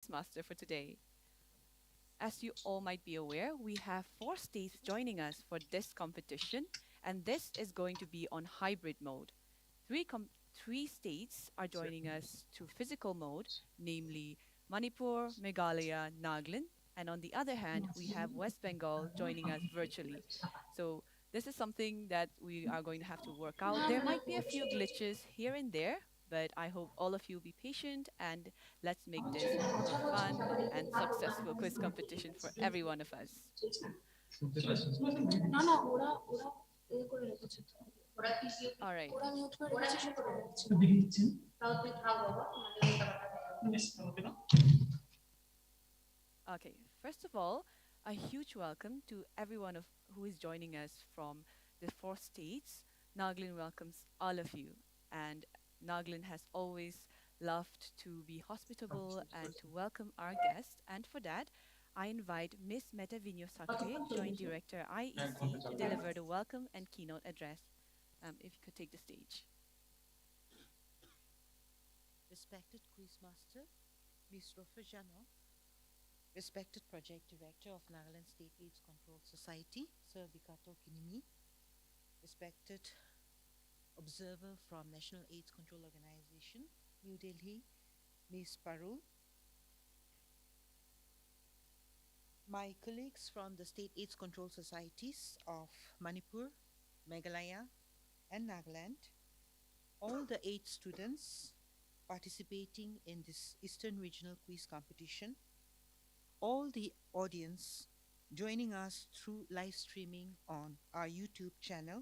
Quizmaster for today. As you all might be aware, we have four states joining us for this competition, and this is going to be on hybrid mode. Three states are joining us through physical mode, namely Manipur, Meghalaya, Nagaland, and on the other hand, we have West Bengal joining us virtually. So this is something that we are going to have to work out. There might be a few glitches here and there, but I hope all of you be patient and let's make this a fun and successful quiz competition for every one of us. না না ওরা ওরা এ করে রেখেছে তো All right. ওরা mute করে রেখেছে সে করে রেখেছে দেখে দিচ্ছেন তাও তুই থাক বাবা মানে Okay, first of all, a huge welcome to everyone who is joining us from the four states. Nagaland welcomes all of you, and Nagaland has always loved to be hospitable and to welcome our guests. And for that, I invite Miss Meta Vinyo Sakre, Joint Director IEC, to deliver the welcome and keynote address. If you could take the stage. Respected Quizmaster, Ms. Rofajano, respected Project Director of Nagaland State AIDS Control Society, Sir Vikato Kinimi, respected Observer from National AIDS Control Organization, New Delhi, Ms. Parul, my colleagues from the State AIDS Control Societies of Manipur, Meghalaya, and Nagaland, all the AIDS students participating in this Eastern Regional Quiz Competition, all the audience joining us through live streaming on our YouTube channel,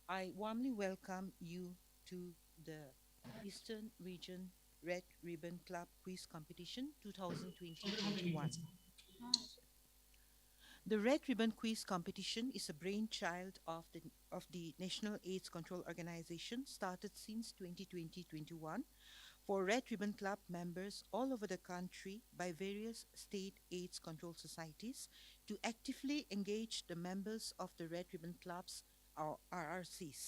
I warmly welcome you to the Eastern Region Red Ribbon Club Quiz Competition 2020-21. The Red Ribbon Quiz Competition is a brainchild of the National AIDS Control Organization, started since 2020-21 for Red Ribbon Club members all over the country by various state AIDS control societies to actively engage the members of the Red Ribbon Clubs, or RRCs.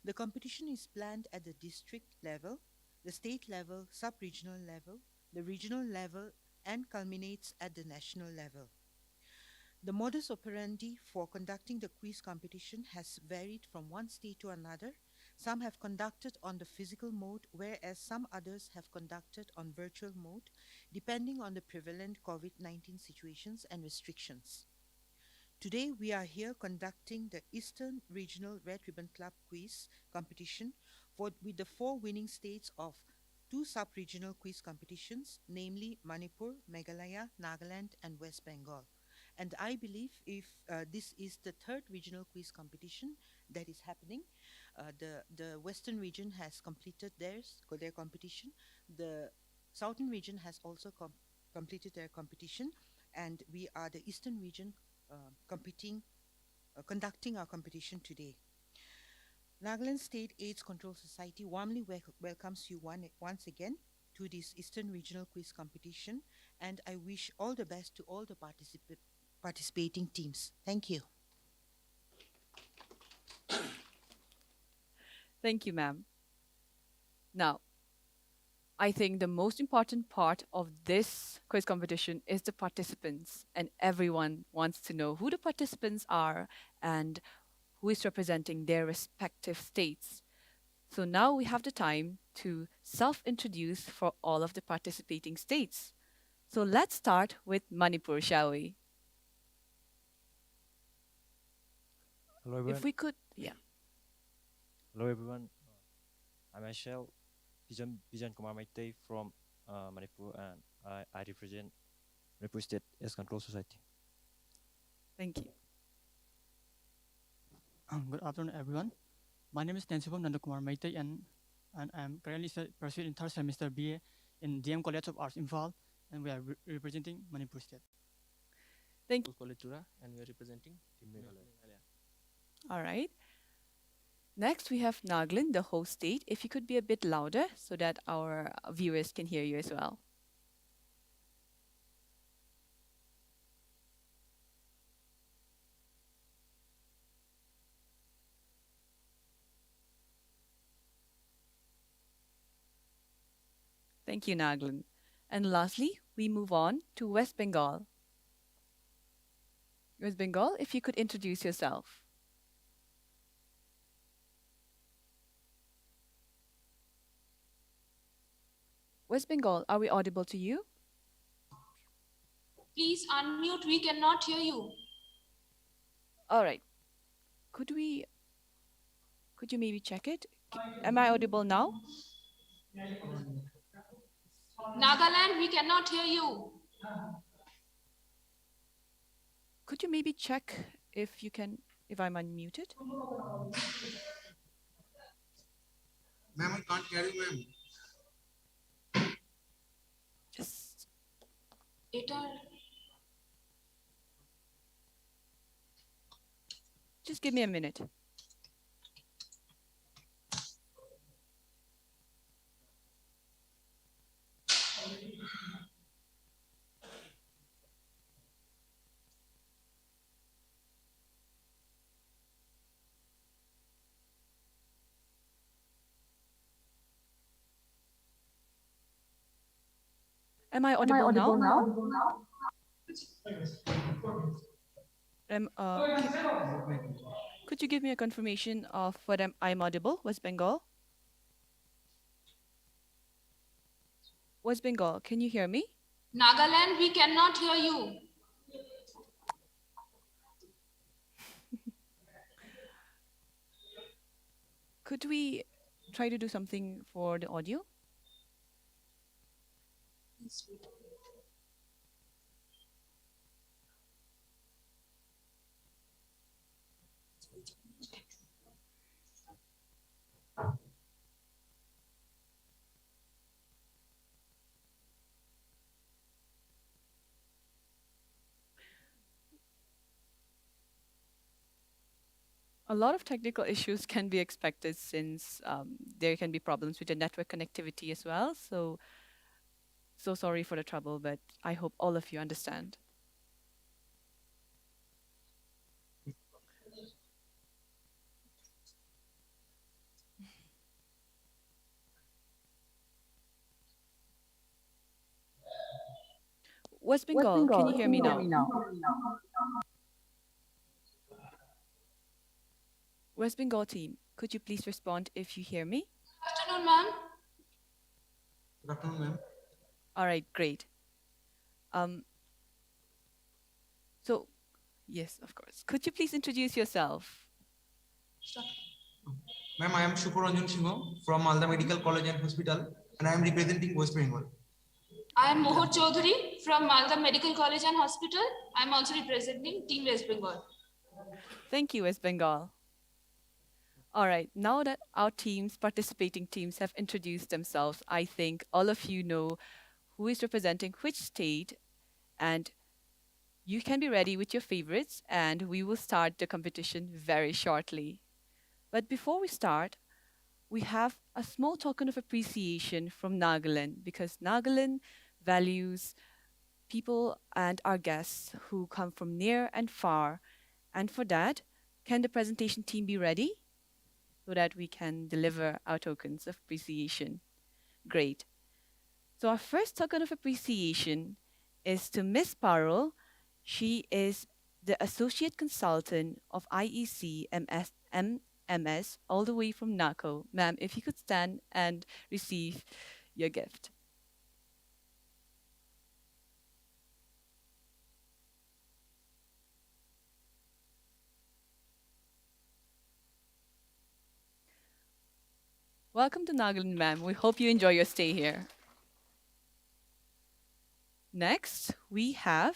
The competition is planned at the district level, the state level, sub-regional level, the regional level, and culminates at the national level. The modus operandi for conducting the quiz competition has varied from one state to another. Some have conducted on the physical mode, whereas some others have conducted on virtual mode, depending on the prevalent COVID-19 situations and restrictions. Today, we are here conducting the Eastern Regional Red Ribbon Club Quiz competition with the four winning states of two sub-regional quiz competitions, namely Manipur, Meghalaya, Nagaland, and West Bengal. And I believe if this is the third regional quiz competition that is happening, the Western region has completed their competition. The Southern region has also completed their competition, and we are the Eastern region conducting our competition today. Nagaland State AIDS Control Society warmly welcomes you once again to this Eastern Regional Quiz Competition, and I wish all the best to all the participating teams. Thank you. Thank you, ma'am. Now, I think the most important part of this quiz competition is the participants, and everyone wants to know who the participants are and who is representing their respective states. So now we have the time to self-introduce for all of the participating states. So let's start with Manipur, shall we? Hello everyone. If we could, yeah. Hello everyone. I'm Ashel Bijan Kumar Maitei from Manipur, and I represent Manipur State AIDS Control Society. Thank you. Good afternoon, everyone. My name is Nansubam Nandakumar Maitei, and I'm currently pursuing in third semester BA in DM College of Arts, Imphal, and we are representing Manipur State. Thank you. College Tura, and we are representing Team Meghalaya. All right. Next, we have Nagaland, the host state. If you could be a bit louder so that our viewers can hear you as well. Thank Thank you, Nagaland. And lastly, we move on to West Bengal. West Bengal, if you could introduce yourself. West Bengal, are we audible to you? Please unmute. We cannot hear you. All right. Could you maybe check it? Am I audible now? Nagaland, we cannot hear you. Could you maybe check if I'm unmuted? Ma'am, I can't hear you, ma'am. Just It are just give me a minute. Am I audible now? Could you give me a confirmation of whether I'm audible, West Bengal? West Bengal, can you hear me? Nagaland, we cannot hear you. Could we try to do something for the audio? A lot of technical issues can be expected since there can be problems with the network connectivity as well. So sorry for the trouble, but I hope all of you understand. West Bengal, can you hear me now? West Bengal team, could you please respond if you hear me? Good afternoon, ma'am. Good afternoon, ma'am. All right, great. So, yes, of course. Could you please introduce yourself? Ma'am, I am Shukuranjan Singh from Malda Medical College and Hospital, and I am representing West Bengal. I am Mohor Chaudhary from Malda Medical College and Hospital. I am also representing Team West Bengal. Thank you, West Bengal. All right, now that our participating teams have introduced themselves, I think all of you know who is representing which state, and you can be ready with your favorites, and we will start the competition very shortly. But before we start, we have a small token of appreciation from Nagaland, because Nagaland values people and our guests who come from near and far. And for that, can the presentation team be ready so that we can deliver our tokens of appreciation? Great. So our first token of appreciation is to Miss Parul. She is the Associate Consultant of IEC MMS all the way from NACO. Ma'am, if you could stand and receive your gift. Welcome to Nagaland, ma'am. We hope you enjoy your stay here. Next, we have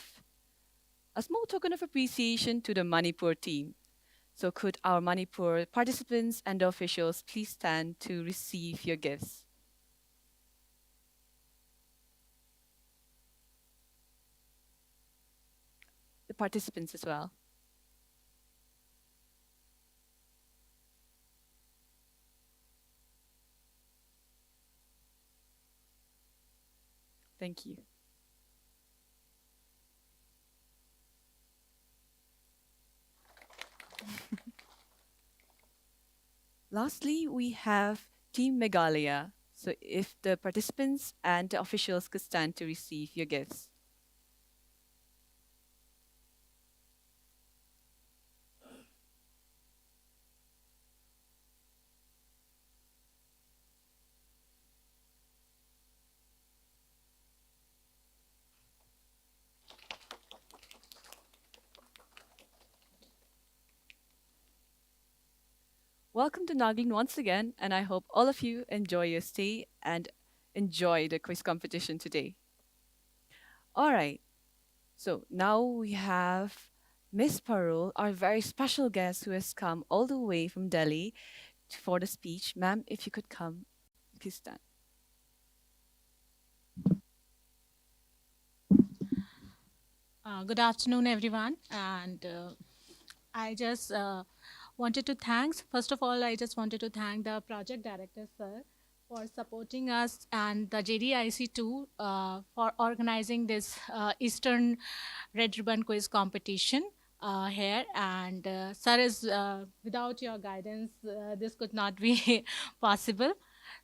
a small token of appreciation to the Manipur team. So could our Manipur participants and officials please stand to receive your gifts? The participants as well. Thank you. Lastly, we have Team Meghalaya. So if the participants and the officials could stand to receive your gifts. Welcome to Nagaland once again, and I hope all of you enjoy your stay and enjoy the quiz competition today. All right, so now we have Miss Parul, our very special guest who has come all the way from Delhi for the speech. Ma'am, if you could come, please stand. Good afternoon, everyone. And I just wanted to thanks. First of all, I just wanted to thank the project director, sir, for supporting us and the JDIC2 for organizing this Eastern Red Ribbon Quiz competition here. And sir, is without your guidance, this could not be possible.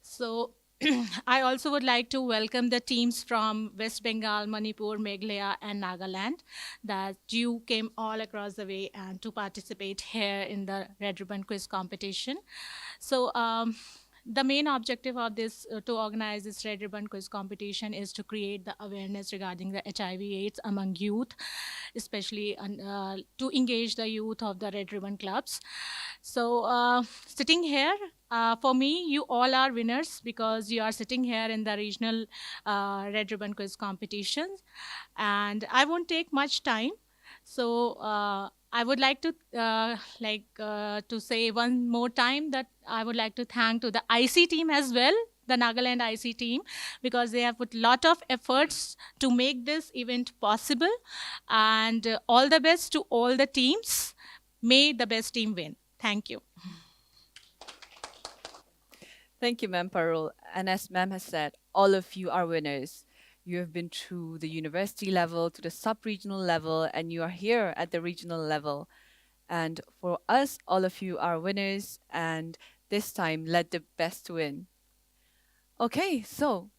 So I also would like to welcome the teams from West Bengal, Manipur, Meghalaya, and Nagaland that you came all across the way and to participate here in the Red Ribbon Quiz competition. So the main objective of this to organize this Red Ribbon Quiz competition is to create the awareness regarding the HIV/AIDS among youth, especially to engage the youth of the Red Ribbon clubs. So sitting here, for me, you all are winners because you are sitting here in the regional Red Ribbon Quiz competitions. And I won't take much time. So I would like to say one more time that I would like to thank to the IC team as well, the Nagaland IC team, because they have put a lot of efforts to make this event possible. And all the best to all the teams. May the best team win. Thank you. Thank you, Ma'am Parul. And as Ma'am has said, all of you are winners. You have been through the university level to the sub-regional level, and you are here at the regional level. And for us, all of you are winners, and this time, let the best win. Okay, so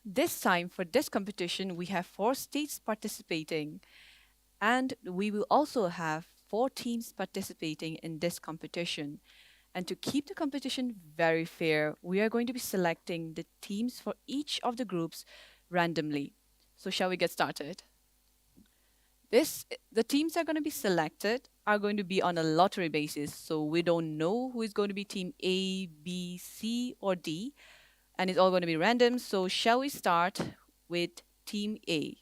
this time for this competition, we have 4 states participating, and we will also have 4 teams participating in this competition. And to keep the competition very fair, we are going to be selecting the teams for each of the groups randomly. So shall we get started? The teams are going to be selected are going to be on a lottery basis. So we don't know who is going to be team A, B, C, or D. And it's all going to be random. So shall we start with team A?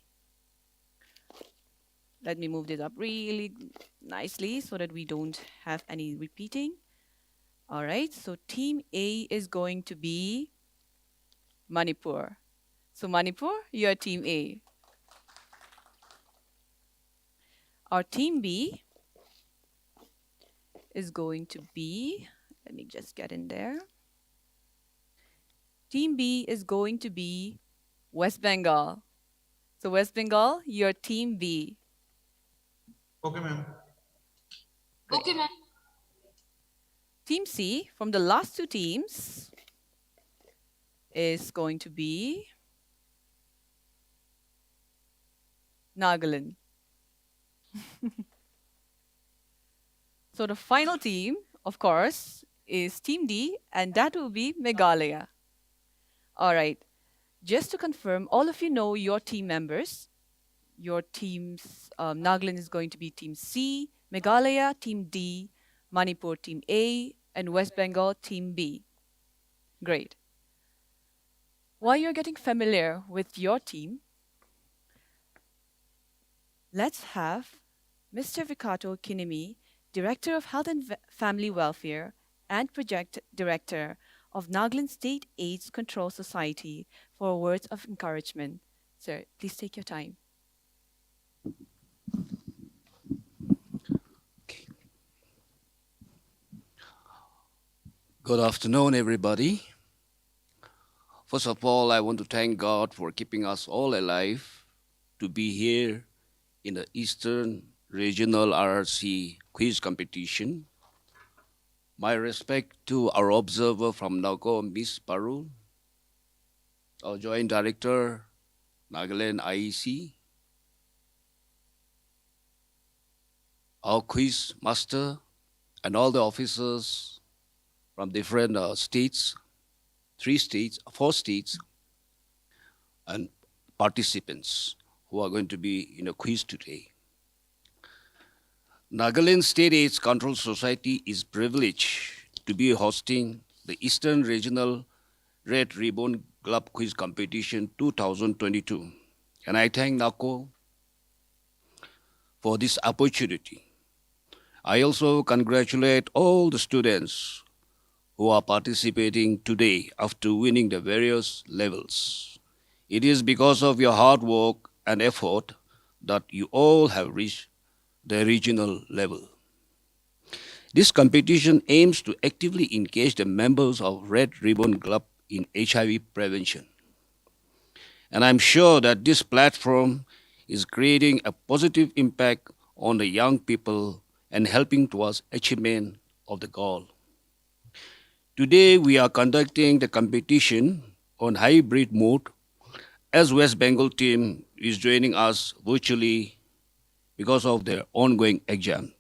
Let me move this up really nicely so that we don't have any repeating. All right, so team A is going to be Manipur. So Manipur, you're team A. Our team B is going to be, let me just get in there. Team B is going to be West Bengal. So West Bengal, you're team B. Okay, ma'am. Okay, ma'am. Team C, from the last 2 teams, is going to be Nagaland. So the final team, of course, is Team D, and that will be Meghalaya. All right, just to confirm, all of you know your team members. Your teams, Nagaland is going to be Team C, Meghalaya, Team D, Manipur, Team A, and West Bengal, Team B. Great. While you're getting familiar with your team, let's have Mr. Vikato Kinemi, Director of Health and Family Welfare and Project Director of Nagaland State AIDS Control Society, for words of encouragement. Sir, please take your time. Good afternoon, everybody. First of all, I want to thank God for keeping us all alive to be here in the Eastern Regional RRC quiz competition. My respect to our observer from Naga, Miss Parul, our Joint Director, Nagaland IEC, our quiz master, and all the officers from different states, 3 states, 4 states, and participants who are going to be in a quiz today. Nagaland State AIDS Control Society is privileged to be hosting the Eastern Regional Red Ribbon Club Quiz Competition 2022. And I thank NACO for this opportunity. I also congratulate all the students who are participating today after winning the various levels. It is because of your hard work and effort that you all have reached the regional level. This competition aims to actively engage the members of Red Ribbon Club in HIV prevention. And I'm sure that this platform is creating a positive impact on the young people and helping towards achievement of the goal. Today, we are conducting the competition on hybrid mode as West Bengal team is joining us virtually because of their ongoing exam.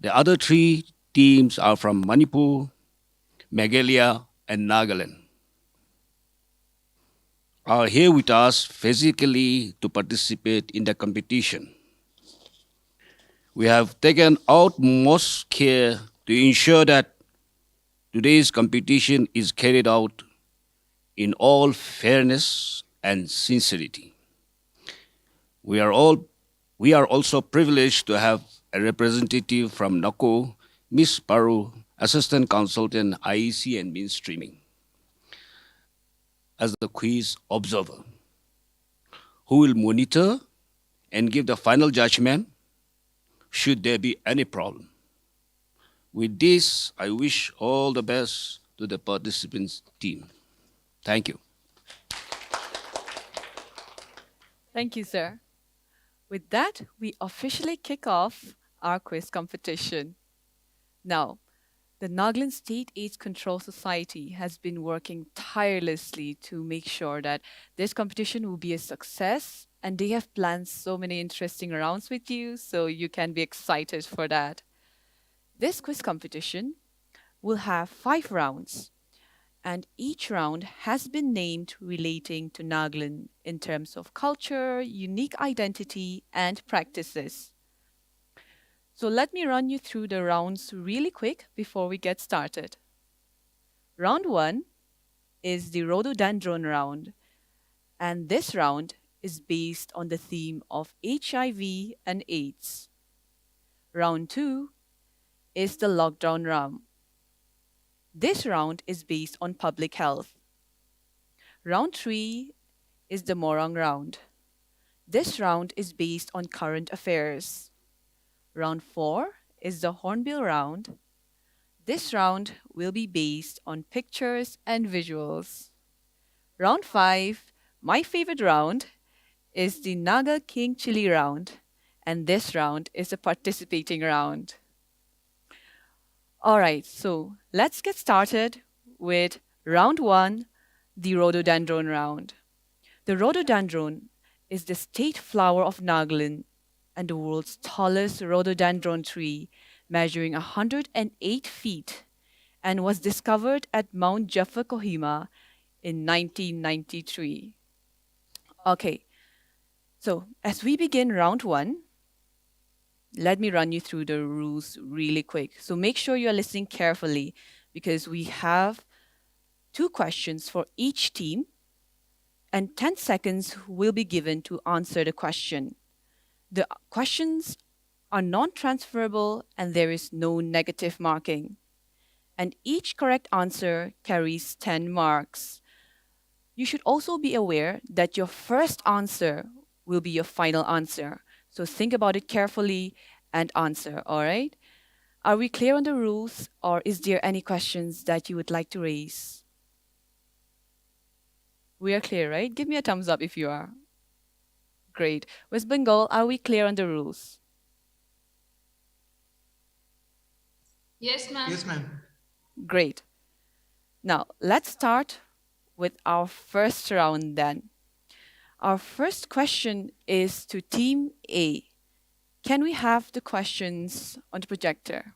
The other 3 teams are from Manipur, Meghalaya, and Nagaland, are here with us physically to participate in the competition. We have taken utmost care to ensure that today's competition is carried out in all fairness and sincerity. We are also privileged to have a representative from NACO, Ms. Paru, Assistant Consultant IEC and Mainstreaming, as the quiz observer, who will monitor and give the final judgment should there be any problem. With this, I wish all the best to the participants team. Thank you. Thank you, sir. With that, we officially kick off our quiz competition. Now, the Nagaland State AIDS Control Society has been working tirelessly to make sure that this competition will be a success, and they have planned so many interesting rounds with you, so you can be excited for that. This quiz competition will have 5 rounds, and each round has been named relating to Nagaland in terms of culture, unique identity, and practices. So let me run you through the rounds really quick before we get started. Round 1 is the Rhododendron Round, and this round is based on the theme of HIV and AIDS. Round 2 is the Lockdown Round. This round is based on public health. Round 3 is the Morang Round. This round is based on current affairs. Round 4 is the Hornbill Round. This round will be based on pictures and visuals. Round 5, my favorite round, is the Naga King Chili Round, and this round is a participating round. All right, so let's get started with round 1, the Rhododendron Round. The rhododendron is the state flower of Nagaland and the world's tallest rhododendron tree, measuring 108 feet, and was discovered at Mount Jaffa, Kohima in 1993. Okay, so as we begin round 1, let me run you through the rules really quick. So make sure you're listening carefully because we have 2 questions for each team, and 10 seconds will be given to answer the question. The questions are non-transferable and there is no negative marking. And each correct answer carries 10 marks. You should also be aware that your first answer will be your final answer. So think about it carefully and answer, all right? Are we clear on the rules, or is there any questions that you would like to raise? We are clear, right? Give me a thumbs up if you are. Great. West Bengal, are we clear on the rules? Yes, ma'am. Yes, ma'am. Great. Now, let's start with our first round then. Our first question is to Team A. Can we have the questions on the projector?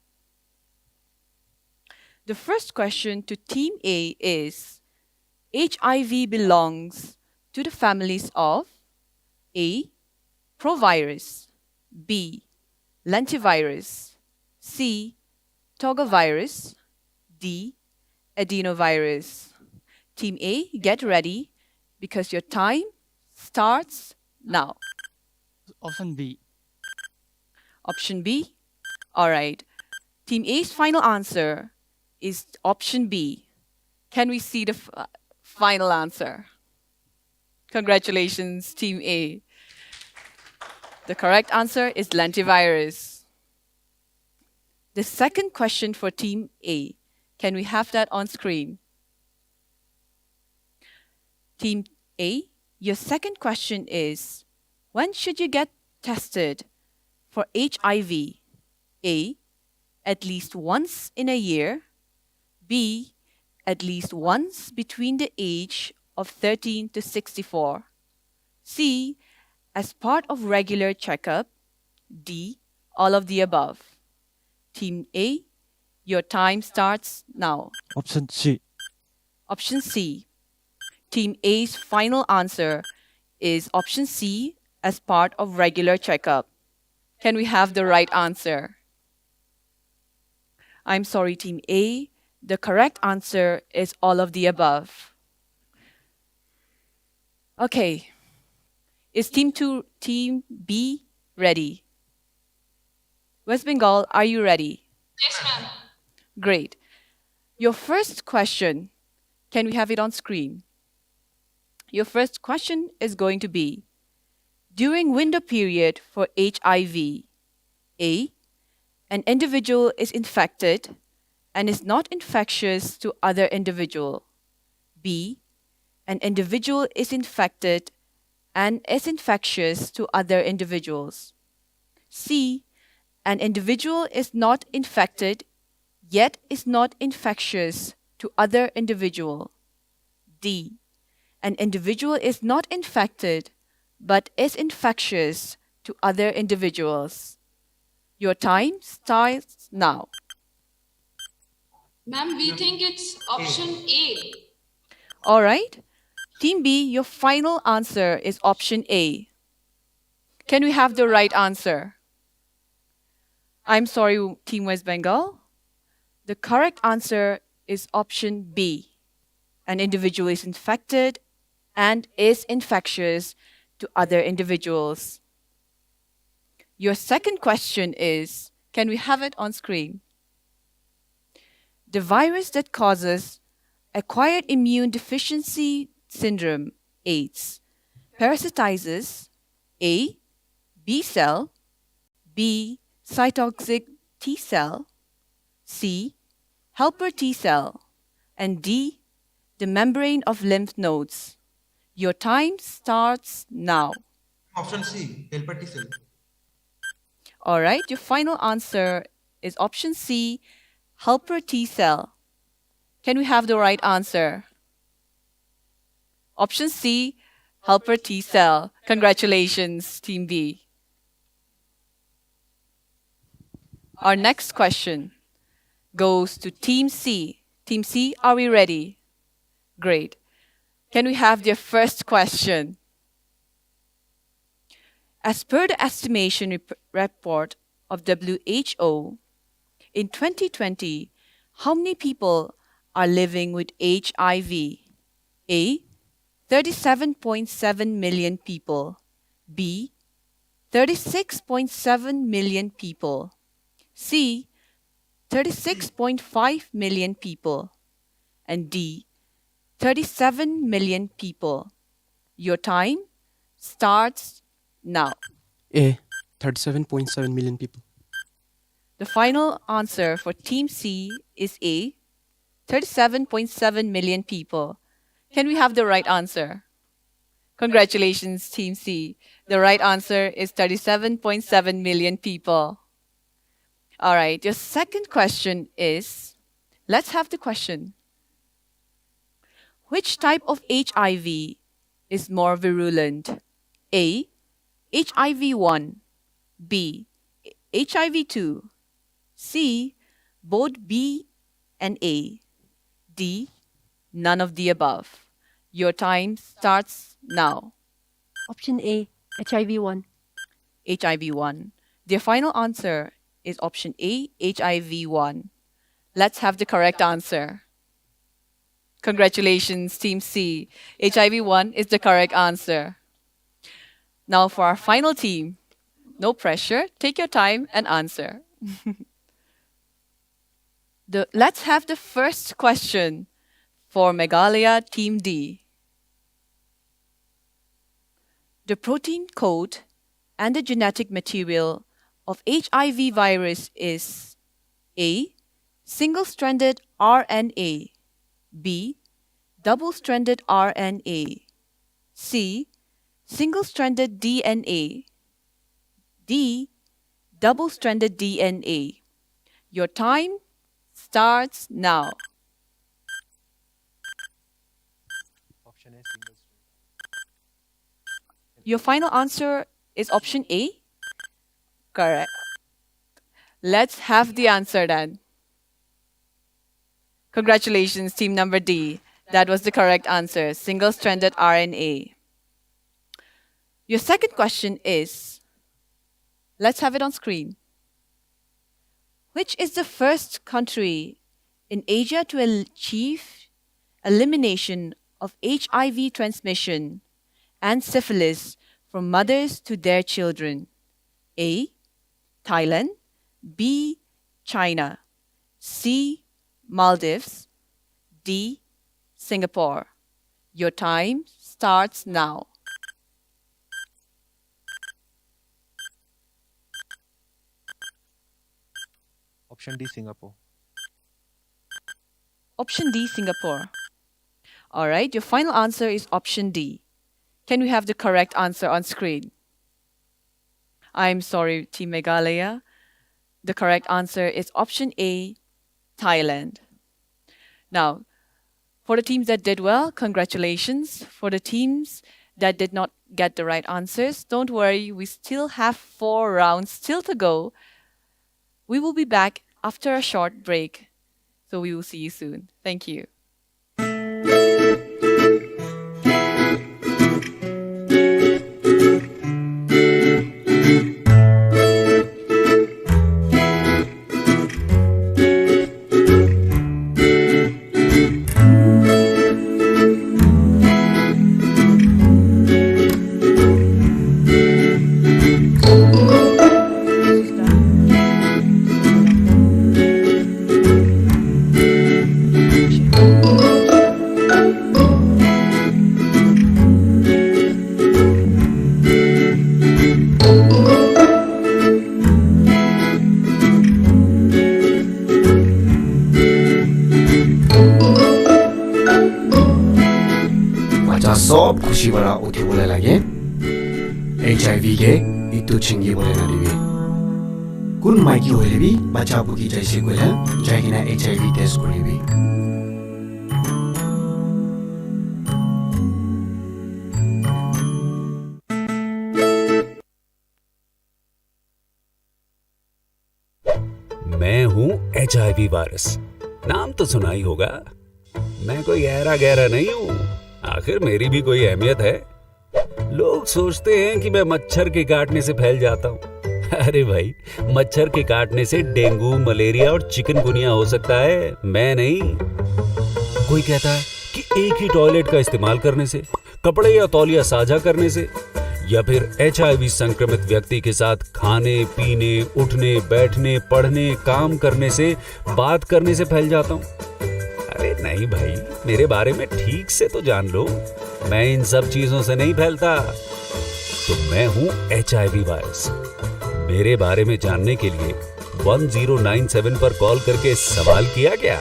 The first question to Team A is, HIV belongs to the families of A. Provirus, B. Lentivirus, C. Togavirus, D. Adenovirus. Team A, get ready because your time starts now. Option B. Option B? All right. Team A's final answer is option B. Can we see the final answer? Congratulations, Team A. The correct answer is lentivirus. The second question for Team A. Can we have that on screen? Team A, your second question is, when should you get tested for HIV? A, at least once in a year. B, at least once between the age of 13 to 64. C, as part of regular checkup. D, all of the above. Team A, your time starts now. Option C. Option C. Team A's final answer is option C, as part of regular checkup. Can we have the right answer? I'm sorry, Team A. The correct answer is all of the above. Okay. Is Team B ready? West Bengal, are you ready? Yes, ma'am. Great. Your first question, can we have it on screen? Your first question is going to be, during window period for HIV, A, an individual is infected and is not infectious to other individual. B, an individual is infected and is infectious to other individuals. C, an individual is not infected yet is not infectious to other individual. D, an individual is not infected but is infectious to other individuals. Your time starts now. Ma'am, we think it's option A. All right. Team B, your final answer is option A. Can we have the right answer? I'm sorry, Team West Bengal. The correct answer is option B. An individual is infected and is infectious to other individuals. Your second question is, can we have it on screen? The virus that causes acquired immune deficiency syndrome, AIDS, parasitizes A, B cell, B, cytotoxic T cell, C, helper T cell, and D, the membrane of lymph nodes. Your time starts now. Option C, helper T cell. All right, your final answer is option C, helper T cell. Can we have the right answer? Option C, helper T cell. Congratulations, Team B. Our next question goes to Team C. Team C, are we ready? Great. Can we have their first question? As per the estimation report of WHO, in 2020, how many people are living with HIV? A, 37.7 million people. B, 36.7 million people. C, 36.5 million people. And D, 37 million people. Your time starts now. A, 37.7 million people. The final answer for Team C is A, 37.7 million people. Can we have the right answer? Congratulations, Team C. The right answer is 37.7 million people. All right, your second question is, let's have the question. Which type of HIV is more virulent? A. HIV-1, B. HIV-2, C. Both B and A, D. None of the above. Your time starts now. Option A, HIV-1. HIV-1. Their final answer is option A, HIV-1. Let's have the correct answer. Congratulations, Team C. HIV-1 is the correct answer. Now for our final team. No pressure. Take your time and answer. Let's have the first question for Meghalaya Team D. The protein code and the genetic material of HIV virus is A. Single-stranded RNA, B. Double-stranded RNA, C. Single-stranded DNA, D. Double-stranded DNA. Your time starts now. Option A, single strand. Your final answer is option A? Correct. Let's have the answer then. Congratulations, team number D. That was the correct answer, single-stranded RNA. Your second question is, let's have it on screen. Which is the first country in Asia to achieve elimination of HIV transmission and syphilis from mothers to their children? A. Thailand, B. China, C. Maldives, D. Singapore. Your time starts now. Option D, Singapore. Option D, Singapore. All right, your final answer is option D. Can we have the correct answer on screen? I'm sorry, Team Meghalaya. The correct answer is option A, Thailand. Now, for the teams that did well, congratulations. For the teams that did not get the right answers, don't worry, we still have 4 rounds still to go. We will be back after a short break, so we will see you soon. Thank you. सब खुसीबाट उठे बोले लागे HIV के इतु छिंगी बोले ना दिवी कुन Mikey होले भी बच्चा बुकी जैसे कोला जाकिना HIV टेस्ट करी भी मैं हूँ HIV वायरस, नाम तो सुना ही होगा। मैं कोई गहरा गहरा नहीं हूँ, आखिर मेरी भी कोई अहमियत है। लोग सोचते हैं कि मैं मच्छर के काटने से फैल जाता हूँ। अरे भाई, मच्छर के काटने से डेंगू, मलेरिया और चिकनगुनिया हो सकता है, मैं नहीं। कोई कहता है कि एक ही टॉयलेट का इस्तेमाल करने से, कपड़े या तौलिया साझा करने से, या फिर HIV संक्रमित व्यक्ति के साथ खाने, पीने, उठने, बैठने, पढ़ने, काम करने से, बात करने से फैल जाता हूँ। अरे नहीं भाई, मेरे बारे में ठीक से तो जान लो, मैं इन सब चीजों से नहीं फैलता। तो मैं हूँ HIV वायरस। मेरे बारे में जानने के लिए 1097 पर कॉल करके सवाल किया क्या?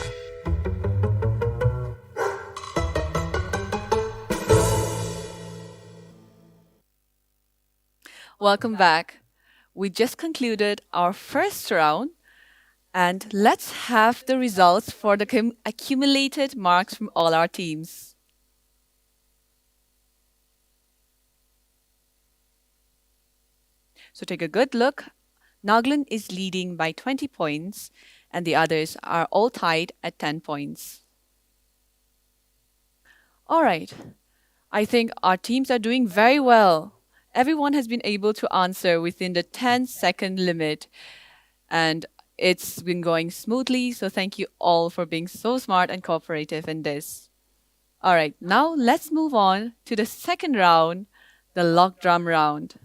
Welcome back. We just concluded our first round, and let's have the results for the accumulated marks from all our teams. So take a good look. Nagaland is leading by 20 points, and the others are all tied at 10 points. All right. I think our teams are doing very well. Everyone has been able to answer within the 10-second limit, and it's been going smoothly. So thank you all for being so smart and cooperative in this. All right, now let's move on to the second round, the lock drum round.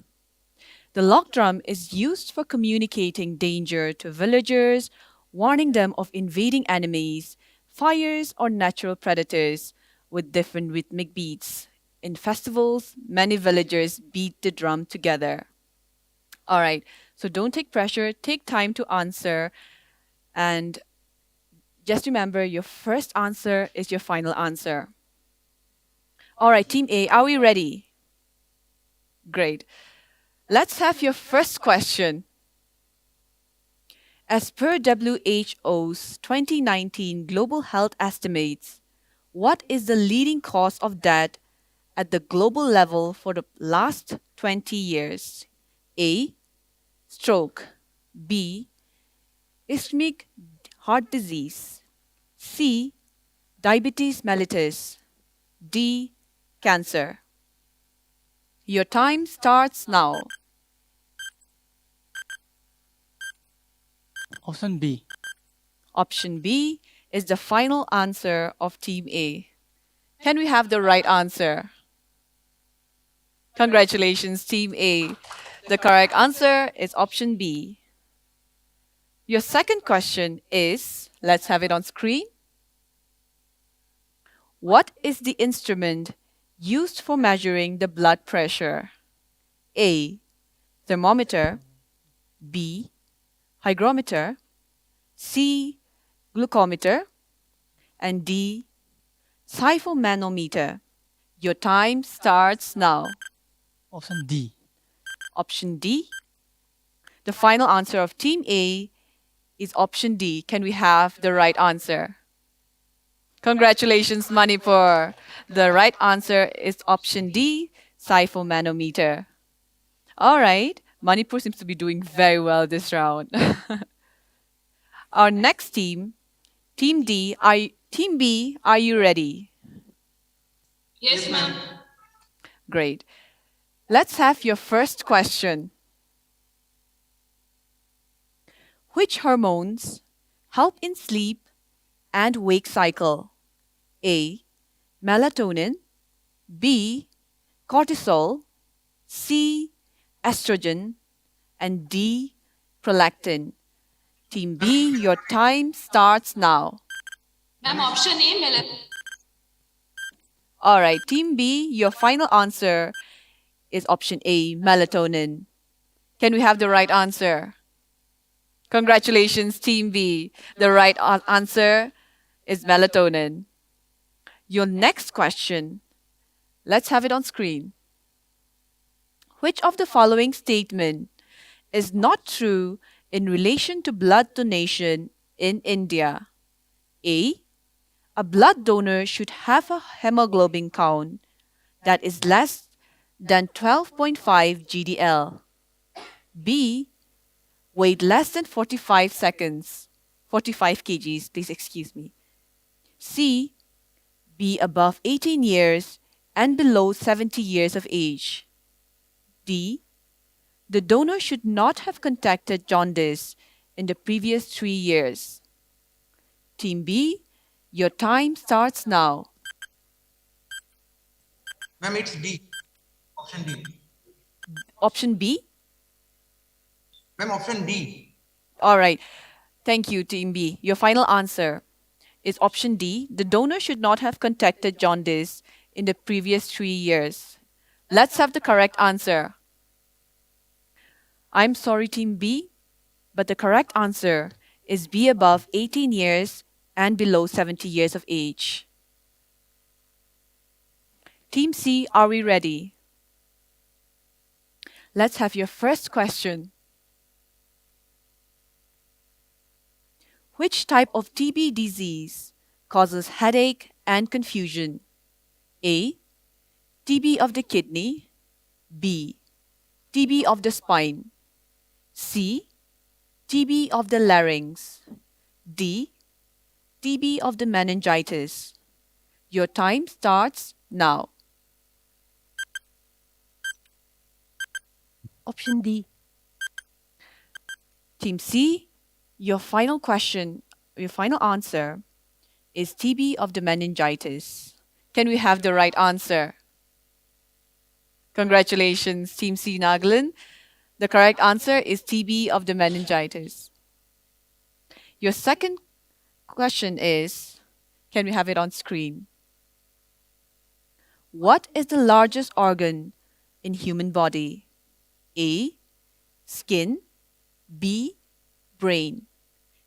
The lock drum is used for communicating danger to villagers, warning them of invading enemies, fires, or natural predators with different rhythmic beats. In festivals, many villagers beat the drum together. All right, so don't take pressure, take time to answer, and just remember your first answer is your final answer. All right, Team A, are we ready? Great. Let's have your first question. As per WHO's 2019 Global Health Estimates, what is the leading cause of death at the global level for the last 20 years? A. Stroke. B. Ischemic heart disease. C. Diabetes mellitus. D. Cancer. Your time starts now. Option B. Option B is the final answer of Team A. Can we have the right answer? Congratulations, Team A. The correct answer is option B. Your second question is, let's have it on screen. What is the instrument used for measuring the blood pressure? A. Thermometer. B. Hygrometer. C. Glucometer. And D. Siphometer. Your time starts now. Option D. Option D. The final answer of Team A is option D. Can we have the right answer? Congratulations, Manipur. The right answer is option D, siphometer. All right, Manipur seems to be doing very well this round. Our next team, Team B, are you ready? Yes, ma'am. Great. Let's have your first question. Which hormones help in sleep and wake cycle? A. Melatonin. B. Cortisol. C. Estrogen. And D. Prolactin. Team B, your time starts now. Ma'am, option A, All right, Team B, your final answer is option A, melatonin. Can we have the right answer? Congratulations, Team B. The right answer is melatonin. Your next question, let's have it on screen. Which of the following statement is not true in relation to blood donation in India? A. A blood donor should have a hemoglobin count that is less than 12.5 GDL. B. Weighed less than 45 kgs, please excuse me. C. Be above 18 years and below 70 years of age. D. The donor should not have contracted jaundice in the previous 3 years. Team B, your time starts now. Ma'am, it's D. Option D. Option B? Ma'am, option D. All right. Thank you, Team B. Your final answer is option D. The donor should not have contracted jaundice in the previous 3 years. Let's have the correct answer. I'm sorry, Team B, but the correct answer is B, above 18 years and below 70 years of age. Team C, are we ready? Let's have your first question. Which type of TB disease causes headache and confusion? A. TB of the kidney. B. TB of the spine. C. TB of the larynx. D. TB of the meningitis. Your time starts now. Option D. Team C, your final answer is TB of the meningitis. Can we have the right answer? Congratulations, Team C, Nagaland. The correct answer is TB of the meningitis. Your second question is, can we have it on screen? What is the largest organ in human body? A. Skin. B. Brain.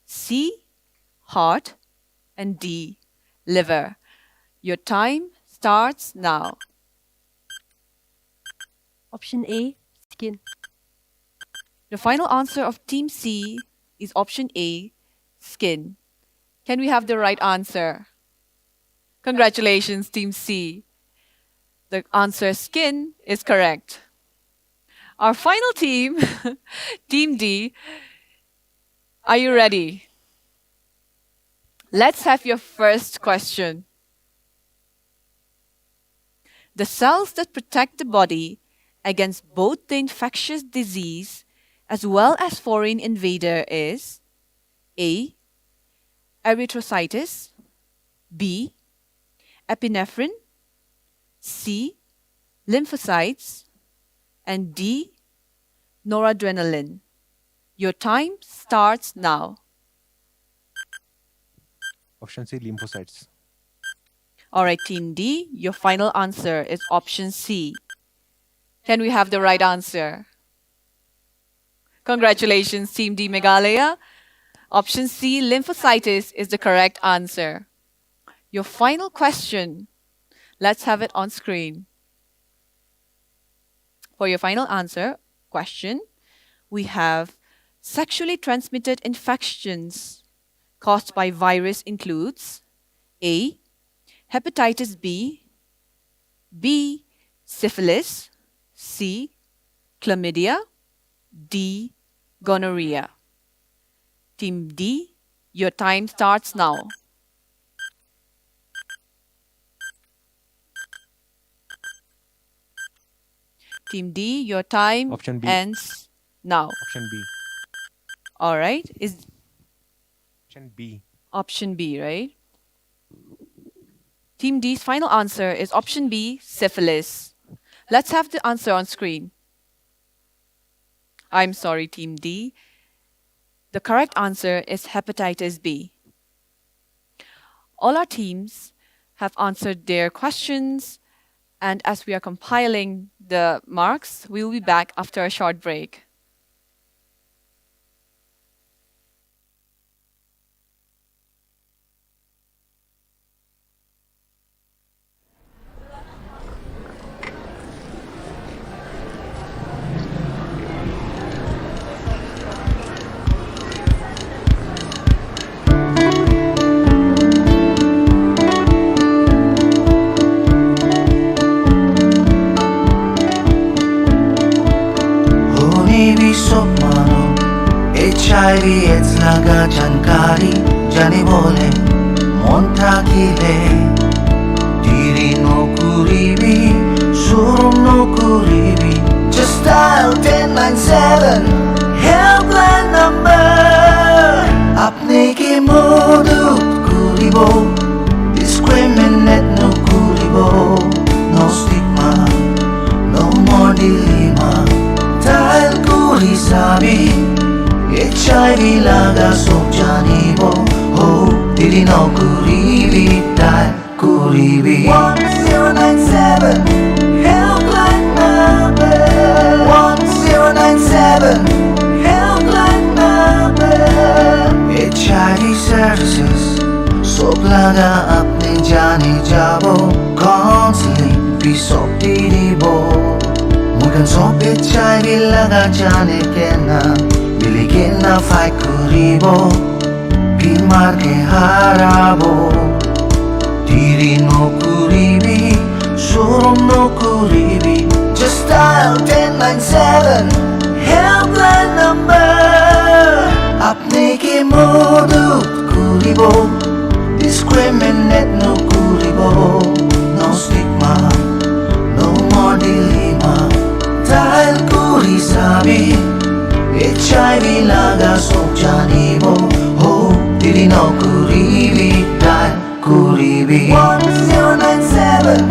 C. Heart. And D. Liver. Your time starts now. Option A. Skin. The final answer of Team C is option A. Skin. Can we have the right answer? Congratulations, Team C. The answer skin is correct. Our final team, Team D, are you ready? Let's have your first question. The cells that protect the body against both the infectious disease as well as foreign invader is A. Erythrocytes, B. Epinephrine, C. Lymphocytes, and D. Noradrenaline. Your time starts now. Option C, lymphocytes. All right, Team D, your final answer is option C. Can we have the right answer? Congratulations, Team D, Meghalaya. Option C, lymphocytes, is the correct answer. Your final question, let's have it on screen. For your final answer question, we have sexually transmitted infections caused by virus includes A. Hepatitis B, B. Syphilis, C. Chlamydia, D. Gonorrhea. Team D, your time starts now. Team D, your time Option B. ends now. Option B. All right, is Option B. option B, right? Team D's final answer is option B, syphilis. Let's have the answer on screen. I'm sorry, Team D. The correct answer is hepatitis B. All our teams have answered their questions, and as we are compiling the marks, we will be back after a short break. HIV AIDS laga jankari jani bole mon thakile diri nokuribi surum nokuribi just dial 1097 helpline number apne ki modut kuribo discriminate no kuribo no stigma no more dilemma dial kuri sabi HIV laga sok janibo oh diri no kuribi dial kuribi 1097 helpline number 1097 helpline number HIV services sok laga apne jani jabo counseling भी sok diribo mugan sok HIV laga jane kena Biligin na fight kuribo Bimar ke harabo Diri no kuribi Surum no kuribi Just dial 1097 Helpline number Salibo, discriminate no kuribo. No stigma, no more dilemma. Dahil kuri sabi, HIV laga sok janibo. Oh, dili no kuribi, dahil kuribi. 1097,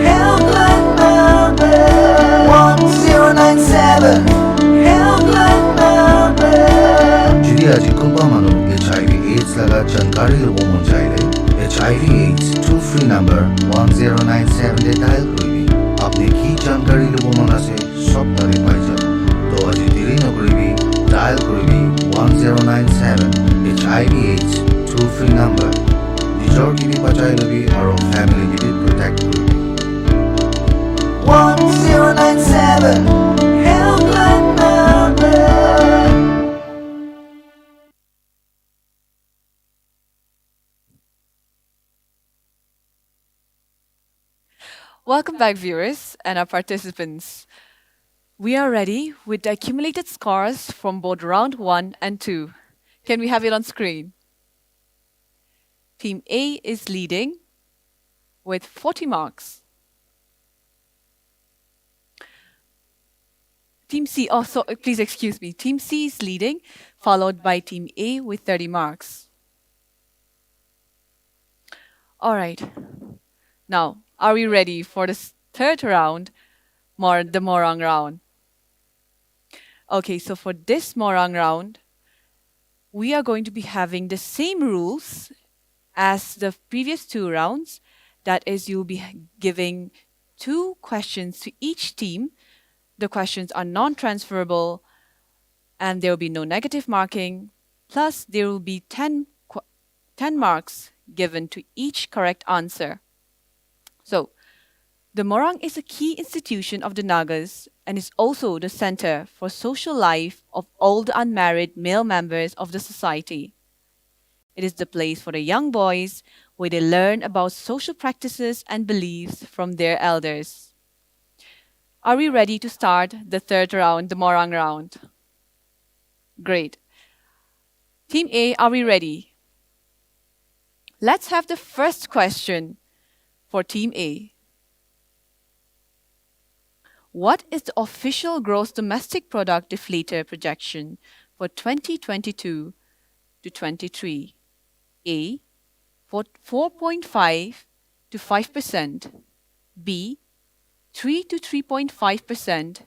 helpline number. 1097, helpline number. যদি আজি কোনোবা মানুহ HIV AIDS লগা জানকাৰী ল'ব মন চাইলে HIV AIDS toll free number 1097 dial কৰিবি আপুনি কি জানকাৰী ল'ব মন আছে সব তাৰে পাই যাব তো আজি দেৰি নকৰিবি ডায়াল কৰিবি 1097 HIV AIDS toll free number নিজৰ কিবি বচাই ল'বি আৰু ফেমিলি কিবি প্ৰটেক্ট কৰিবি 1097 helpline number. Welcome back, viewers and our participants. We are ready with the accumulated scores from both round 1 and 2. Can we have it on screen? Team A is leading with 40 marks. Team C, please excuse me. Team C is leading, followed by Team A with 30 marks. All right. Now, are we ready for the third round, the Morang round? Okay, so for this Morang round, we are going to be having the same rules as the previous 2 rounds. That is, you'll be giving 2 questions to each team. The questions are non-transferable, and there will be no negative marking. Plus, there will be 10 marks given to each correct answer. So, the Morang is a key institution of the Nagas and is also the center for social life of all the unmarried male members of the society. It is the place for the young boys where they learn about social practices and beliefs from their elders. Are we ready to start the third round, the Morang round? Great. Team A, are we ready? Let's have the first question for Team A. What is the official gross domestic product deflator projection for 2022 to 23? A, for 4.5 to 5%. B, 3 to 3.5%.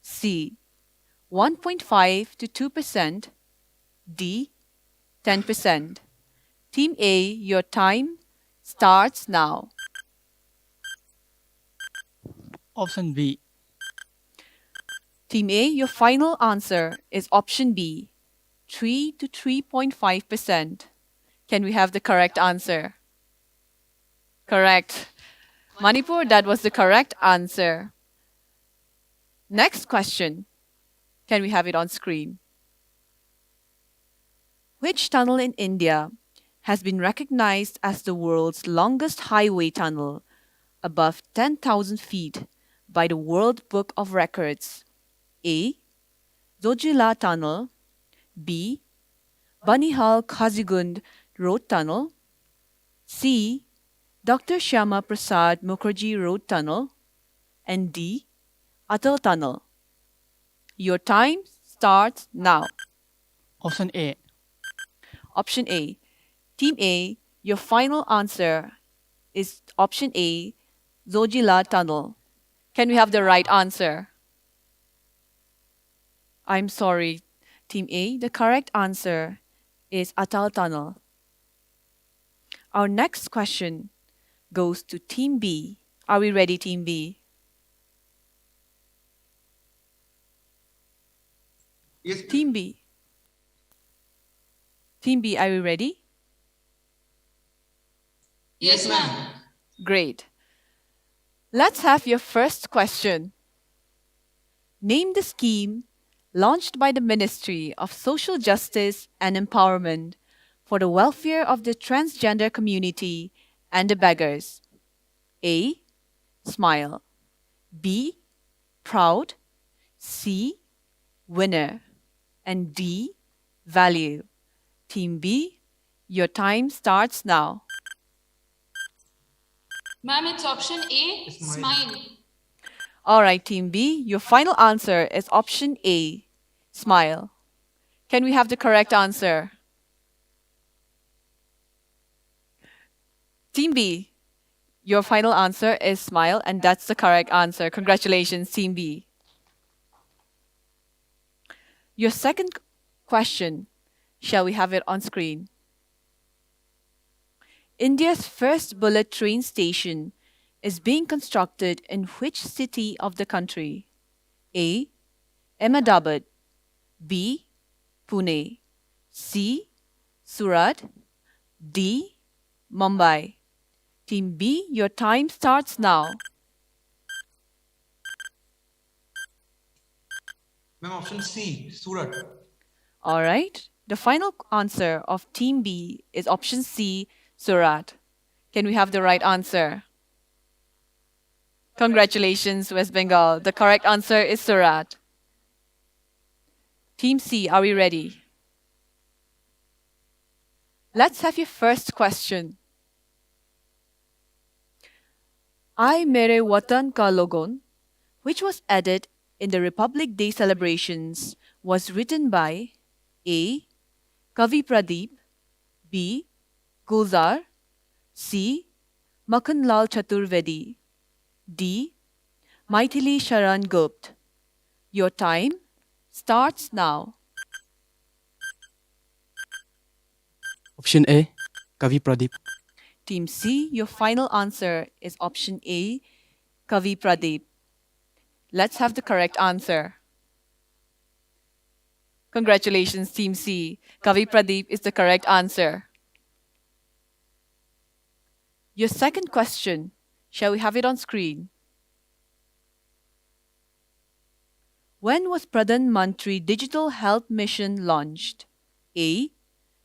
C, 1.5 to 2%. D, 10%. Team A, your time starts now. Option B. Team A, your final answer is option B, 3 to 3.5%. Can we have the correct answer? Correct. Manipur, that was the correct answer. Next question. Can we have it on screen? Which tunnel in India has been recognized as the world's longest highway tunnel above 10,000 feet by the World Book of Records? A, Zojila Tunnel. B, Banihal Khazigund Road Tunnel. C, Dr. Shyama Prasad Mukherjee Road Tunnel. And D, Atal Tunnel. Your time starts now. Option A. Option A. Team A, your final answer is option A, Zojila Tunnel. Can we have the right answer? I'm sorry, Team A. The correct answer is Atal Tunnel. Our next question goes to Team B. Are we ready, Team B? Yes. Team B. Team B, are we ready? Yes, ma'am. Great. Let's have your first question. Name the scheme launched by the Ministry of Social Justice and Empowerment for the welfare of the transgender community and the beggars. A, Smile. B, Proud. C, Winner. And D, Value. Team B, Your time starts now. Ma'am, it's option A, smile. All right, Team B, your final answer is option A, smile. Can we have the correct answer? Team B, your final answer is smile, and that's the correct answer. Congratulations, Team B. Your second question, shall we have it on screen? India's first bullet train station is being constructed in which city of the country? A. Ahmedabad, B. Pune, C. Surat, D. Mumbai. Team B, your time starts now. Ma'am, option C, Surat. All right. The final answer of Team B is option C, Surat. Can we have the right answer? Congratulations, West Bengal. The correct answer is Surat. Team C, are we ready? Let's have your first question. I Mere Watan Ka Logon, which was added in the Republic Day celebrations, was written by A. Kavi Pradeep, B. Gulzar, C. Makhanlal Chaturvedi, D. Maithili Sharan Gupt. Your time starts now. Option A, Kavi Pradeep. Team C, your final answer is option A, Kavi Pradeep. Let's have the correct answer. Congratulations, Team C. Kavi Pradeep is the correct answer. Your second question, shall we have it on screen? When was Pradhan Mantri Digital Health Mission launched? A.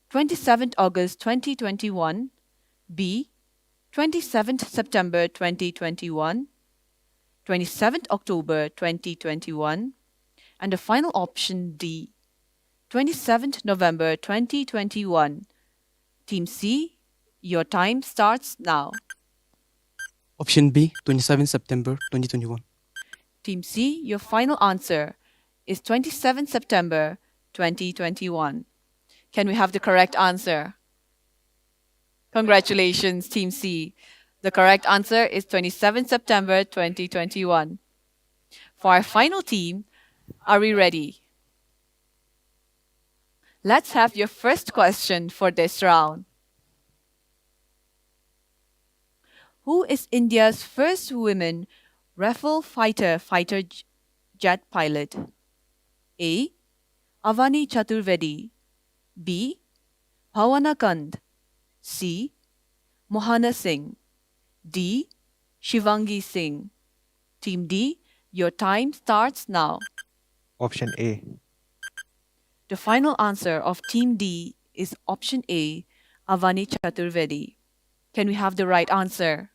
27th August 2021, B. 27th September 2021, 27th October 2021, and the final option D. 27th November 2021. Team C, your time starts now. Option B, 27 September 2021. Team C, your final answer is 27 September 2021. Can we have the correct answer? Congratulations, Team C. The correct answer is 27 September 2021. For our final team, are we ready? Let's have your first question for this round. Who is India's first woman Rafale fighter jet pilot? A. Avani Chaturvedi, B. Bhavana Kand, C. Mohana Singh, D. Shivangi Singh. Team D, your time starts now. Option A. The final answer of Team D is option A, Avani Chaturvedi. Can we have the right answer?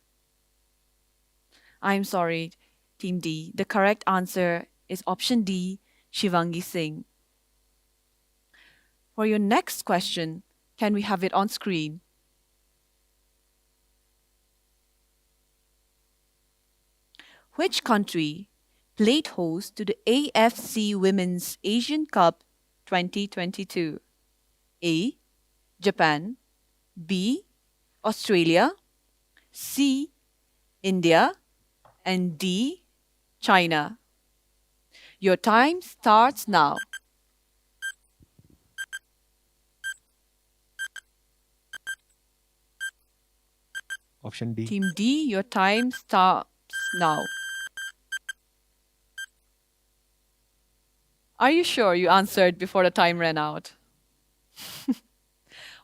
I'm sorry, Team D. The correct answer is option D, Shivangi Singh. For your next question, can we have it on screen? Which country played host to the AFC Women's Asian Cup 2022? A. Japan, B. Australia, C. India, and D. China. Your time starts now. Option D. Team D, your time starts now. Are you sure you answered before the time ran out?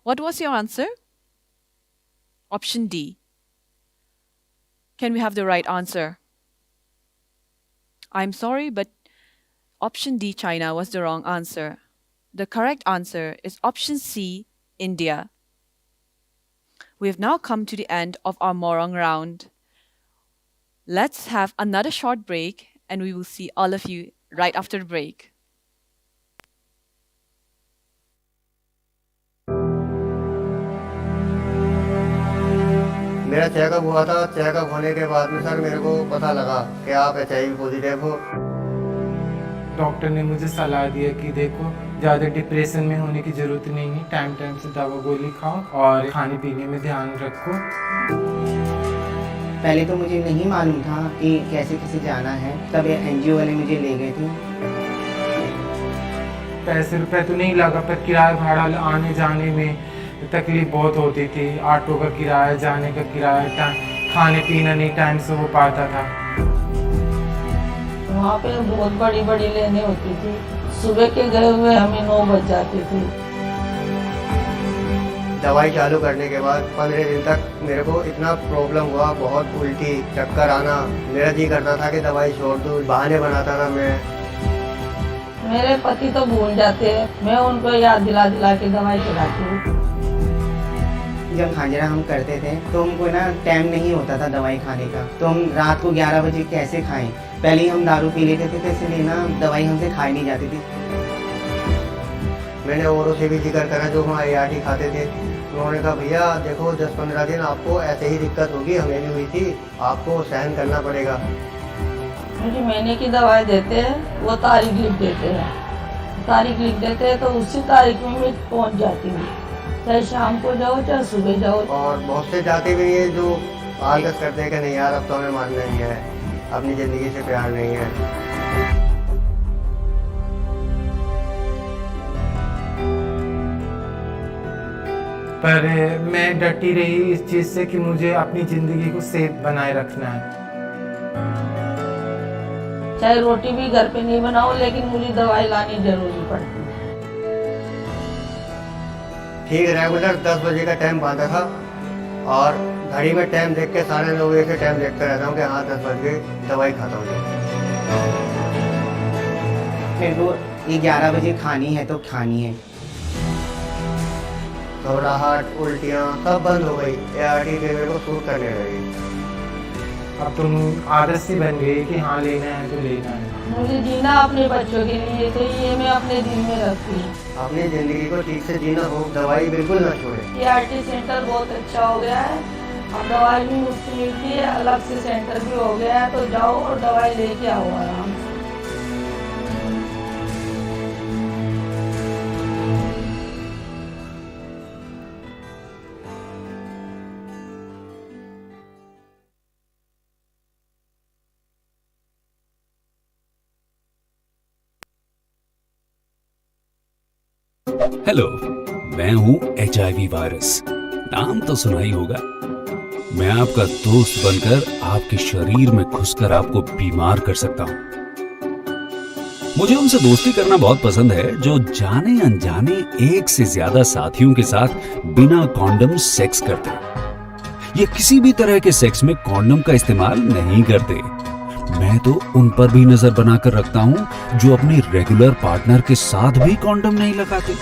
What was your answer? Option D. Can we have the right answer? I'm sorry, but option D, China, was the wrong answer. The correct answer is option C, India. We have now come to the end of our Morong round. Let's have another short break, and we will see all of you right after the break. मेरा checkup हुआ था, checkup होने के बाद में sir मेरे को पता लगा कि आप HIV पॉजिटिव हो। डॉक्टर ने मुझे सलाह दिया कि देखो ज़्यादा डिप्रेशन में होने की ज़रूरत नहीं है, टाइम टाइम से दवा गोली खाओ और खाने पीने में ध्यान रखो। पहले तो मुझे नहीं मालूम था कि कैसे कैसे जाना है, तब NGO वाले मुझे ले गए थे। पैसे रुपए तो नहीं लगा, पर किराया भाड़ा आने जाने में तकलीफ बहुत होती थी। ऑटो का किराया, जाने का किराया, खाने पीना नहीं टाइम से हो पाता था। वहाँ पे बहुत बड़ी बड़ी लेने होती थी, सुबह के गए हुए हमें 9 बज जाती थी। दवाई चालू करने के बाद 15 दिन तक मेरे को इतना प्रॉब्लम हुआ, बहुत उल्टी चक्कर आना, मेरा जी करता था कि दवाई छोड़ दूँ, बहाने बनाता था मैं। मेरे पति तो भूल जाते हैं, मैं उनको याद दिला दिला के दवाई खिलाती हूँ। जब खांजरा हम करते थे तो हमको ना टाइम नहीं होता था दवाई खाने का, तो हम रात को 11 बजे कैसे खाएं। पहले ही हम दारू पी लेते थे, तो इसलिए ना दवाई हमसे खाई नहीं जाती थी। मैंने औरों से भी जिक्र करा जो वहाँ ART खाते थे, उन्होंने कहा भैया देखो 10-15 दिन आपको ऐसे ही दिक्कत होगी, हमें भी हुई थी, आपको सहन करना पड़ेगा। मुझे महीने की दवाई देते हैं, वो तारीख लिख देते हैं, तारीख लिख देते हैं तो उसी तारीख में मैं पहुँच जाती हूँ, चाहे शाम को जाओ चाहे सुबह जाओ। और बहुत से जाते भी हैं जो आलस करते हैं कि नहीं यार अब तो हमें मानना ही है, अपनी ज़िंदगी से प्यार नहीं है। पर मैं डटी रही इस चीज़ से कि मुझे अपनी ज़िंदगी को सेफ बनाए रखना है। चाहे रोटी भी घर पे नहीं बनाओ, लेकिन मुझे दवाई लानी जरूरी पड़ती है। ठीक रेगुलर 10 बजे का टाइम बांधा था और घड़ी में टाइम देख के 9:30 बजे से टाइम देखता रहता हूँ कि हाँ 10 बज गए, दवाई खाता हूँ। फिर वो 11 बजे खानी है तो खानी है। घबराहट, उल्टियाँ सब बंद हो गई, ART मेरे को सूट करने लगी। अब तो आदत सी बन गई कि हाँ लेना है तो लेना है। मुझे जीना अपने बच्चों के लिए, तो ये मैं अपने दिल में रखती हूँ। अपनी जिंदगी को ठीक से जीना हो, दवाई बिल्कुल ना छोड़े। ART सेंटर बहुत अच्छा हो गया है, अब दवाई भी मुफ्त मिलती है, अलग से सेंटर भी हो गया है, तो जाओ और दवाई लेके आओ आराम से। हेलो, मैं हूं HIV वायरस। नाम तो सुना ही होगा। मैं आपका दोस्त बनकर आपके शरीर में घुसकर आपको बीमार कर सकता हूं। मुझे उनसे दोस्ती करना बहुत पसंद है जो जाने अनजाने एक से ज्यादा साथियों के साथ बिना कॉन्डम सेक्स करते हैं। ये किसी भी तरह के सेक्स में कॉन्डम का इस्तेमाल नहीं करते। मैं तो उन पर भी नजर बनाकर रखता हूं जो अपने रेगुलर पार्टनर के साथ भी कॉन्डम नहीं लगाते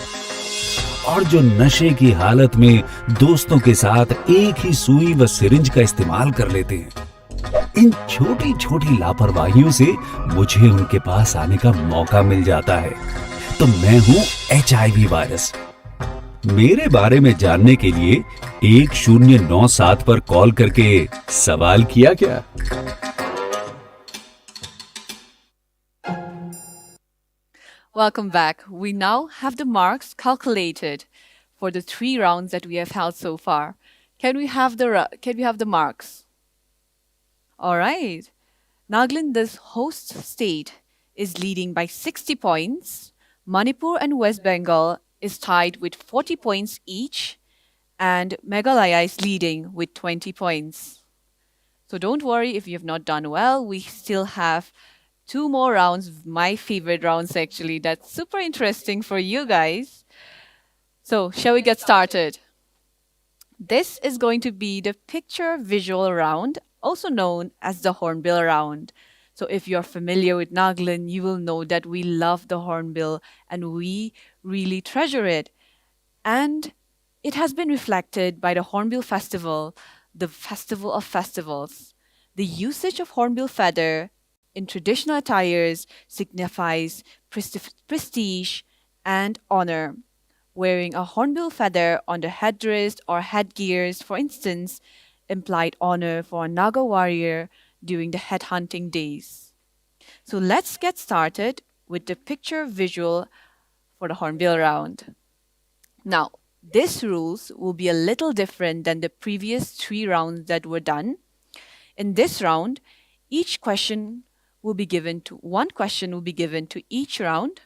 और जो नशे की हालत में दोस्तों के साथ एक ही सुई व सिरिंज का इस्तेमाल कर लेते हैं। इन छोटी छोटी लापरवाहियों से मुझे उनके पास आने का मौका मिल जाता है। तो मैं हूं HIV वायरस। मेरे बारे में जानने के लिए 1097 पर कॉल करके सवाल किया क्या? Welcome back. We now have the marks calculated for the 3 rounds that we have held so far. Can we have the marks? All right. Nagaland, this host state, is leading by 60 points. Manipur and West Bengal is tied with 40 points each, and Meghalaya is leading with 20 points. So don't worry if you have not done well. We still have 2 more rounds, my favorite rounds actually. That's super interesting for you guys. So, shall we get started? This is going to be the picture visual round, also known as the Hornbill round. So, if you're familiar with Nagaland, you will know that we love the Hornbill and we really treasure it. And it has been reflected by the Hornbill Festival, the festival of festivals. The usage of hornbill feather in traditional attires signifies prestige and honor. Wearing a hornbill feather on the headdress or headgears, for instance, implied honor for a Naga warrior during the headhunting days. So let's get started with the picture visual for the Hornbill round. Now, these rules will be a little different than the previous 3 rounds that were done. In this round, one question will be given to each round,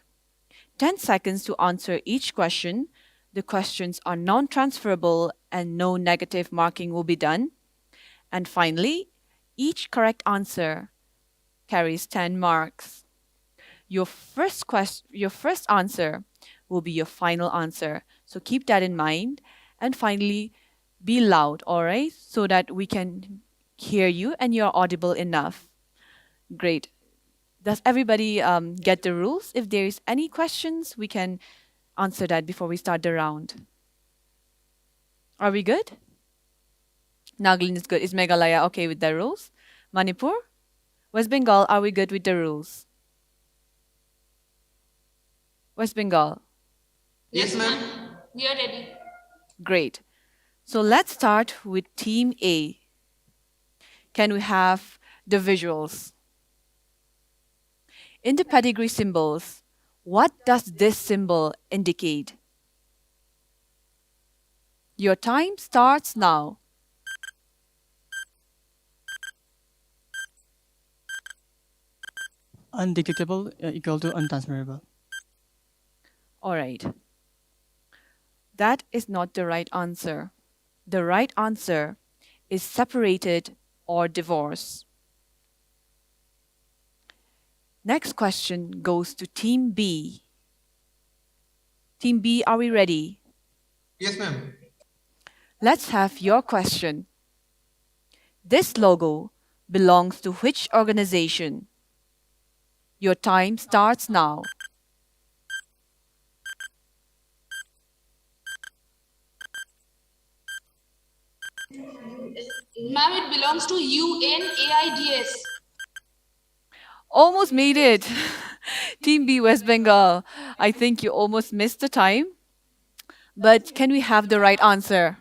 10 seconds to answer each question. The questions are non-transferable and no negative marking will be done. And finally, each correct answer carries 10 marks. Your first answer will be your final answer. So keep that in mind. And finally, be loud, all right? So that we can hear you and you're audible enough. Great. Does everybody get the rules? If there is any questions, we can answer that before we start the round. Are we good? Nagaland is good. Is Meghalaya okay with the rules? Manipur? West Bengal, are we good with the rules? West Bengal? Yes, ma'am. We are ready. Great. So let's start with Team A. Can we have the visuals? In the pedigree symbols, what does this symbol indicate? Your time starts now. Undetectable equal to untransferable. All right. That is not the right answer. The right answer is separated or divorce. Next question goes to Team B. Team B, are we ready? Yes, ma'am. Let's have your question. This logo belongs to which organization? Your time starts now. Ma'am, it belongs to UNAIDS. Almost made it. Team B, West Bengal. I think you almost missed the time. But can we have the right answer?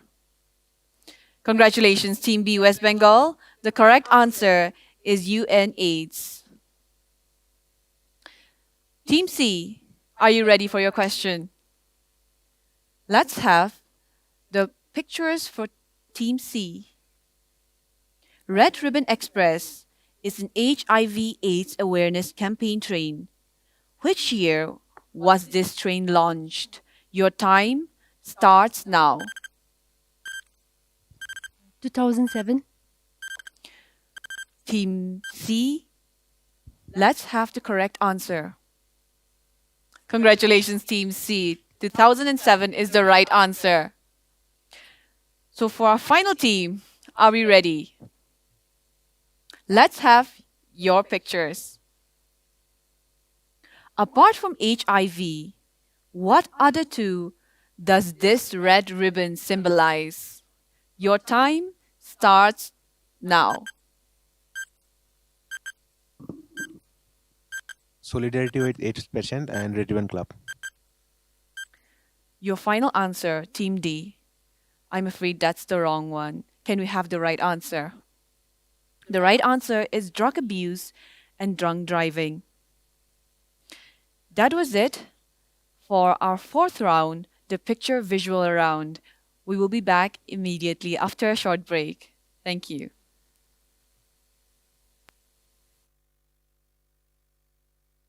Congratulations, Team B, West Bengal. The correct answer is UNAIDS. Team C, are you ready for your question? Let's have the pictures for Team C. Red Ribbon Express is an HIV/AIDS awareness campaign train. Which year was this train launched? Your time starts now. 2007. Team C, let's have the correct answer. Congratulations, Team C. 2007 is the right answer. So for our final team, are we ready? Let's have your pictures. Apart from HIV, what other two does this red ribbon symbolize? Your time starts now. Solidarity with AIDS patient and Red Ribbon Club. Your final answer, Team D. I'm afraid that's the wrong one. Can we have the right answer? The right answer is drug abuse and drunk driving. That was it for our 4th round, the picture visual round. We will be back immediately after a short break. Thank you.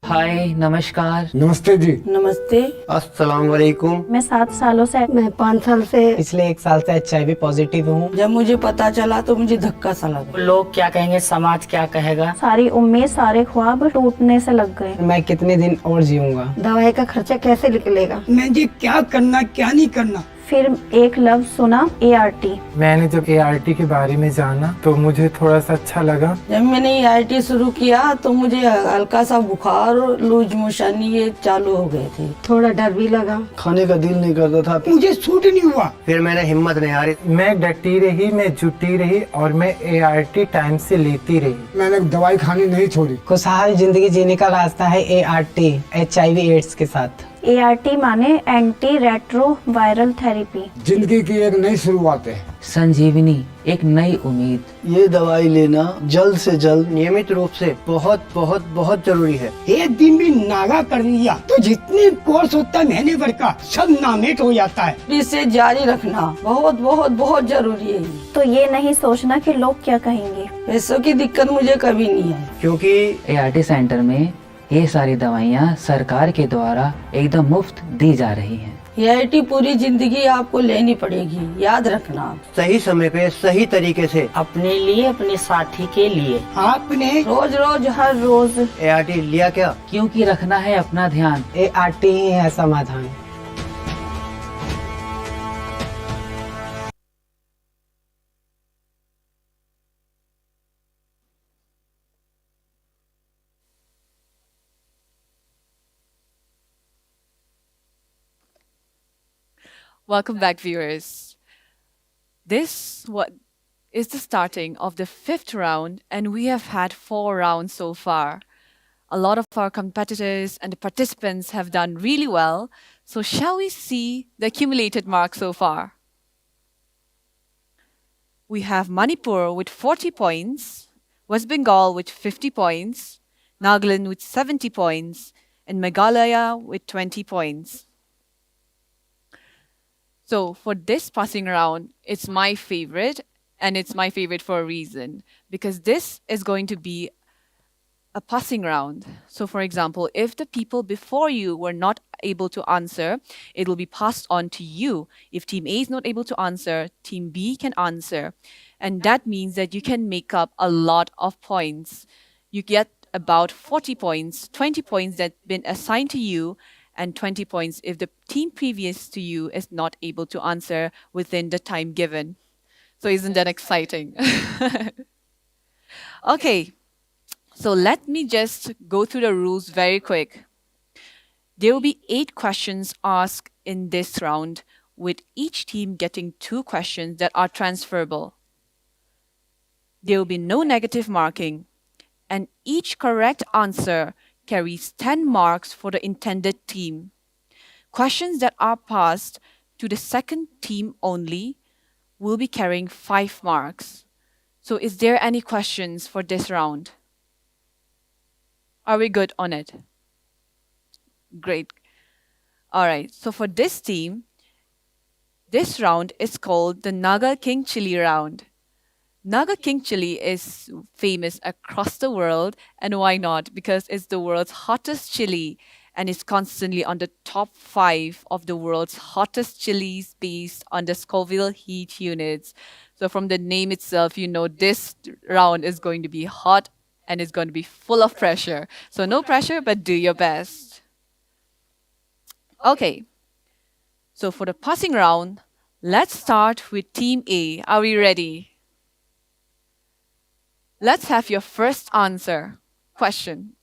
हाय नमस्कार। नमस्ते जी। नमस्ते। अस्सलाम वालेकुम। मैं 7 सालों से मैं 5 साल से पिछले 1 साल से HIV पॉजिटिव हूँ। जब मुझे पता चला तो मुझे धक्का सा लगा। लोग क्या कहेंगे, समाज क्या कहेगा। सारी उम्मीद सारे ख्वाब टूटने से लग गए। मैं कितने दिन और जीऊंगा। दवाई का खर्चा कैसे निकलेगा। मुझे क्या करना क्या नहीं करना। फिर एक लफ्ज सुना, ART। मैंने जब ART के बारे में जाना तो मुझे थोड़ा सा अच्छा लगा। जब मैंने ART शुरू किया तो मुझे हल्का सा बुखार और लूज मोशन ये चालू हो गए थे। थोड़ा डर भी लगा, खाने का दिल नहीं करता था, मुझे सूट नहीं हुआ। फिर मैंने हिम्मत नहीं हारी, मैं डटी रही, मैं जुटी रही और मैं ART टाइम से लेती रही। मैंने दवाई खानी नहीं छोड़ी। खुशहाल जिंदगी जीने का रास्ता है ART, HIV AIDS के साथ। ART माने एंटी रेट्रो वायरल थेरेपी। जिंदगी की एक नई शुरुआत है। संजीवनी, एक नई उम्मीद। ये दवाई लेना जल्द से जल्द नियमित रूप से बहुत बहुत बहुत जरूरी है। एक दिन भी नागा कर लिया तो जितने कोर्स होता है महीने भर का सब नामेट हो जाता है। इसे जारी रखना बहुत बहुत बहुत जरूरी है। तो ये नहीं सोचना कि लोग क्या कहेंगे। पैसों की दिक्कत मुझे कभी नहीं है, क्योंकि ART सेंटर में ये सारी दवाइयाँ सरकार के द्वारा एकदम मुफ्त दी जा रही हैं। ART पूरी जिंदगी आपको लेनी पड़ेगी, याद रखना। सही समय पे सही तरीके से अपने लिए, अपने साथी के लिए। आपने रोज रोज हर रोज ART लिया क्या? क्योंकि रखना है अपना ध्यान। ART ही है समाधान। Welcome back, viewers. This is the starting of the 5th round, and we have had 4 rounds so far. A lot of our competitors and the participants have done really well. So shall we see the accumulated marks so far? We have Manipur with 40 points, West Bengal with 50 points, Nagaland with 70 points, and Meghalaya with 20 points. So for this passing round, it's my favorite, and it's my favorite for a reason, because this is going to be a passing round. So for example, if the people before you were not able to answer, it will be passed on to you. If Team A is not able to answer, Team B can answer. And that means that you can make up a lot of points. You get about 40 points, 20 points that have been assigned to you, and 20 points if the team previous to you is not able to answer within the time given. So isn't that exciting? Okay, so let me just go through the rules very quick. There will be 8 questions asked in this round, with each team getting 2 questions that are transferable. There will be no negative marking, and each correct answer carries 10 marks for the intended team. Questions that are passed to the second team only will be carrying 5 marks. So is there any questions for this round? Are we good on it? Great. All right, so for this team, this round is called the Naga King Chili round. Naga King Chili is famous across the world, and why not? Because it's the world's hottest chili, and it's constantly on the top 5 of the world's hottest chilies based on the Scoville heat units. So from the name itself, you know this round is going to be hot and it's going to be full of pressure. So no pressure, but do your best. Okay, so for the passing round, let's start with Team A. Are we ready? Let's have your first answer. Question.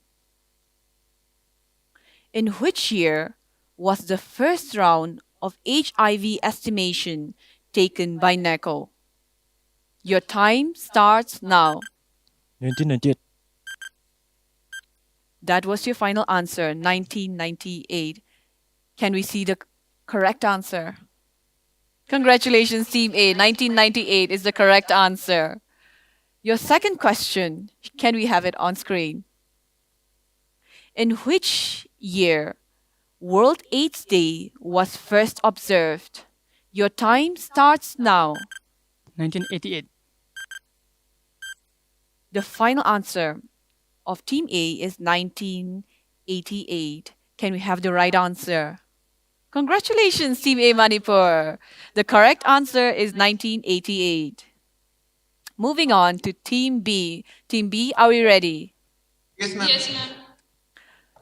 In which year was the first round of HIV estimation taken by NACO? Your time starts now. 1998. That was your final answer, 1998. Can we see the correct answer? Congratulations, Team A. 1998 is the correct answer. Your second question, can we have it on screen? In which year World AIDS Day was first observed? Your time starts now. 1988. The final answer of Team A is 1988. Can we have the right answer? Congratulations, Team A Manipur. The correct answer is 1988. Moving on to Team B. Team B, are we ready? Yes, ma'am. Yes, ma'am.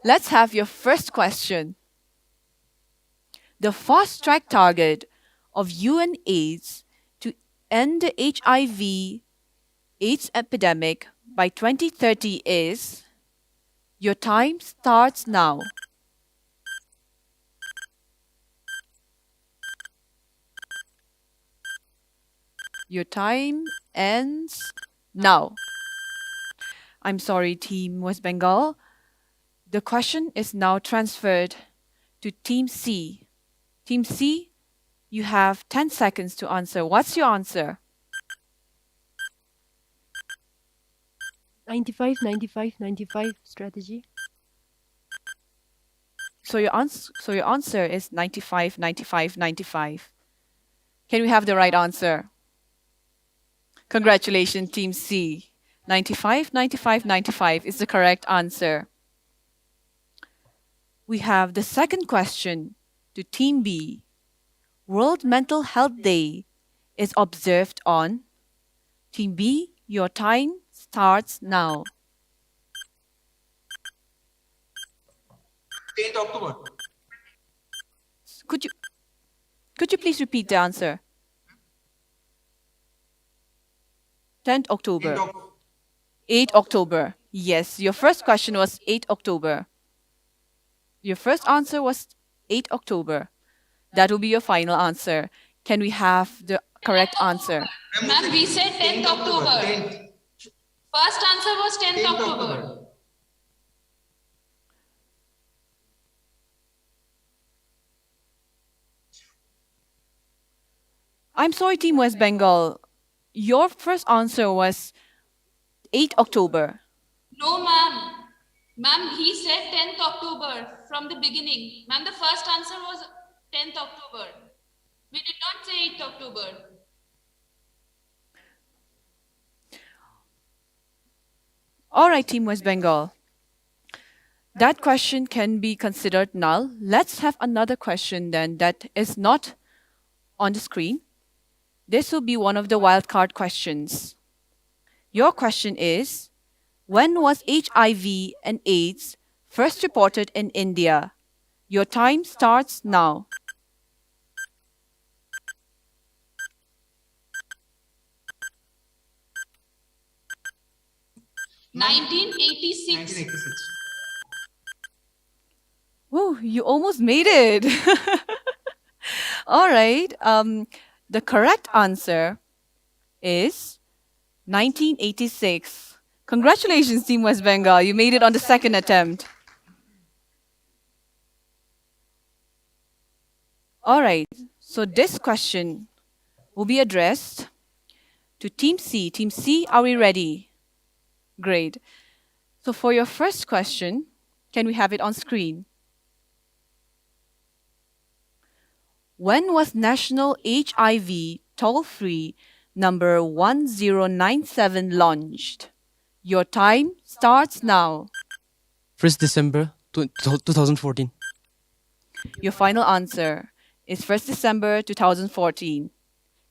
Let's have your first question. The fast-track target of UNAIDS to end the HIV/AIDS epidemic by 2030 is... Your time starts now. Your time ends now. I'm sorry, Team West Bengal. The question is now transferred to Team C. Team C, You have 10 seconds to answer. What's your answer? 95, 95, 95 strategy. So your answer is 95, 95, 95. Can we have the right answer? Congratulations, Team C. 95, 95, 95 is the correct answer. We have the second question to Team B. World Mental Health Day is observed on Team B. Your time starts now. 10th October. Could you please repeat the answer? 10th October. 8 October. Yes, your first question was 8 October. Your first answer was 8 October. That will be your final answer. Can we have the correct answer? Ma'am, we said 10th October. 10th. First answer was 10th October. I'm sorry, Team West Bengal. Your first answer was 8 October. No, ma'am. Ma'am, he said 10th October from the beginning. Ma'am, the first answer was 10th October. We did not say 8th October. All right, Team West Bengal. That question can be considered null. Let's have another question then that is not on the screen. This will be one of the wildcard questions. Your question is, when was HIV and AIDS first reported in India? Your time starts now. $1986. Woo, you almost made it. All right. The correct answer is 1986. Congratulations, Team West Bengal. You made it on the second attempt. All right. So this question will be addressed to Team C. Team C, are we ready? Great. So for your first question, can we have it on screen? When was National HIV toll-free number 1097 launched? Your time starts now. 1st December 2014. Your final answer is 1st December 2014.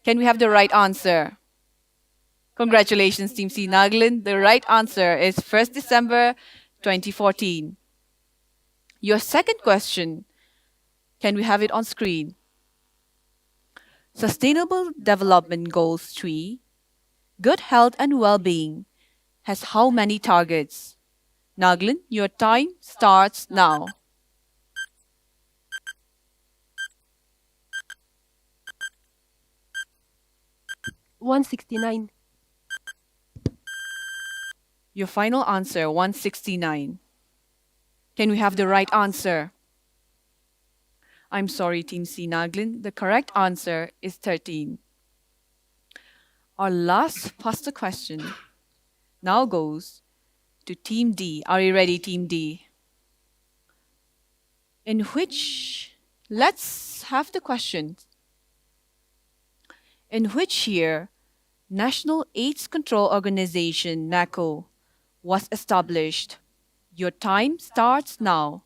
Can we have the right answer? Congratulations, Team C. Nagaland. The right answer is 1st December 2014. Your second question, can we have it on screen? Sustainable Development Goals 3, good health and well-being, has how many targets? Nagaland, your time starts now. $169. Your final answer, 169. Can we have the right answer? I'm sorry, Team C. Nagaland. The correct answer is 13. Our last pasta question now goes to Team D. Are you ready, Team D? Let's have the question. In which year National AIDS Control Organization, NACO, was established? Your time starts now.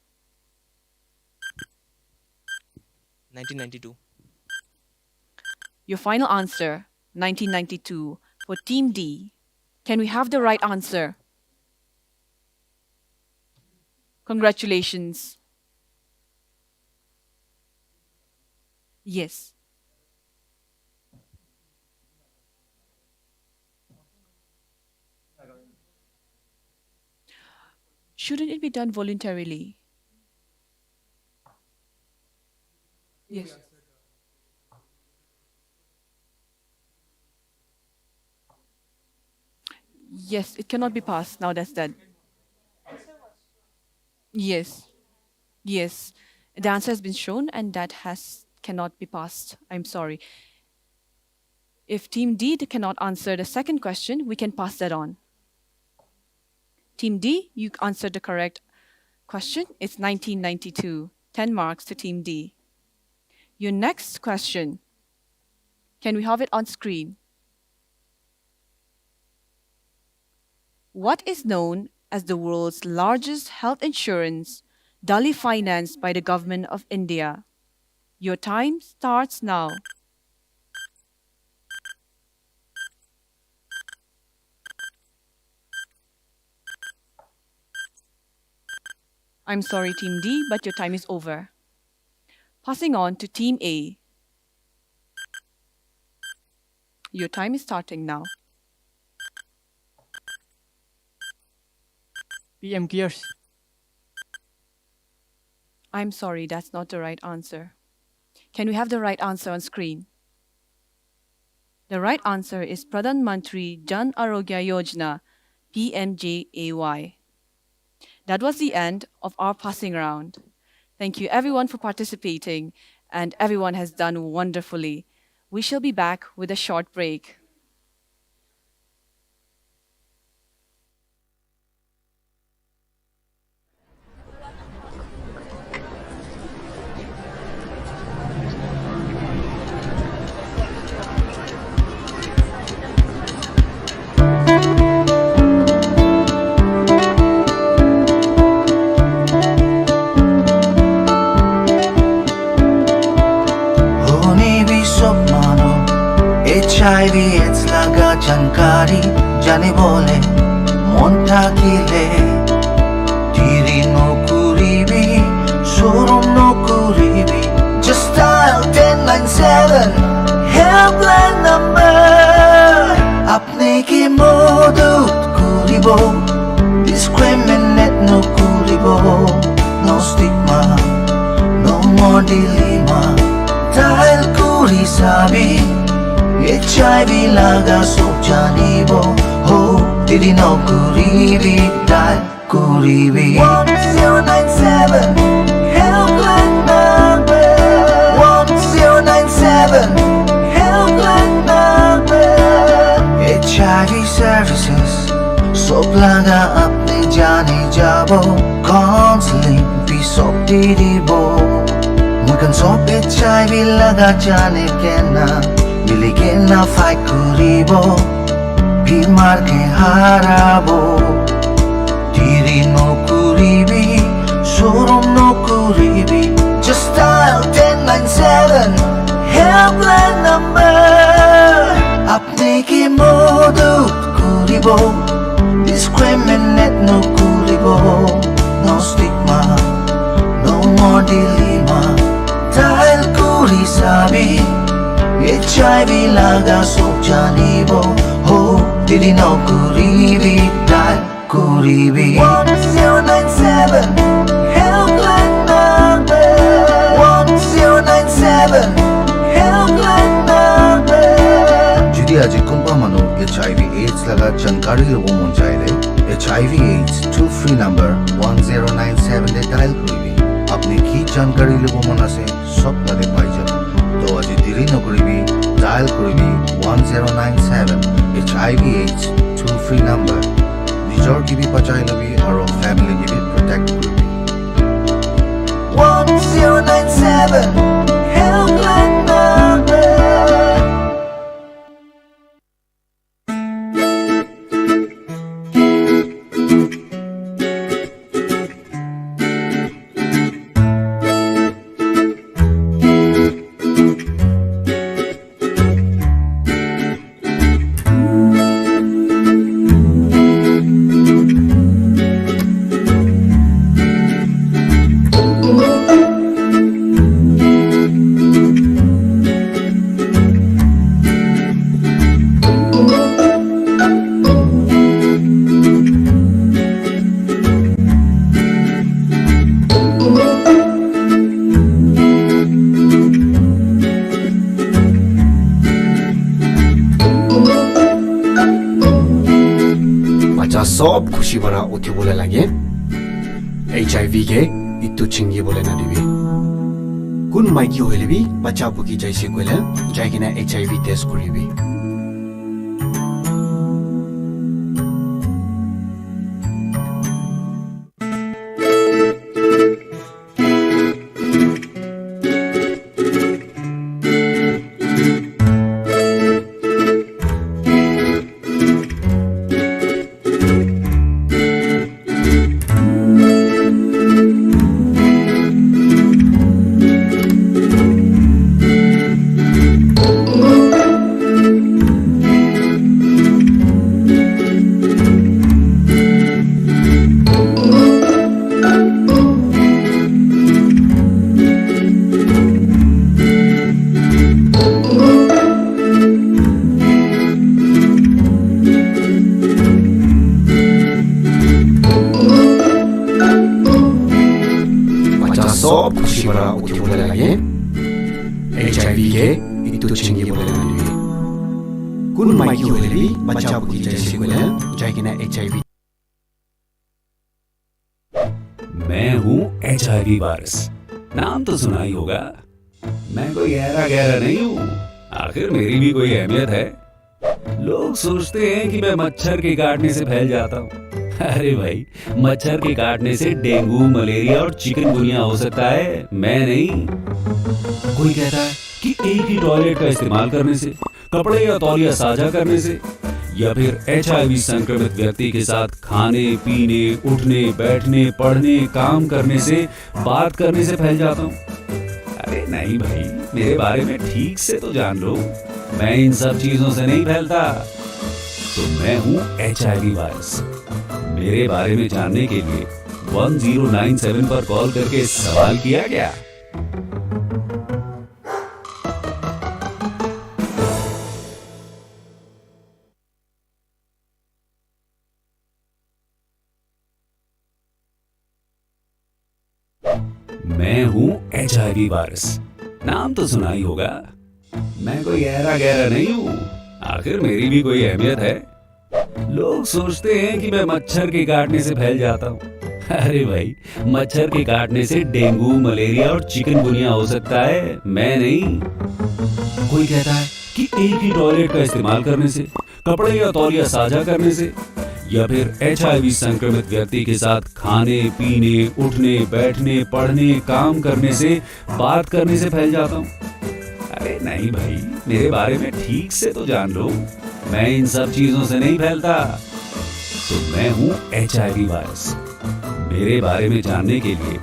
1992. Your final answer, 1992, for Team D. Can we have the right answer? Congratulations. Yes. Shouldn't it be done voluntarily? Yes. Yes, it cannot be passed now that's done. Yes. Yes. The answer has been shown and that has cannot be passed. I'm sorry. If Team D cannot answer the second question, we can pass that on. Team D, you answered the correct question. It's 1992. 10 marks to Team D. Your next question. Can we have it on screen? What is known as the world's largest health insurance, dully financed by the government of India? Your time starts now. I'm sorry, Team D, but your time is over. Passing on to Team A. Your time is starting now. PM Gears. I'm sorry, that's not the right answer. Can we have the right answer on screen? The right answer is Pradhan Mantri Jan Arogya Yojana, PMJAY. That was the end of our passing round. Thank you everyone for participating, and everyone has done wonderfully. We shall be back with a short break. HIV AIDS laga jankari jane bole mon thakile tiri no kuribi sorom no kuribi just dial 1097 helpline number apne ki modut kuribo discriminate no kuribo no stigma no more dilemma dial kuri sabi HIV laga sob janibo ho didi no kuribi dial kuribi 1097 helpline number 1097 helpline number HIV services sob laga apne jane jabo counseling bhi sob didibo mukan sob HIV laga jane kena मिलके ना fight करिबो बीमार के हाराबो तीरी नो kuribi सोरम नो kuribi just dial 1097 helpline number अपने की मदद करिबो discriminate no kuribo no stigma no more dilemma dial kuri sabi HIV laga sob janibo ho didi no kuribi dial kuribi 1097 helpline number 1097 helpline number jodi aji kunba manu HIV AIDS laga jankari lobo mon chaile HIV AIDS toll free number 1097 de dial kuribi apne ki jankari lobo mon ase sob lage pai jabe तो अजी देरी न करिबी dial करिबी 1097 HIV AIDS toll free number निजर की भी बचाई लबी और फैमिली की भी प्रोटेक्ट करिबी 1097 helpline number सब खुशी बना उठी बोले लगे HIV के इतु चिंगी बोले ना दिवी कुन माइकी होले भी बच्चा पुकी जैसे कोला जाइकिना एचआईवी टेस्ट करिबी मैं हूँ HIV वायरस, नाम तो सुना ही होगा। मैं कोई गहरा गहरा नहीं हूँ, आखिर मेरी भी कोई अहमियत है। लोग सोचते हैं कि मैं मच्छर के काटने से फैल जाता हूँ। अरे भाई, मच्छर के काटने से डेंगू, मलेरिया और चिकनगुनिया हो सकता है, मैं नहीं। कोई कहता है कि एक ही टॉयलेट का इस्तेमाल करने से, कपड़े या तौलिया साझा करने से, या फिर HIV संक्रमित व्यक्ति के साथ खाने, पीने, उठने, बैठने, पढ़ने, काम करने से, बात करने से फैल जाता हूँ। अरे नहीं भाई, मेरे बारे में ठीक से तो जान लो, मैं इन सब चीजों से नहीं फैलता। तो मैं हूँ HIV वायरस। मेरे बारे में जानने के लिए 1097 पर कॉल करके सवाल किया गया। मैं हूँ HIV वायरस, नाम तो सुना ही होगा। मैं कोई गहरा गहरा नहीं हूँ, आखिर मेरी भी कोई अहमियत है। लोग सोचते हैं कि मैं मच्छर के काटने से फैल जाता हूँ। अरे भाई, मच्छर के काटने से डेंगू, मलेरिया और चिकनगुनिया हो सकता है, मैं नहीं। कोई कहता है कि एक ही टॉयलेट का इस्तेमाल करने से, कपड़े या तौलिया साझा करने से, या फिर HIV संक्रमित व्यक्ति के साथ खाने, पीने, उठने, बैठने, पढ़ने, काम करने से, बात करने से फैल जाता हूँ। अरे नहीं भाई, मेरे बारे में ठीक से तो जान लो, मैं इन सब चीजों से नहीं फैलता। तो मैं हूँ HIV वायरस। मेरे बारे में जानने के लिए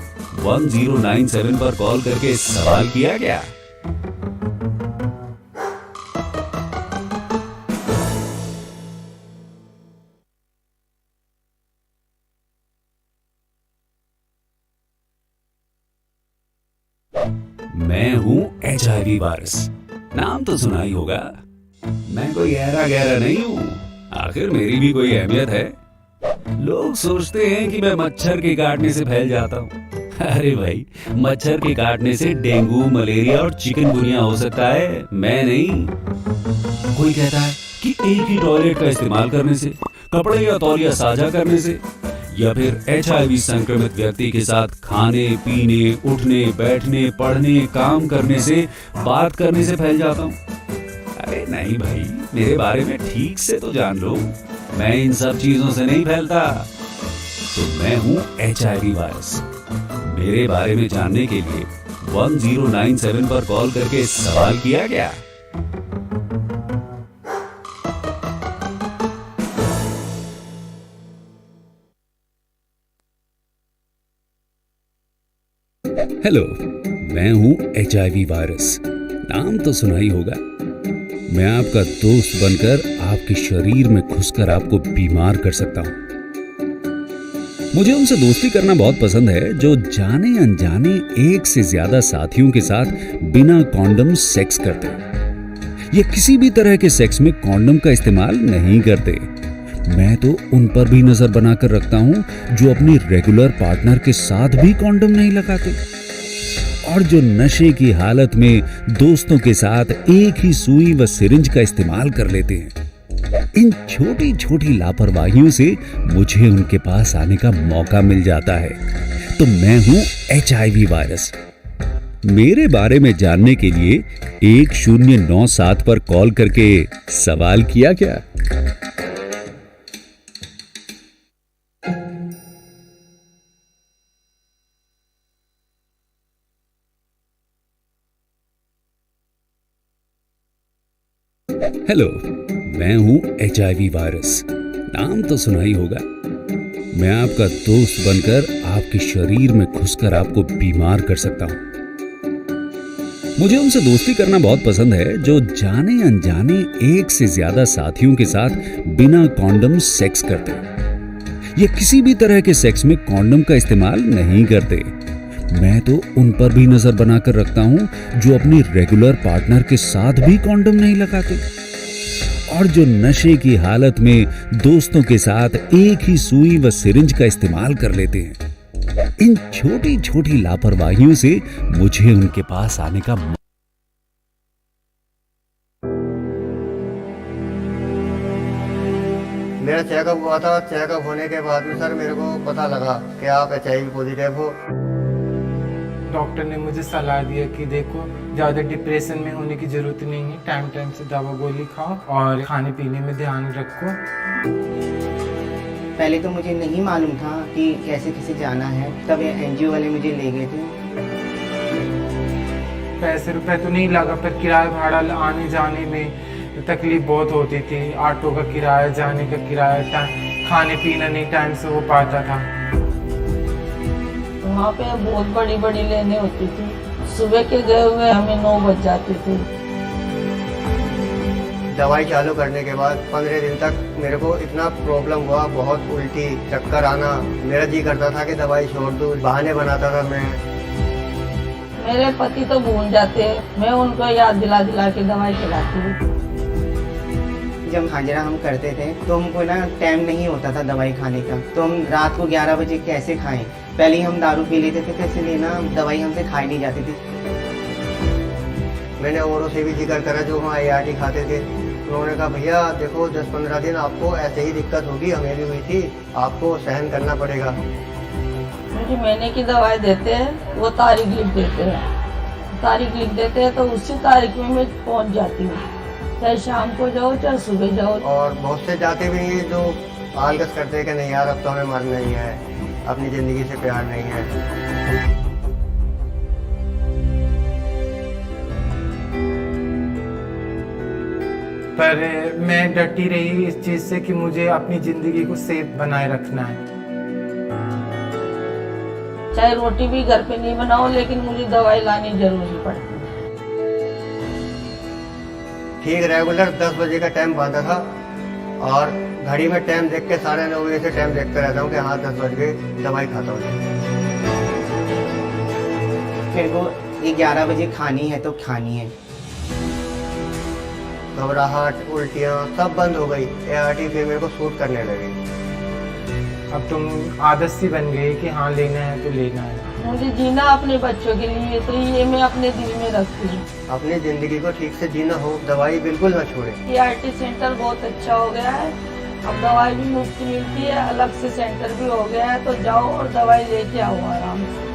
1097 पर कॉल करके सवाल किया गया। मैं हूँ HIV वायरस, नाम तो सुना ही होगा। मैं कोई गहरा गहरा नहीं हूँ, आखिर मेरी भी कोई अहमियत है। लोग सोचते हैं कि मैं मच्छर के काटने से फैल जाता हूँ। अरे भाई, मच्छर के काटने से डेंगू, मलेरिया और चिकनगुनिया हो सकता है, मैं नहीं। कोई कहता है कि एक ही टॉयलेट का इस्तेमाल करने से, कपड़े या तौलिया साझा करने से, या फिर HIV संक्रमित व्यक्ति के साथ खाने, पीने, उठने, बैठने, पढ़ने, काम करने से, बात करने से फैल जाता हूँ। अरे नहीं भाई, मेरे बारे में ठीक से तो जान लो, मैं इन सब चीजों से नहीं फैलता। तो मैं हूँ HIV वायरस। मेरे बारे में जानने के लिए 1097 पर कॉल करके सवाल किया गया। हेलो, मैं हूँ HIV वायरस, नाम तो सुना ही होगा। मैं आपका दोस्त बनकर आपके शरीर में घुसकर आपको बीमार कर सकता हूँ। मुझे उनसे दोस्ती करना बहुत पसंद है जो जाने अनजाने एक से ज्यादा साथियों के साथ बिना कॉन्डम सेक्स करते हैं, या किसी भी तरह के सेक्स में कॉन्डम का इस्तेमाल नहीं करते। मैं तो उन पर भी नजर बनाकर रखता हूँ जो अपनी रेगुलर पार्टनर के साथ भी कॉन्डम नहीं लगाते, और जो नशे की हालत में दोस्तों के साथ एक ही सुई व सिरिंज का इस्तेमाल कर लेते हैं। इन छोटी छोटी लापरवाहियों से मुझे उनके पास आने का मौका मिल जाता है। तो मैं हूं HIV वायरस। मेरे बारे में जानने के लिए 1097 पर कॉल करके सवाल किया क्या? हेलो, मैं हूं HIV वायरस। नाम तो सुना ही होगा। मैं आपका दोस्त बनकर आपके शरीर में घुसकर आपको बीमार कर सकता हूं। मुझे उनसे दोस्ती करना बहुत पसंद है जो जाने अनजाने एक से ज्यादा साथियों के साथ बिना कॉन्डम सेक्स करते हैं या किसी भी तरह के सेक्स में कॉन्डम का इस्तेमाल नहीं करते। मैं तो उन पर भी नजर बनाकर रखता हूं जो अपनी रेगुलर पार्टनर के साथ भी कॉन्डम नहीं लगाते और जो नशे की हालत में दोस्तों के साथ एक ही सुई व सिरिंज का इस्तेमाल कर लेते हैं। इन छोटी छोटी लापरवाहियों से मुझे उनके पास आने का मेरा चेकअप हुआ था। चेकअप होने के बाद में सर मेरे को पता लगा कि आप HIV पॉजिटिव हो। डॉक्टर ने मुझे सलाह दिया कि देखो ज़्यादा डिप्रेशन में होने की ज़रूरत नहीं है, टाइम टाइम से दवा गोली खाओ और खाने पीने में ध्यान रखो। पहले तो मुझे नहीं मालूम था कि कैसे कैसे जाना है, तब NGO वाले मुझे ले गए थे। पैसे रुपए तो नहीं लगा, पर किराया भाड़ा आने जाने में तकलीफ बहुत होती थी। ऑटो का किराया, जाने का किराया, खाने पीना नहीं टाइम से हो पाता था। वहाँ पे बहुत बड़ी बड़ी लेने होती थी। सुबह के गए हुए हमें 9 बज जाते थे। दवाई चालू करने के बाद 15 दिन तक मेरे को इतना प्रॉब्लम हुआ, बहुत उल्टी, चक्कर आना। मेरा जी करता था कि दवाई छोड़ दूँ, बहाने बनाता था मैं। मेरे पति तो भूल जाते हैं, मैं उनको याद दिला दिला के दवाई खिलाती हूँ। जब हाजिरा हम करते थे तो हमको ना टाइम नहीं होता था दवाई खाने का, तो हम रात को 11 बजे कैसे खाएं। पहले ही हम दारू पी लेते थे, तो इसलिए ना दवाई हमसे खाई नहीं जाती थी। मैंने औरों से भी जिक्र करा जो वहाँ ART खाते थे। उन्होंने कहा भैया देखो 10-15 दिन आपको ऐसे ही दिक्कत होगी, हमें भी हुई थी, आपको सहन करना पड़ेगा। मुझे महीने की दवाई देते हैं, वो तारीख लिख देते हैं। तारीख लिख देते हैं तो उसी तारीख में मैं पहुँच जाती हूँ, चाहे शाम को जाओ चाहे सुबह जाओ। और बहुत से जाते भी हैं जो आलगस करते हैं कि नहीं यार अब तो हमें मरना ही है, अपनी ज़िंदगी से प्यार नहीं है। पर मैं डटी रही इस चीज़ से कि मुझे अपनी ज़िंदगी को सेफ बनाए रखना है। चाहे रोटी भी घर पे नहीं बनाओ, लेकिन मुझे दवाई लानी जरूरी पड़ती है। ठीक रेगुलर 10 बजे का टाइम बांधा था और घड़ी में टाइम देख के 9:30 बजे से टाइम देखते रहता हूँ कि हाँ 10 बज गए, दवाई खाता हूँ। फिर वो 11 बजे खानी है तो खानी है। घबराहट, उल्टियाँ सब बंद हो गई। ART फिर मेरे को सूट करने लगी। अब तुम आदत सी बन गई कि हाँ लेना है तो लेना है। मुझे जीना अपने बच्चों के लिए, तो ये मैं अपने दिल में रखती हूँ। अपनी जिंदगी को ठीक से जीना हो, दवाई बिल्कुल न छोड़े। ART सेंटर बहुत अच्छा हो गया है, अब दवाई भी मुफ्त मिलती है, अलग से सेंटर भी हो गया है, तो जाओ और दवाई लेके आओ आराम से।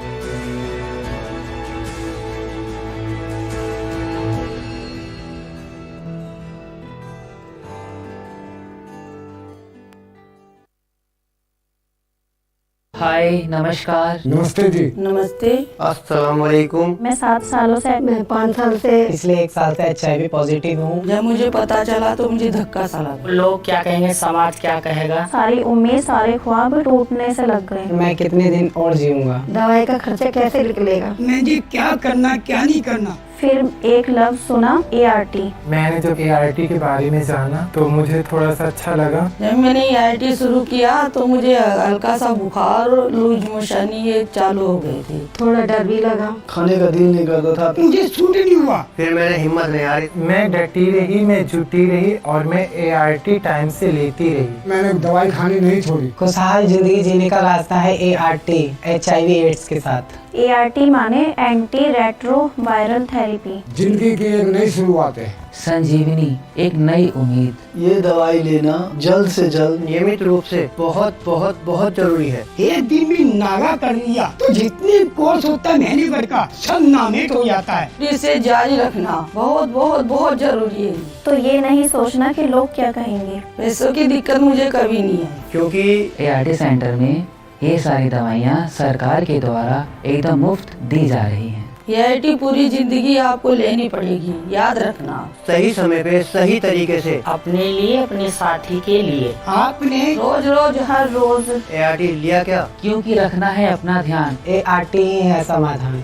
हाय, नमस्कार। नमस्ते जी। नमस्ते। अस्सलाम वालेकुम। मैं 7 सालों से, मैं 5 साल से, पिछले 1 साल से HIV पॉजिटिव हूँ। जब मुझे पता चला तो मुझे धक्का सा लगा। लोग क्या कहेंगे, समाज क्या कहेगा। सारी उम्मीद, सारे ख्वाब टूटने से लग गए। मैं कितने दिन और जीऊंगा। दवाई का खर्चा कैसे निकलेगा। मुझे क्या करना क्या नहीं करना। फिर एक लफ्ज सुना, ART। मैंने जब ART के बारे में जाना तो मुझे थोड़ा सा अच्छा लगा। जब मैंने ART शुरू किया तो मुझे हल्का सा बुखार और लूज मोशन ये चालू हो गई थी। थोड़ा डर भी लगा, खाने का दिल नहीं करता था, मुझे सूट नहीं हुआ। फिर मैंने हिम्मत नहीं हारी, मैं डटी रही, मैं जुटी रही और मैं ART टाइम से लेती रही। मैंने दवाई खानी नहीं छोड़ी। खुशहाल जिंदगी जीने का रास्ता है ART HIV AIDS के साथ। ART माने एंटी रेट्रो वायरल थेरेपी। जिंदगी की एक नई शुरुआत है। संजीवनी एक नई उम्मीद। ये दवाई लेना जल्द से जल्द नियमित रूप से बहुत बहुत बहुत जरूरी है। एक दिन भी नागा कर लिया तो जितने कोर्स होता है महीने भर का सब नामेट हो जाता है। इसे जारी रखना बहुत बहुत बहुत जरूरी है। तो ये नहीं सोचना कि लोग क्या कहेंगे। पैसों की दिक्कत मुझे कभी नहीं है, क्योंकि ART सेंटर में ये सारी दवाइयाँ सरकार के द्वारा एकदम मुफ्त दी जा रही हैं। ART पूरी जिंदगी आपको लेनी पड़ेगी, याद रखना। सही समय पे सही तरीके से अपने लिए, अपने साथी के लिए। आपने रोज रोज हर रोज ART लिया क्या? क्योंकि रखना है अपना ध्यान। ART ही है समाधान।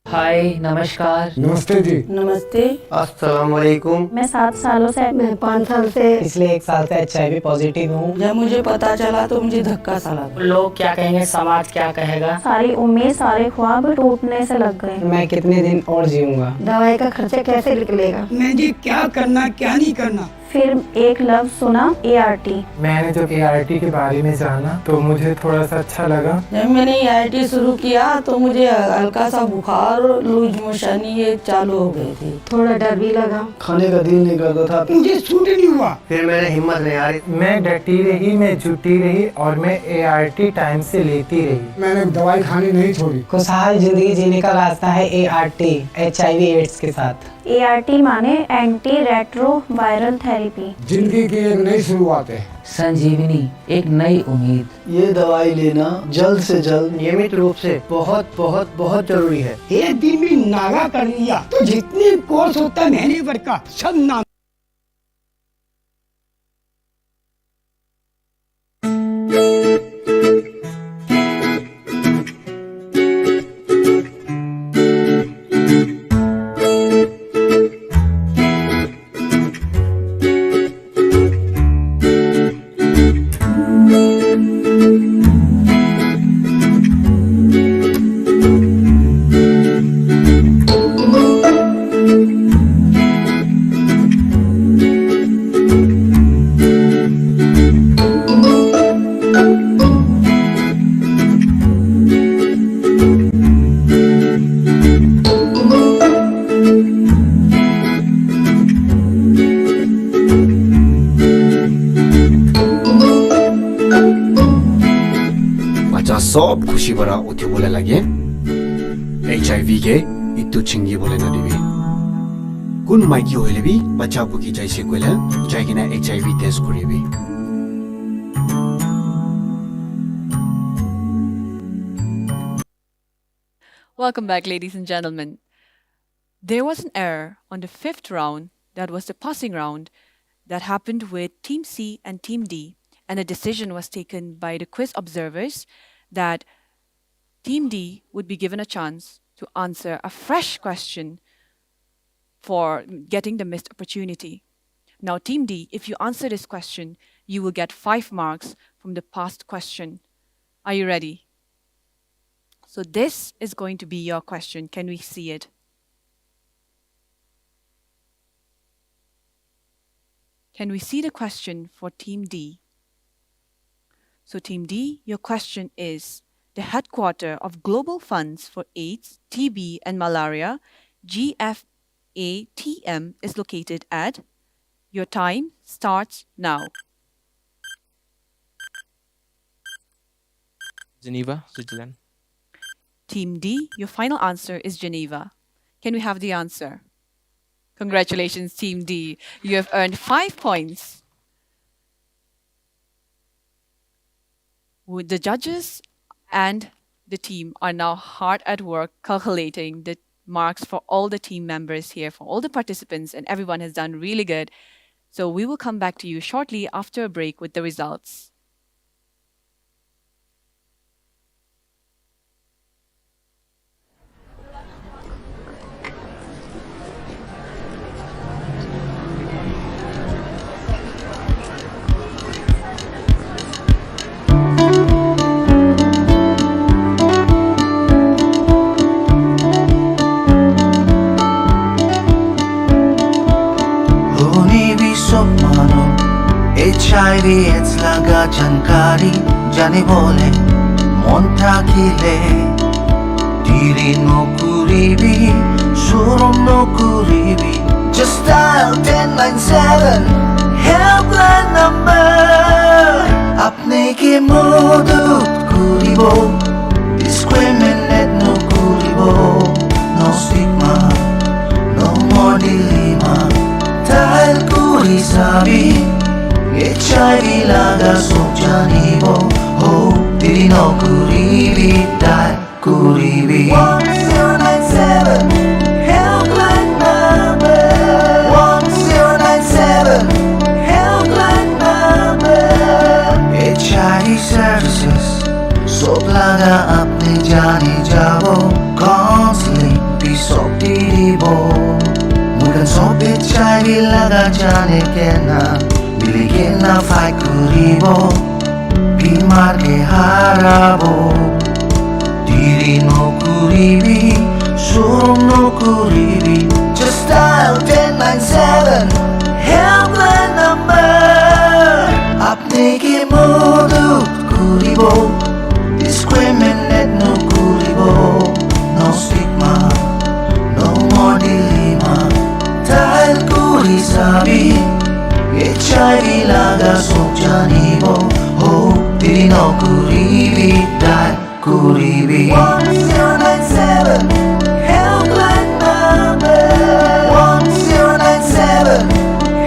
हाय, नमस्कार। नमस्ते जी। नमस्ते। अस्सलाम वालेकुम। मैं 7 सालों से, मैं 5 साल से, पिछले 1 साल से HIV पॉजिटिव हूँ। जब मुझे पता चला तो मुझे धक्का सा लगा। लोग क्या कहेंगे, समाज क्या कहेगा। सारी उम्मीद, सारे ख्वाब टूटने से लग गए। मैं कितने दिन और जीऊंगा। दवाई का खर्चा कैसे निकलेगा। मैं जी क्या करना क्या नहीं करना। फिर एक लफ्ज सुना, ART। मैंने जब ART के बारे में जाना तो मुझे थोड़ा सा अच्छा लगा। जब मैंने ART शुरू किया तो मुझे हल्का सा बुखार और लूज मोशन ये चालू हो गए थे। थोड़ा डर भी लगा। खाने का दिल नहीं करता था, मुझे सूट नहीं हुआ। फिर मैंने हिम्मत नहीं हारी। मैं डटी रही, मैं जुटी रही और मैं ART टाइम से लेती रही। मैंने दवाई खानी नहीं छोड़ी। खुशहाल जिंदगी जीने का रास्ता है ART, HIV एड्स के साथ। ART माने एंटी रेट्रो वायरल थेरेपी। जिंदगी की एक नई शुरुआत है। संजीवनी एक नई उम्मीद। ये दवाई लेना जल्द से जल्द नियमित रूप से बहुत बहुत बहुत जरूरी है। एक दिन भी नागा कर लिया तो जितने कोर्स होता है महीने भर का सब नाम। सब खुशी बरा उठे बोले लगे HIV के इतु छिंगी बोले न दिबी कुन माइकी होइले भी बच्चा पुकी जैसे कोइला जाइकिना HIV टेस्ट करिबी। Welcome back, ladies and gentlemen. There was an error on the 5th round, that was the passing round, that happened with Team C and Team D, and a decision was taken by the quiz observers that Team D would be given a chance to answer a fresh question for getting the missed opportunity. Now, Team D, if you answer this question, you will get 5 marks from the past question. Are you ready? So this is going to be your question. Can we see it? Can we see the question for Team D? So Team D, your question is, the headquarter of Global Funds for AIDS, TB and Malaria, GFATM, is located at? Your time starts now. Geneva, Switzerland. Team D, your final answer is Geneva. Can we have the answer? Congratulations, Team D. You have earned 5 points. The judges and the team are now hard at work calculating the marks for all the team members here, for all the participants, and everyone has done really good. So we will come back to you shortly after a break with the results. सब मानो HIV AIDS लगा जानकारी जाने बोले मन থাকিলে Diri no kuribi Surum no kuribi Just dial 1097 Helpline number Apne ke modut kuribo Discriminate no kuribo No stigma No more dilemma Dial kuri sabi HIV laga sok janibo Oh diri no kuribi Dial kuribi 1097 Helpline number 1097 Helpline number HIV services सब लगा अपने जाने जाओ Counseling भी सब दीबो Mugen सब HIV लगा जाने के ना मिले के ना फाइट करिबो बीमार के हाराबो Diri no kuribi, surum no kuribi Just dial 1097 Helpline number Apne ke modut kuribo Discriminate no kuribo No stigma No more dilemma Dial kuri sabi HIV laga sok janibo Oh, diri no kuribi Dial Kuribi 1097 Helpline number 1097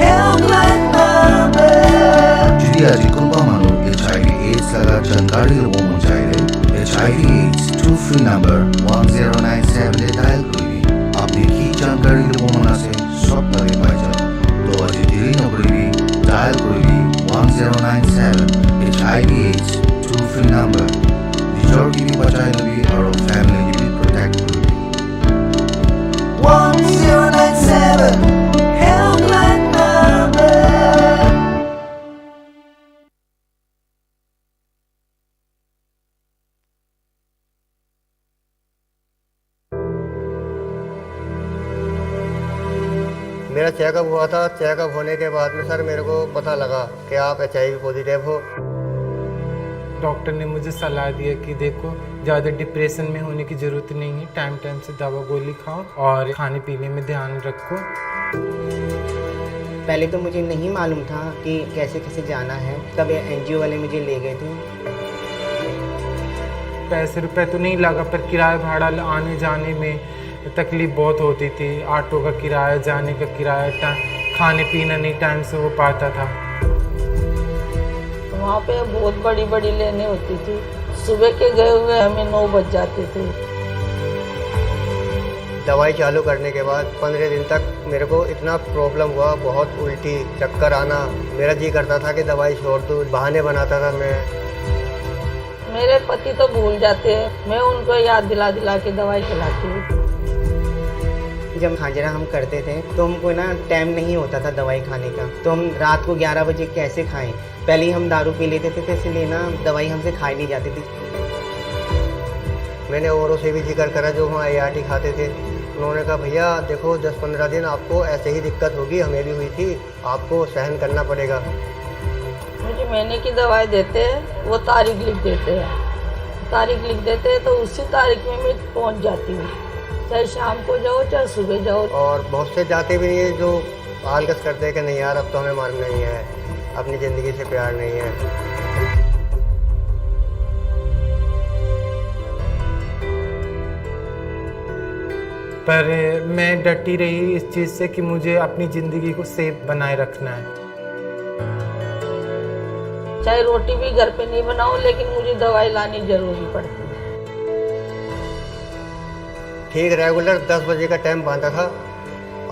Helpline number Jadi aji kumpa manu HIV AIDS laga jankari lobo munchaile HIV AIDS toll free number 1097 de dial kuribi apne ki jankari lobo manase sob lage paija to aji diri no kuribi dial kuribi 1097 HIV AIDS toll free number Your TV bachai labi our family will protect you 1097 Helpline number मेरा checkup हुआ था checkup होने के बाद में sir मेरे को पता लगा कि आप HIV पॉजिटिव हो डॉक्टर ने मुझे सलाह दिया कि देखो ज़्यादा डिप्रेशन में होने की ज़रूरत नहीं है टाइम टाइम से दवा गोली खाओ और खाने पीने में ध्यान रखो पहले तो मुझे नहीं मालूम था कि कैसे कैसे जाना है तब NGO वाले मुझे ले गए थे पैसे रुपए तो नहीं लगा पर किराया भाड़ा आने जाने में तकलीफ बहुत होती थी ऑटो का किराया जाने का किराया खाने पीना नहीं टाइम से हो पाता था वहाँ पे बहुत बड़ी बड़ी लेने होती थी सुबह के गए हुए हमें 9 बज जाते थे दवाई चालू करने के बाद 15 दिन तक मेरे को इतना प्रॉब्लम हुआ बहुत उल्टी चक्कर आना मेरा जी करता था कि दवाई छोड़ दूँ बहाने बनाता था मैं मेरे पति तो भूल जाते हैं मैं उनको याद दिला दिला के दवाई खिलाती हूँ जब हाजिरा हम करते थे तो हमको ना टाइम नहीं होता था दवाई खाने का तो हम रात को 11 बजे कैसे खाएं पहले ही हम दारू पी लेते थे तो इसलिए ना दवाई हमसे खाई नहीं जाती थी मैंने औरों से भी जिक्र करा जो वहाँ ART खाते थे उन्होंने कहा भैया देखो 10-15 दिन आपको ऐसे ही दिक्कत होगी हमें भी हुई थी आपको सहन करना पड़ेगा मुझे महीने की दवाई देते हैं वो तारीख लिख देते हैं तो उसी तारीख में मैं पहुँच जाती हूँ चाहे शाम को जाओ चाहे सुबह जाओ और बहुत से जाते भी नहीं है जो आलकस करते हैं कि नहीं यार अब तो हमें मारना ही है अपनी ज़िंदगी से प्यार नहीं है पर मैं डटी रही इस चीज़ से कि मुझे अपनी ज़िंदगी को सेफ बनाए रखना है चाहे रोटी भी घर पे नहीं बनाओ लेकिन मुझे दवाई लानी जरूरी पड़ती है ठीक रेगुलर 10 बजे का टाइम बांधा था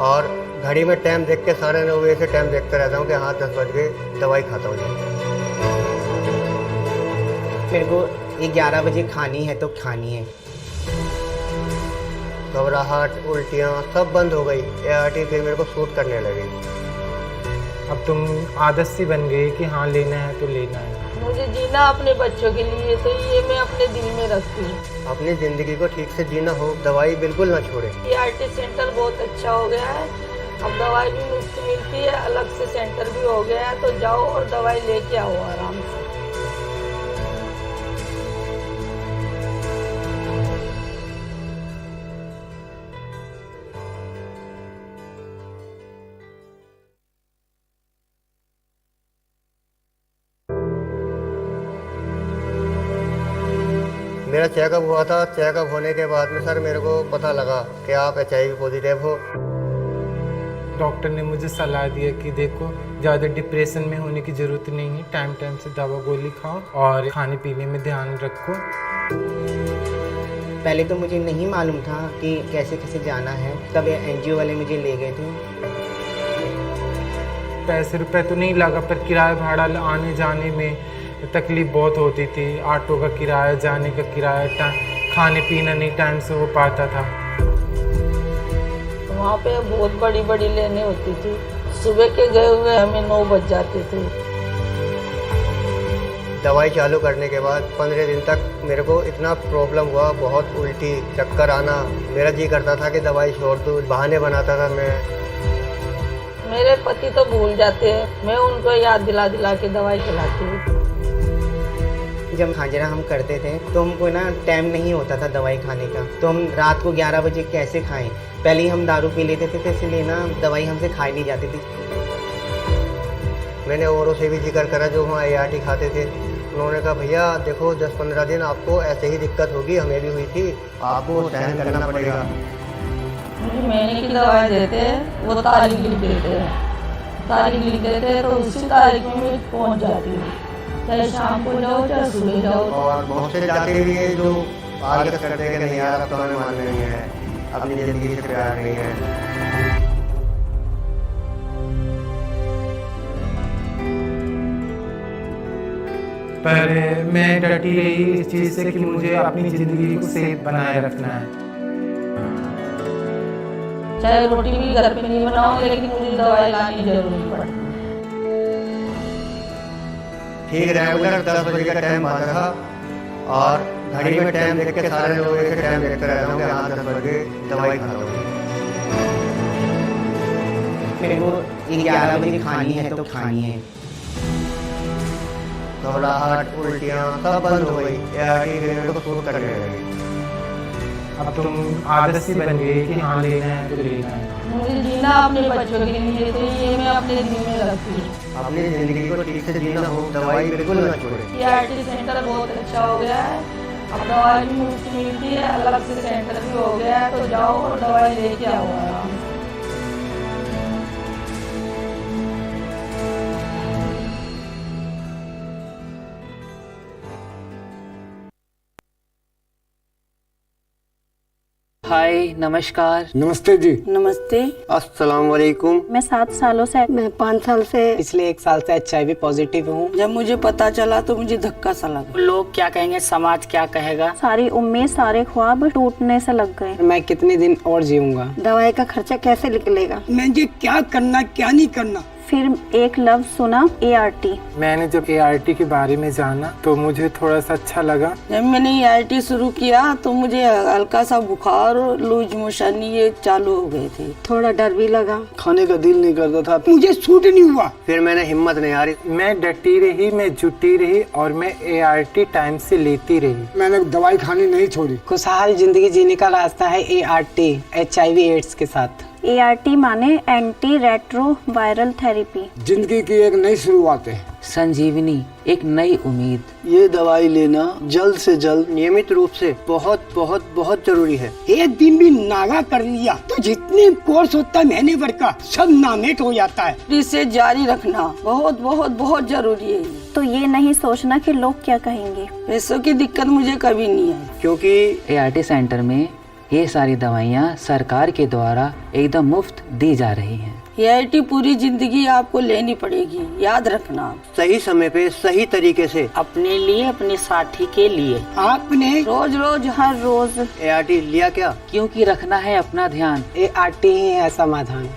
और घड़ी में टाइम देख के साढ़े 9 बजे से टाइम देखता रहता हूँ कि हाँ 10 बज गए दवाई खाता हूँ मेरे को 11 बजे खानी है तो खानी है घबराहट उल्टियाँ सब बंद हो गई ART फिर मेरे को सूट करने लगी अब तुम आदत सी बन गई कि हाँ लेना है तो लेना है मुझे जीना अपने बच्चों के लिए तो ये मैं अपने दिल में रखती हूँ अपनी ज़िंदगी को ठीक से जीना हो दवाई बिल्कुल ना छोड़े ART सेंटर बहुत अच्छा हो गया है अब दवाई भी मुफ्त मिलती है, अलग से सेंटर भी हो गया है, तो जाओ और दवाई लेके आओ आराम से। मेरा चेकअप हुआ था। चेकअप होने के बाद में सर मेरे को पता लगा कि आप HIV पॉजिटिव हो। डॉक्टर ने मुझे सलाह दिया कि देखो ज़्यादा डिप्रेशन में होने की ज़रूरत नहीं है, टाइम टाइम से दवा गोली खाओ और खाने पीने में ध्यान रखो। पहले तो मुझे नहीं मालूम था कि कैसे कैसे जाना है, तब NGO वाले मुझे ले गए थे। पैसे रुपए तो नहीं लगा, पर किराया भाड़ा आने जाने में तकलीफ बहुत होती थी। ऑटो का किराया, जाने का किराया, खाने पीना नहीं टाइम से हो पाता था। वहाँ पे बहुत बड़ी बड़ी लेने होती थी, सुबह के गए हुए हमें 9 बज जाते थे। दवाई चालू करने के बाद 15 दिन तक मेरे को इतना प्रॉब्लम हुआ, बहुत उल्टी, चक्कर आना। मेरा जी करता था कि दवाई छोड़ दूँ, बहाने बनाता था मैं। मेरे पति तो भूल जाते हैं, मैं उनको याद दिला दिला के दवाई खिलाती हूँ। जब हाजिरा हम करते थे तो हमको ना टाइम नहीं होता था दवाई खाने का, तो हम रात को 11 बजे कैसे खाएं। पहले ही हम दारू पी लेते थे, तो इसलिए ना दवाई हमसे खाई नहीं जाती थी। मैंने औरों से भी जिक्र करा जो वहाँ ART खाते थे। उन्होंने कहा भैया देखो 10-15 दिन आपको ऐसे ही दिक्कत होगी, हमें भी हुई थी, आपको सहन करना पड़ेगा। मुझे महीने की दवाई देते हैं, वो तारीख लिख देते हैं, तारीख लिख देते हैं, तो उसी तारीख में मैं पहुँच जाती हूँ, चाहे शाम को जाओ चाहे सुबह जाओ। और बहुत से जाते भी हैं जो आगे करते हैं कि नहीं यार अब तो हमें मानना नहीं है, अपनी ज़िंदगी से प्यार नहीं है। पर मैं डटी रही इस चीज़ से कि मुझे अपनी ज़िंदगी को सेफ बनाए रखना है। चाहे रोटी भी घर पे नहीं बनाऊं, लेकिन मुझे दवाई लानी जरूरी पड़ती। ठीक रेगुलर 10 बजे का टाइम बांध रहा और घड़ी में टाइम देख के सारे लोग ऐसे टाइम देखते रहता हूँ कि हाँ 10 बजे दवाई खाता हूँ। मेरे को 11 बजे खानी है तो खानी है। घबराहट, उल्टियाँ सब बंद हो गई, ART को सूट करने लगी। अब तुम आदत सी बन गई कि हाँ लेना है तो लेना है। मुझे जीना अपने बच्चों के लिए, तो ये मैं अपने दिल में रखती हूँ। अपनी ज़िंदगी को ठीक से जीना हो, दवाई बिल्कुल न छोड़े। ART सेंटर बहुत अच्छा हो गया है, अब दवाई भी मुफ्त मिलती है, अलग से सेंटर भी हो गया है, तो जाओ और दवाई लेके आओ आराम से। हाय, नमस्कार। नमस्ते जी। नमस्ते। अस्सलाम वालेकुम। मैं 7 सालों से मैं 5 साल से पिछले 1 साल से HIV पॉजिटिव हूँ। जब मुझे पता चला तो मुझे धक्का सा लगा। लोग क्या कहेंगे, समाज क्या कहेगा, सारी उम्मीद सारे ख्वाब टूटने से लग गए। मैं कितने दिन और जीऊंगा। दवाई का खर्चा कैसे निकलेगा, मुझे क्या करना क्या नहीं करना। फिर एक लफ्ज सुना, ART। मैंने जब ART के बारे में जाना तो मुझे थोड़ा सा अच्छा लगा। जब मैंने ART शुरू किया तो मुझे हल्का सा बुखार और लूज मोशन ये चालू हो गए थे। थोड़ा डर भी लगा, खाने का दिल नहीं करता था, मुझे सूट नहीं हुआ। फिर मैंने हिम्मत नहीं हारी, मैं डटी रही, मैं जुटी रही और मैं ART टाइम से लेती रही। मैंने दवाई खानी नहीं छोड़ी। खुशहाल जिंदगी जीने का रास्ता है ART, HIV एड्स के साथ। ART माने एंटी रेट्रो वायरल थेरेपी। जिंदगी की एक नई शुरुआत है। संजीवनी, एक नई उम्मीद। ये दवाई लेना जल्द से जल्द नियमित रूप से बहुत बहुत बहुत जरूरी है। एक दिन भी नागा कर लिया तो जितने कोर्स होता है महीने भर का सब नामेट हो जाता है। इसे जारी रखना बहुत बहुत बहुत जरूरी है। तो ये नहीं सोचना कि लोग क्या कहेंगे। पैसों की दिक्कत मुझे कभी नहीं आई, क्योंकि ART सेंटर में ये सारी दवाइयाँ सरकार के द्वारा एकदम मुफ्त दी जा रही हैं। ART पूरी जिंदगी आपको लेनी पड़ेगी, याद रखना। सही समय पे सही तरीके से, अपने लिए, अपने साथी के लिए। आपने रोज रोज हर रोज ART लिया क्या? क्योंकि रखना है अपना ध्यान। ART ही है समाधान।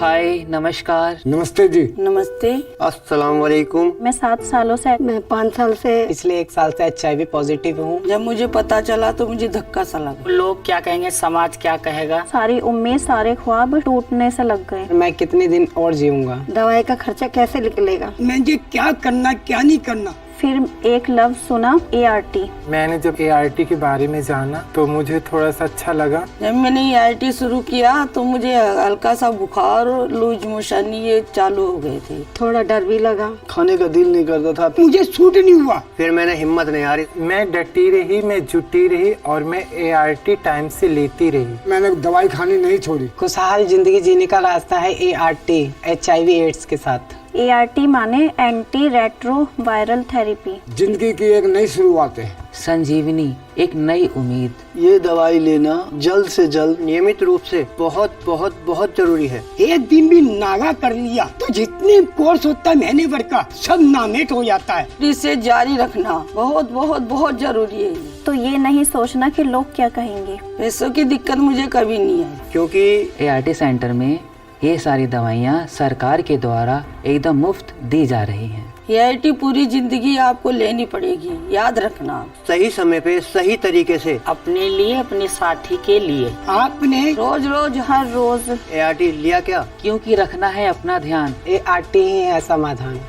हाय नमस्कार। नमस्ते जी। नमस्ते। अस्सलाम वालेकुम। मैं 7 सालों से मैं 5 साल से पिछले 1 साल से HIV पॉजिटिव हूँ। जब मुझे पता चला तो मुझे धक्का सा लगा। लोग क्या कहेंगे, समाज क्या कहेगा, सारी उम्मीद सारे ख्वाब टूटने से लग गए। मैं कितने दिन और जीऊंगा, दवाई का खर्चा कैसे निकलेगा, मुझे क्या करना क्या नहीं करना। फिर एक लफ्ज सुना ART। मैंने जब ART के बारे में जाना तो मुझे थोड़ा सा अच्छा लगा। जब मैंने ART शुरू किया तो मुझे हल्का सा बुखार और लूज मोशन ये चालू हो गए थे। थोड़ा डर भी लगा, खाने का दिल नहीं करता था, मुझे सूट नहीं हुआ। फिर मैंने हिम्मत नहीं हारी, मैं डटी रही, मैं जुटी रही और मैं ART टाइम से लेती रही। मैंने दवाई खानी नहीं छोड़ी। खुशहाल जिंदगी जीने का रास्ता है ART, HIV एड्स के साथ। ART माने एंटी रेट्रो वायरल थेरेपी। जिंदगी की एक नई शुरुआत है। संजीवनी, एक नई उम्मीद। ये दवाई लेना जल्द से जल्द नियमित रूप से बहुत बहुत बहुत जरूरी है। एक दिन भी नागा कर लिया तो जितने कोर्स होता है महीने भर का सब नामेट हो जाता है। इसे जारी रखना बहुत बहुत बहुत जरूरी है। तो ये नहीं सोचना कि लोग क्या कहेंगे। पैसों की दिक्कत मुझे कभी नहीं आई, क्योंकि ART सेंटर में ये सारी दवाइयाँ सरकार के द्वारा एकदम मुफ्त दी जा रही हैं। ART पूरी जिंदगी आपको लेनी पड़ेगी, याद रखना। सही समय पे सही तरीके से, अपने लिए, अपने साथी के लिए। आपने रोज रोज हर रोज ART लिया क्या? क्योंकि रखना है अपना ध्यान। ART ही है समाधान।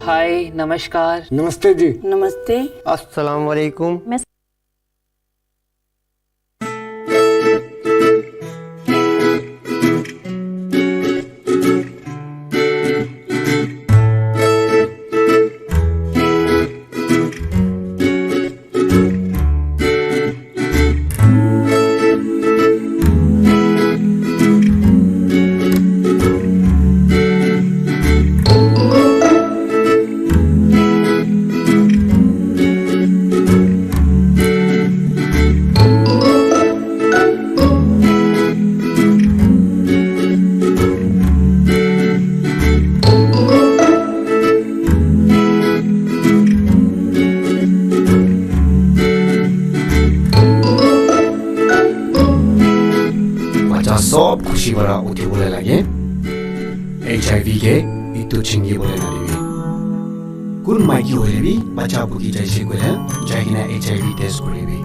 हाय नमस्कार। नमस्ते जी। नमस्ते। अस्सलाम वालेकुम। मैं सब खुशी भरा उठी बोले लगे HIV के इतु छिंगी बोले नदिवी कुन माइकी होले भी बच्चा बुकी जैसे कोले जाहिना HIV टेस्ट करे भी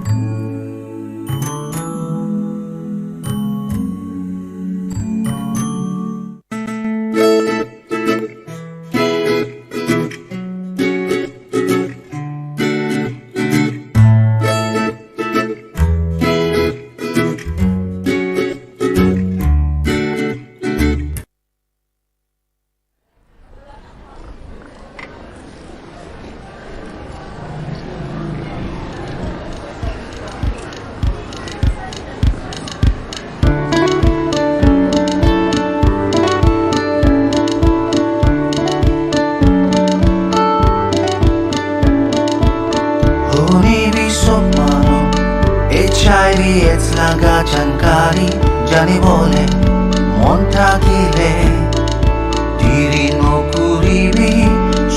Naga Chankari Jani Bole Montakile Diri no Kuribi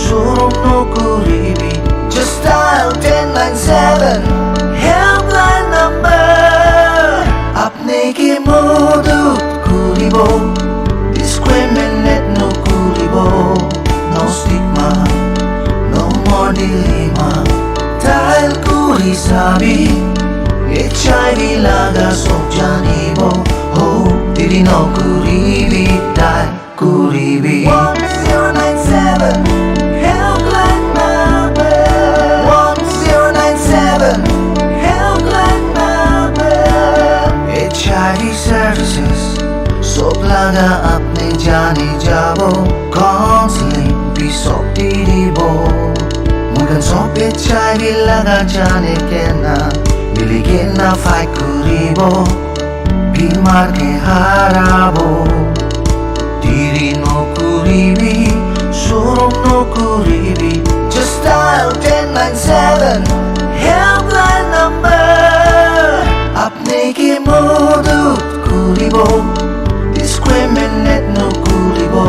Surum no Kuribi Just dial 1097 Helpline number Apne ki modu Kuribo Discriminate no Kuribo No stigma No more dilemma Dial Kuri Sabi HIV laga sok janibo ho diri no kuribi dai kuribi 1097 helpline number 1097 helpline number HIV services sok laga apne jani jabo counseling bhi sok diribo mugan sok HIV laga jane kena Miligin na fight kuribo Bimar ke harabo Diri no kuribi Surum no kuribi Just dial 1097 Helpline number Apne ke modu kuribo Discriminate no kuribo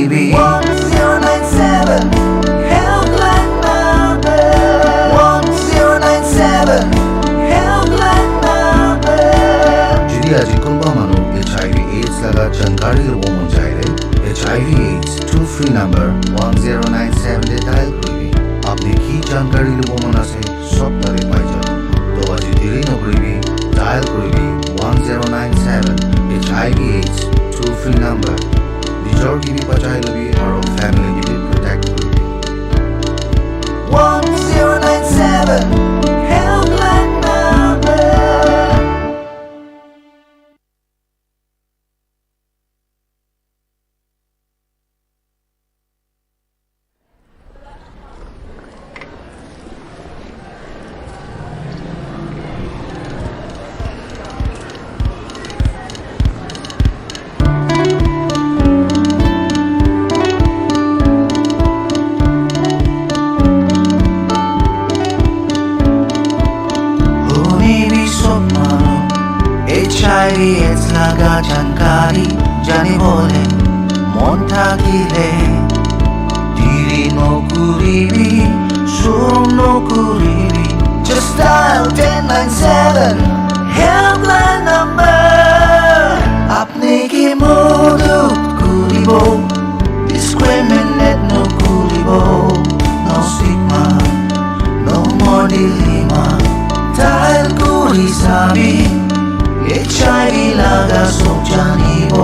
kuribi 1097 helpline number 1097 helpline number Jidi aji kunba manu HIV AIDS laga jankari lobo mon chaile HIV AIDS toll free number 1097 de dial kuribi apne ki jankari lobo mon ase sob tare pai jab to aji diri no kuribi dial kuribi 1097 HIV AIDS toll free number Dijor gibi bachai labi aro family gibi protect kuribi 1097 helpline number HIV AIDS laga jankari jani bole monta kile diri no kuribi surum no kuribi just dial 1097 helpline number apne ki modu kuribo discriminate no kuribo no stigma no more dilemma dial kuri sabi HIV laga sojanibo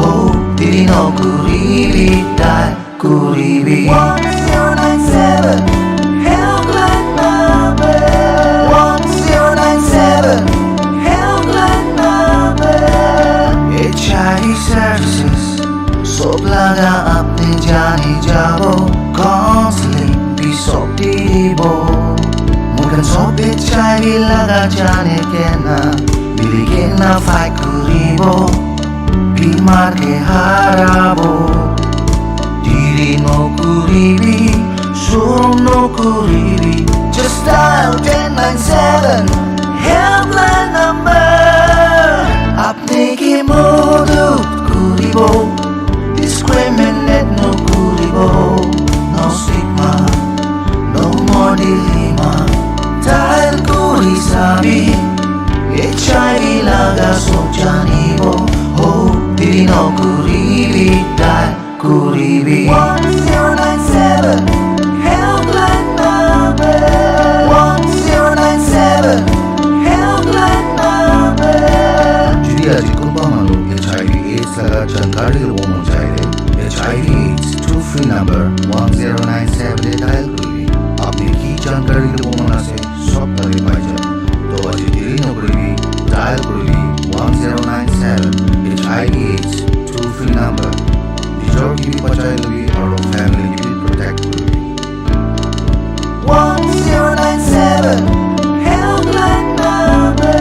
oh diri no kuribi dial kuribi 1097 helpline number 1097 helpline number HIV services sob laga apne jani jabo counseling bhi sob dibo mugan sob HIV laga jane ke na Milige na fight kuribo Bimar ke harabo Diri no kuribi Surum no kuribi Just dial 1097 Helpline number Apne ki modu kuribo Discriminate no kuribo No stigma No more dilemma Dial kuri sabi HIV laga sojanibo oh diri no kuribi dial kuribi 1097 helpline number 1097 helpline number Jidi aji kunba manu HIV AIDS laga jankari lobo mon chaile HIV AIDS toll free number 1097 de dial kuribi apne ki jankari lobo mon ase sob tare pai jab to aji diri no kuribi dial kuribi 1097 HIV AIDS toll free number Dijor gibi bachai labi aro family gibi protect kuribi 1097 helpline number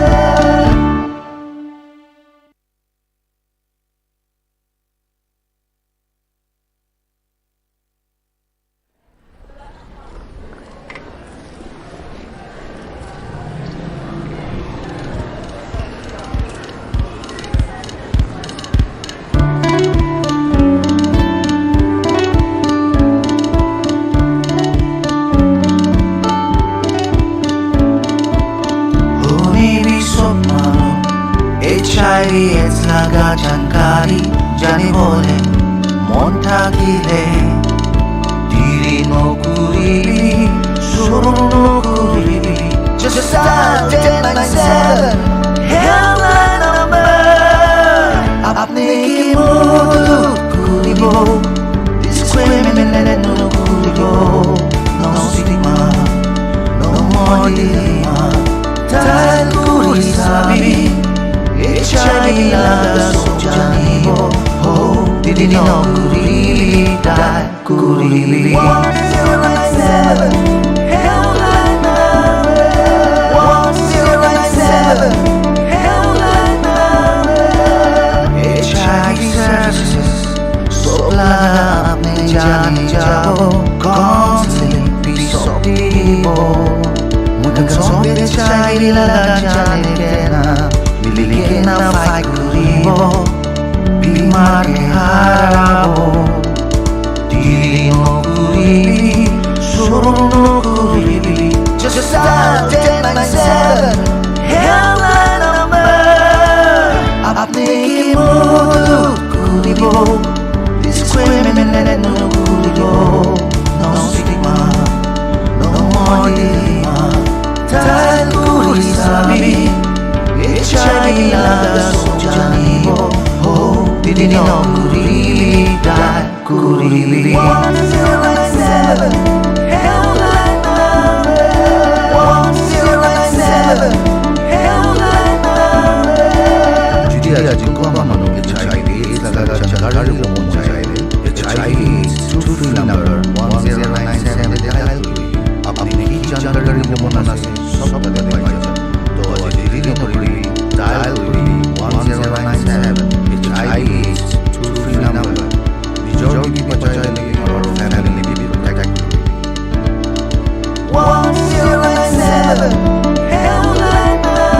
HIV AIDS laga jankari jani bole monta kile diri no kuribi surum no kuribi just dial 1097 helpline number apne ki modu kuribo discriminate no kuribo no stigma no more dilemma dial kuri sabi HIV laga sojanibo oh diri no kuribi dial kuribi 1097 helpline number 1097 helpline number HIV services sob laga apne jani jabo counseling bhi sob dibo mugan sob HIV laga jane ke na Milige na fight kuribo Bimar ke harabo discriminate no kuribo, no stigma, no more dilemma. Dahil kuri sabi, HIV laga sojanibo, oh, didino kuribi, dahil kuribi. 1097, helpline number. 1097, helpline number. Jadi aja jengko apa manu HIV laga jangan lumon jahile. HIV toll free number 1097 dial kuri. अपनी ही जानकारी lumon से सब बदल पाएगा. तो आज दिल्ली नगरी dial kuri 1097 HIV toll free number. निजोर की बचाए लगे और फैमिली भी प्रोटेक्ट करें. 1097 helpline number.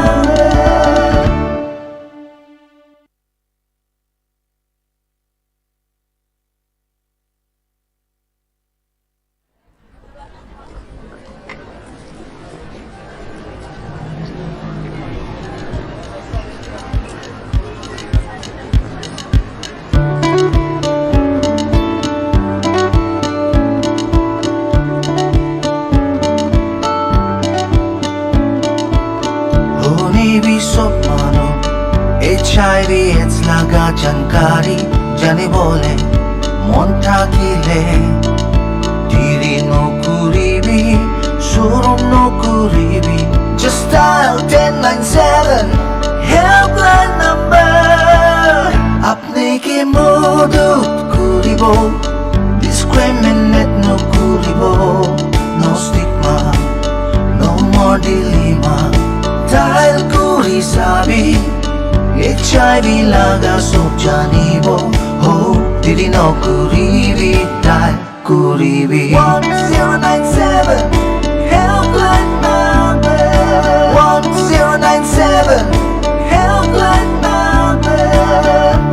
HIV AIDS laga jankari jane bole monta kile diri no kuribi surum no kuribi just dial 1097 helpline number apne ke modut kuribo discriminate no kuribo no stigma no more dilemma dial kuri sabi HIV laga sojanibo, oh, didi no kuribi, dial kuribi. 1097, helpline number. 1097, helpline number.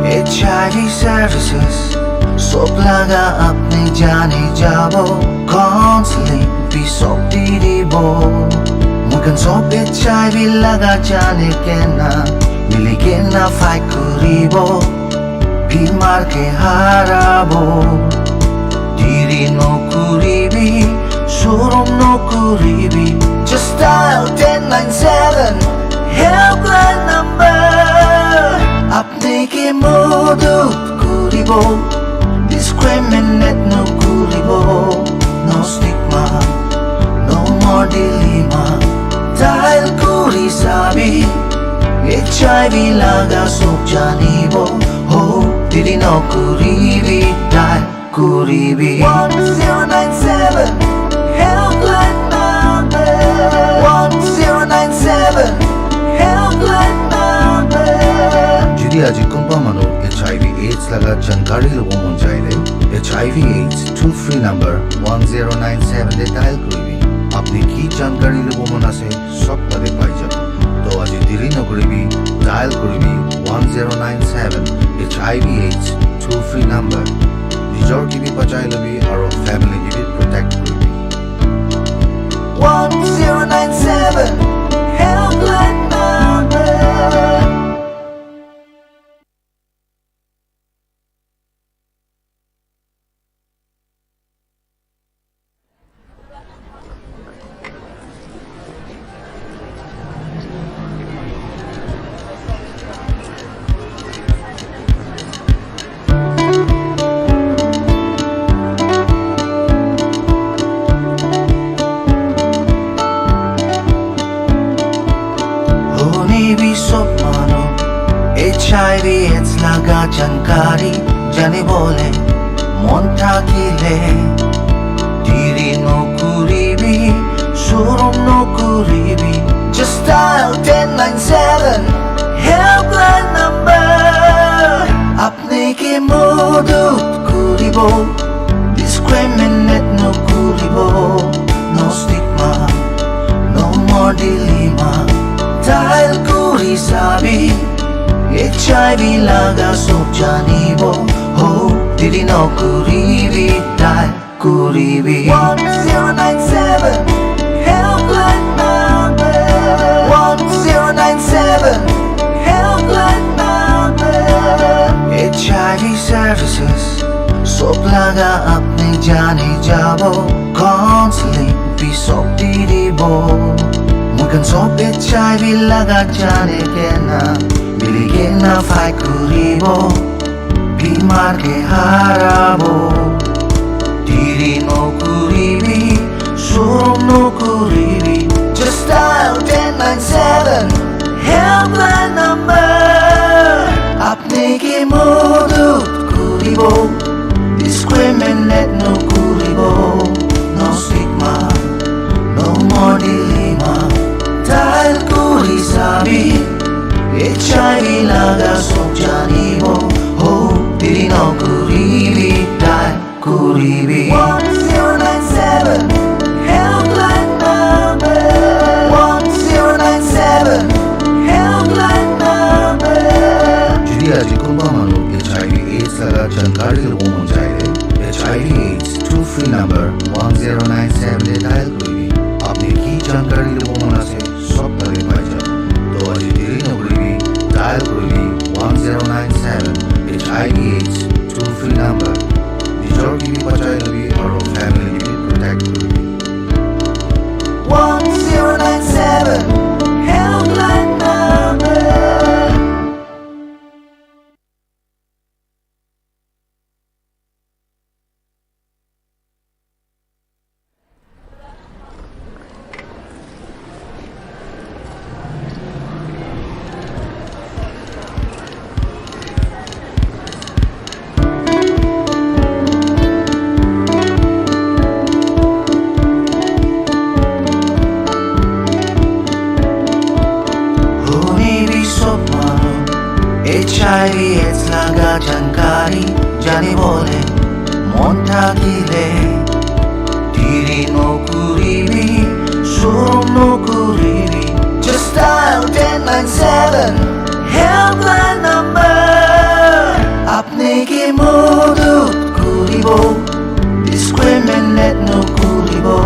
HIV services, sob laga apne jane jabo, counseling bhi sob didi bo. Mukan sob HIV laga jane kena. मिलके ना fight करिबो बीमार के हाराबो दीरी नो kuribi सुरुम नो kuribi just dial 1097 helpline number अपने के मदद करिबो discriminate no kuribo no stigma no more dilemma dial kuri sabi HIV laga sojanibo, oh, didi no kuribi, dial kuribi. 1097, helpline number. 1097, helpline number. Jadi aji kumpa manu HIV/AIDS laga jankari lobo mon jahile. HIV/AIDS toll free number 1097 de dial kuribi. Apni ki jankari lobo mon ase sob bade pai jabo. तो आज दिल्ली नगरी भी dial करिबी 1097 HIV/AIDS toll free number निजोर की भी बचाए लबी और फैमिली की भी प्रोटेक्ट करिबी 1097 helpline number. HIV/AIDS laga jankari jane bole monta kile diri no kuribi surum no kuribi just dial 1097 helpline number apne ke modut kuribo discriminate no kuribo no stigma no more dilemma dial kuri sabi HIV laga sojanibo, oh, didi no kuribi, dial kuribi. 1097, helpline number. 1097, helpline number. HIV services, सब लगा अपने जाने जाबो counselling भी सब दीबो मुकन सब HIV लगा जाने के ना मिली के ना फाइट करिबो बीमार के हाराबो Diri no kuribi, surum no kuribi. Just dial 1097, helpline number. Apne ke modut kuribo, discriminate no kuribo. No stigma, no more dilemma. Dial kuri sabi, HIV laga sob janibo. Oh, diri no kuribi, dial. Kuribi 1097 helpline number 1097 helpline number Jidi aji kumba manu HIV AIDS laga jankari logo mon chahiye HIV AIDS toll free number 1097 le dial kuribi apne ki jankari logo mona se sob tare pai ja to aji deri no kuribi dial kuribi 1097 HIV AIDS toll free number Your TV bachai labi aur family ki protect kuri 1097 helpline number HIV AIDS laga jankari jani bole monta dile diri no kuribi surum no kuribi just dial 1097 helpline number apne ke modut kuribo discriminate no kuribo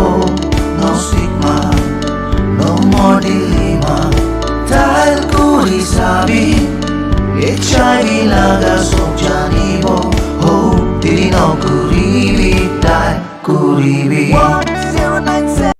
no stigma no more dilemma dial kuri sabi HIV laga sob janibo Oh, diri no kuribi dial kuribi 1097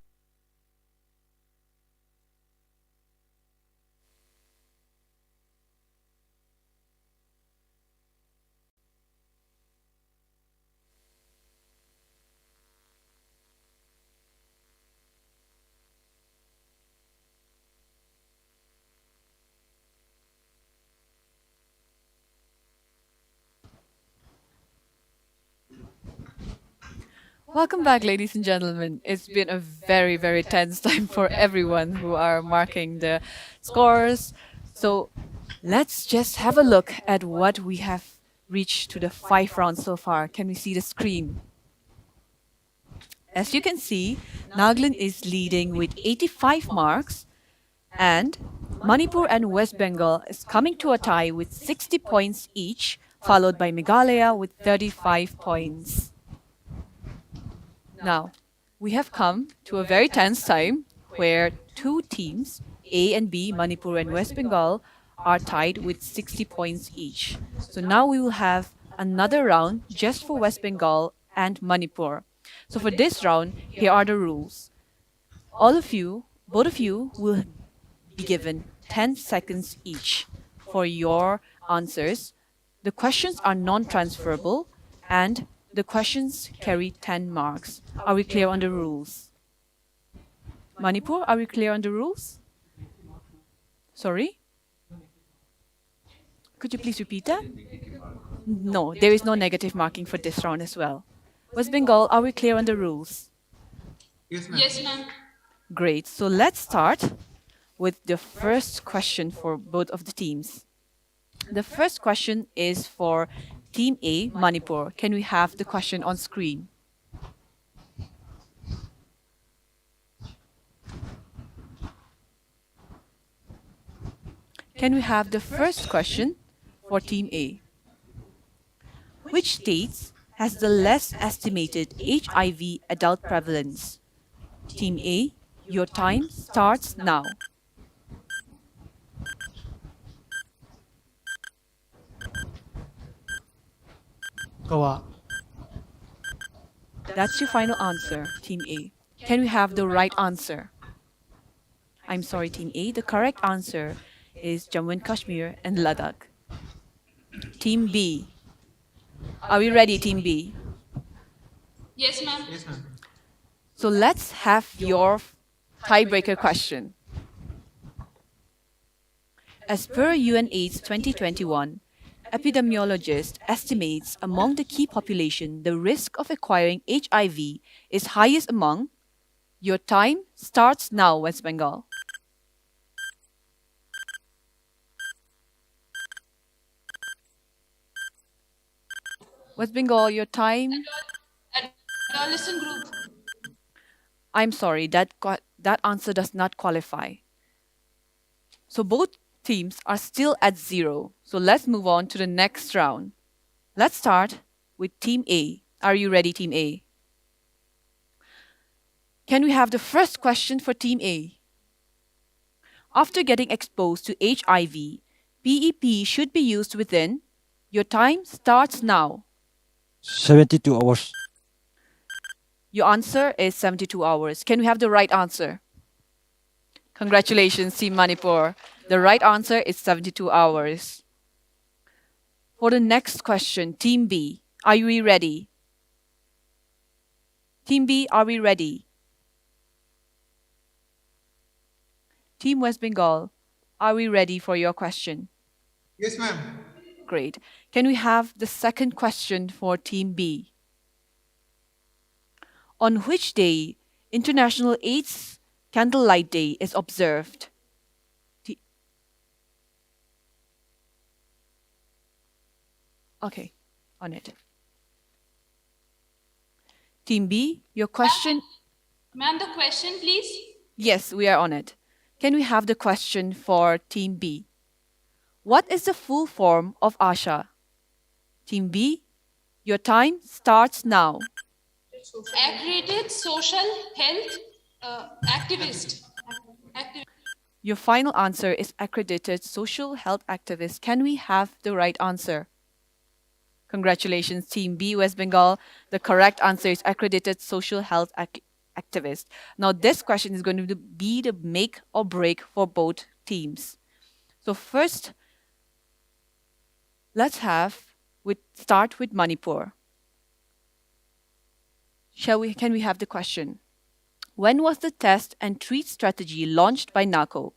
Welcome back, ladies and gentlemen. It's been a very, very tense time for everyone who are marking the scores. So let's just have a look at what we have reached to the 5 rounds so far. Can we see the screen? As you can see, Nagaland is leading with 85 marks, and Manipur and West Bengal is coming to a tie with 60 points each, followed by Meghalaya with 35 points. Now, we have come to a very tense time where two teams, A and B, Manipur and West Bengal, are tied with 60 points each. So now we will have another round just for West Bengal and Manipur. So for this round, here are the rules. All of you, both of you, will be given 10 seconds each for your answers. The questions are non-transferable and the questions carry 10 marks. Are we clear on the rules? Manipur, are we clear on the rules? Sorry? Could you please repeat that? No, there is no negative marking for this round as well. West Bengal, are we clear on the rules? Yes, ma'am. Great. So let's start with the first question for both of the teams. The first question is for Team A, Manipur. Can we have the question on screen? Can we have the first question for Team A? Which states has the less estimated HIV adult prevalence? Team A, your time starts now. Goa. That's your final answer, Team A. Can we have the right answer? I'm sorry, Team A. The correct answer is Jammu and Kashmir and Ladakh. Team B. Are we ready, Team B? Yes, ma'am. Yes, ma'am. So let's have your tiebreaker question. As per UNAIDS 2021, epidemiologist estimates among the key population the risk of acquiring HIV is highest among. Your time starts now, West Bengal. West Bengal, your time. Adolescent group. I'm sorry, that answer does not qualify. So both teams are still at 0. So let's move on to the next round. Let's start with Team A. Are you ready, Team A? Can we have the first question for Team A? After getting exposed to HIV, PEP should be used within. Your time starts now. 72 hours. Your answer is 72 hours. Can we have the right answer? Congratulations, Team Manipur. The right answer is 72 hours. For the next question, Team B, are we ready? Team B, are we ready? Team West Bengal, are we ready for your question? Yes, ma'am. Great. Can we have the second question for Team B? On which day International AIDS Candlelight Day is observed? Okay, on it. Team B, your question. Ma'am, the question, please. Yes, we are on it. Can we have the question for Team B? What is the full form of ASHA? Team B, your time starts now. Accredited social health activist. Your final answer is accredited social health activist. Can we have the right answer? Congratulations, Team B, West Bengal. The correct answer is accredited social health activist. Now, this question is going to be the make or break for both teams. So first, let's start with Manipur. Can we have the question? When was the test and treat strategy launched by Naga?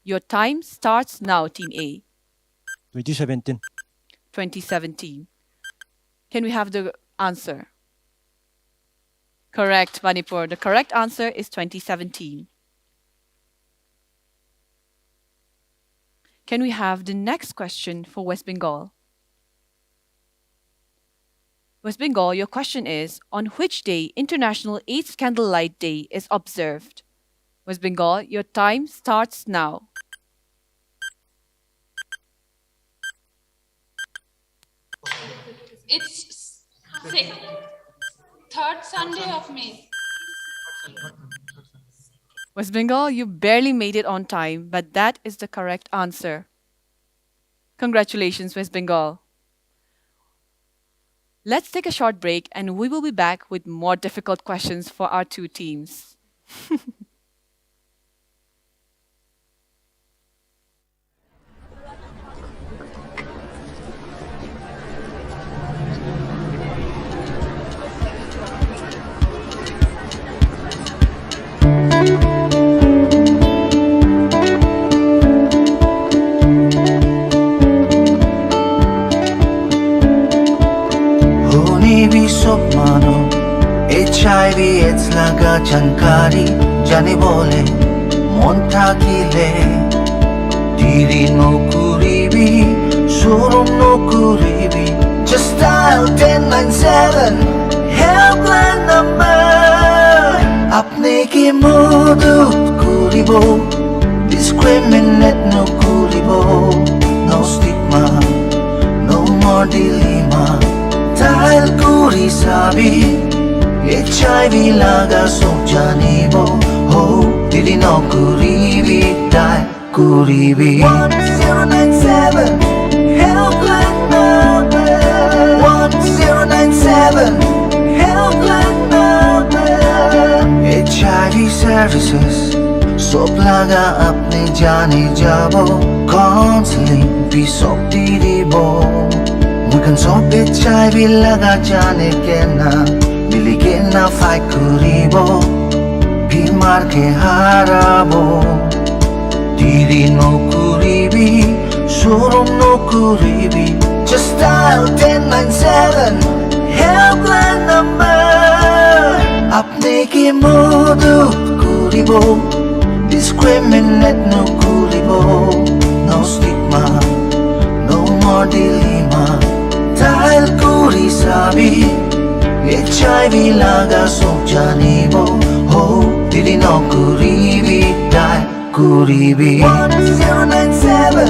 Your time starts now, Team A. 2017. 2017. Can we have the answer? Correct, Manipur. The correct answer is 2017. Can we have the next question for West Bengal? West Bengal, your question is, on which day International AIDS Candlelight Day is observed? West Bengal, your time starts now. It's third Sunday of May. West Bengal, you barely made it on time, but that is the correct answer. Congratulations, West Bengal. Let's take a short break and we will be back with more difficult questions for our two teams. HIV AIDS laga jankari jani bole mon thakile diri no kuribi surum no kuribi just dial 1097 helpline number apne ki madad kuribo discriminate no kuribo no stigma no more dilemma dial kuri sabi HIV laga sojanibo ho dili no kuribi dai kuribi 1097 helpline number 1097 helpline number services সব লাগা আপনি জানে যাব counseling পিছক দি দিব মুখন সব HIV লাগা জানে কেনা মিলি কেনা ফাইট করিব বিমারকে হারাব দেরি নকৰিবি শরম নকৰিবি just dial 1097 helpline number আপনি কি মদত করিব discriminate নকৰিব no stigma no more dilemma dial কৰি চাবি HIV লাগা সব জানিব ho দেৰি নকৰিবি dial কৰিবি 1097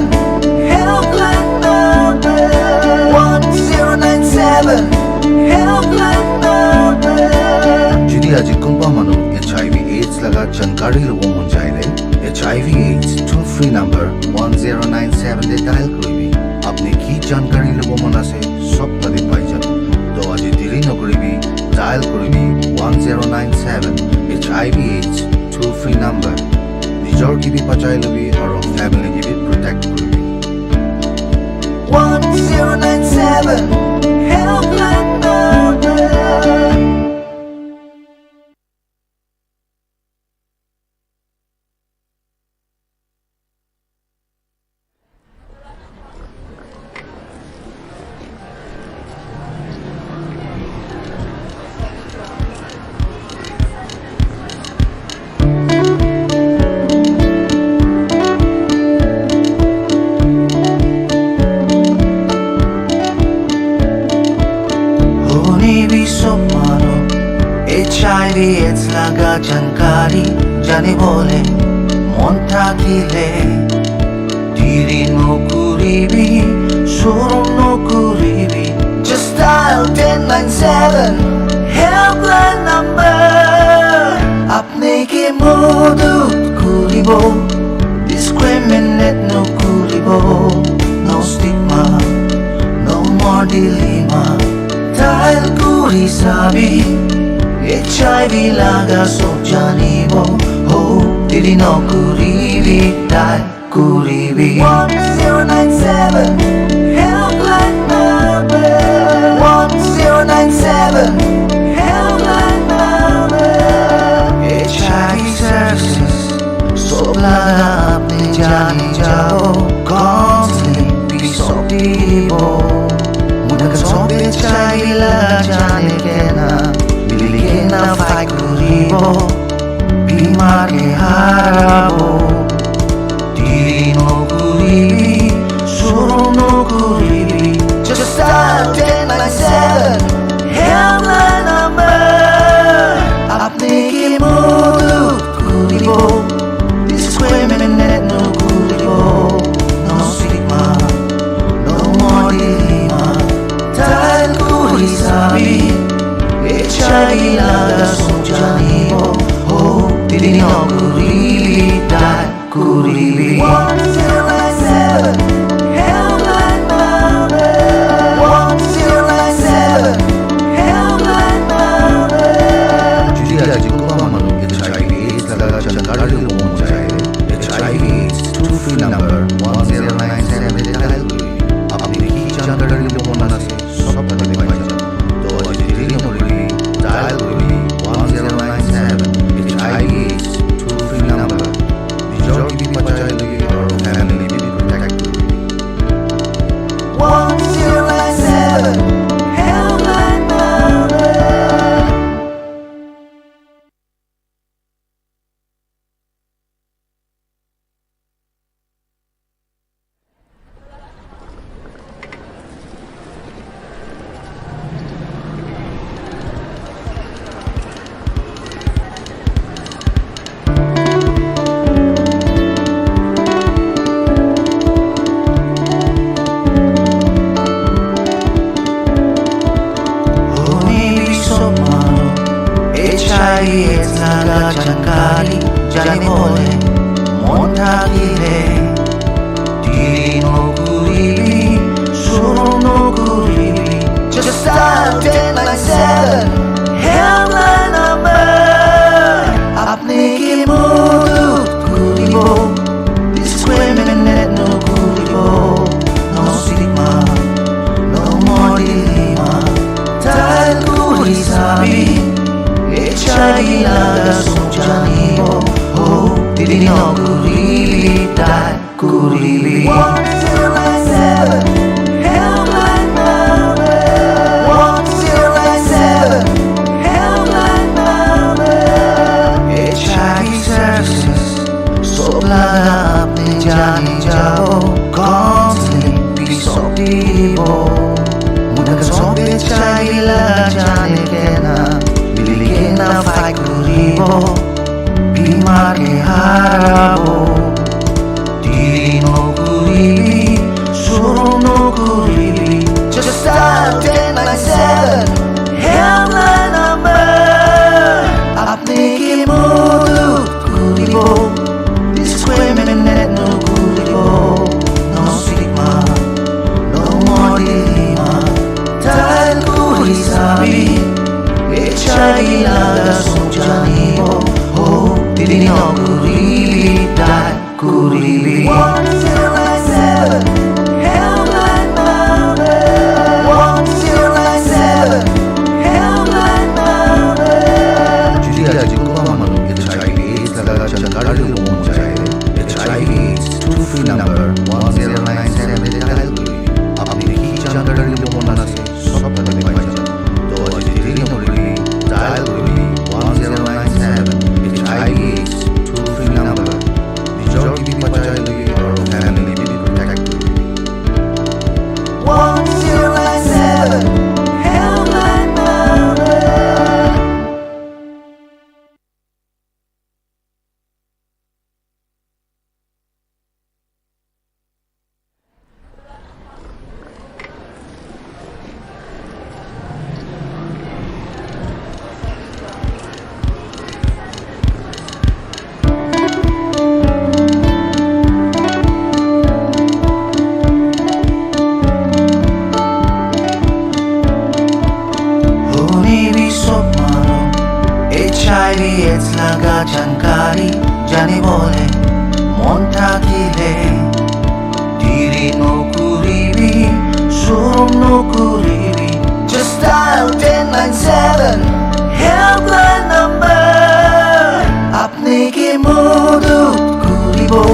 helpline number 1097 helpline number যদি আজি কোনোবা মানুহ HIV AIDS লাগা জানকাৰী ল'ব মন যায়লে HIV AIDS toll free number 1097 দে ডায়াল কৰিবি আপনি কি জানকাৰী ল'ব মন আছে সব তাতে পাই যাব তো আজি দেৰি নকৰিবি ডায়াল কৰিবি 1097 HIV AIDS toll free number নিজৰ কিবি বচাই লবি আৰু ফ্যামিলি কিবি প্ৰটেক্ট কৰিবি 1097 helpline number HIV AIDS লাগা জানকাৰী জানি বলে মন থাকিলে দেৰি নকৰিবি শৰম নকৰিবি just dial 1097 helpline number আপনি কি মদত কৰিব discriminate নকৰিব no stigma no more dilemma dial কৰি চাবি HIV লাগা সব জানিব ho দেৰি নকৰিবি dial কৰিবি 1097 helpline number 1097 helpline number HIV services সব লাগা আপনি জানি যাব counseling পিছক দিব মুখন সব HIV লাগা জানে কেনা না ফাইট করিব বিমারকে হারাব দেরি নকরিবি শরম নকরিবি just dial 1097 helpline number আপনি কি মদত করিব discriminate নকরিব no stigma no more dilemma dial কৰি চাবি HIV লাগা সব জানিব ho দেৰি নকৰিবি dial কৰিবি 1097 helpline number 1097 helpline number যদি আজি কোনোবা মানুহ HIV AIDS লাগা জানকাৰী ল'ব মন যায় HIV AIDS toll free number 1097 দে ডায়াল কৰিবি আপনি কি জানকাৰী ল'ব মন আছে সব তাতে পাই যাব তো আজি দেৰি নকৰিবি dial কৰিবি 1097 HIV AIDS toll free number নিজৰ কিবি বচাই লবি আৰু ফ্যামিলি কিবি প্ৰটেক্ট কৰিবি 1097 helpline number AIDS লাগা জানকাৰী জানি বলে মন থাকিলে দেৰি নকৰিবি শৰম নকৰিবি just dial 1097 helpline number আপনি কি HIV laga sojani bo ho dili no kurili dai kurili 1097 helpline number 1097 helpline number HIV services सब लगा अपने जाने जाओ काउंसलिंग भी सब दीबो मुझे सब चाहिए लगा जाने के ना मिली के ना फाइट करीबो बीमार के हाराबो दिली नो कुरीबी शुरू no कुरीबी just dial 1097 helpline number अपने के मोदू कुरीबो discriminate no kuribo no stigma no more dilemma dial kuri sabi HIV laga sojani bo ho dili no kurili dial kuribi 1097 helpline number 1097 helpline number Julia jiko manu HIV AIDS laga jankari lo HIV AIDS toll-free number 1097 dial करिए अपनी की जानकारी लोगों से सब तक पाई जाए तो आज दिल्ली में dial करिए 1097 HIV AIDS toll-free number जो की भी बचाए लगे और फैमिली भी प्रोटेक्ट करिए 1097 helpline number HIV AIDS laga jankari jani bole monta kile diri no kuribi surum no kuribi just dial 1097 helpline number apne ke modu kuribo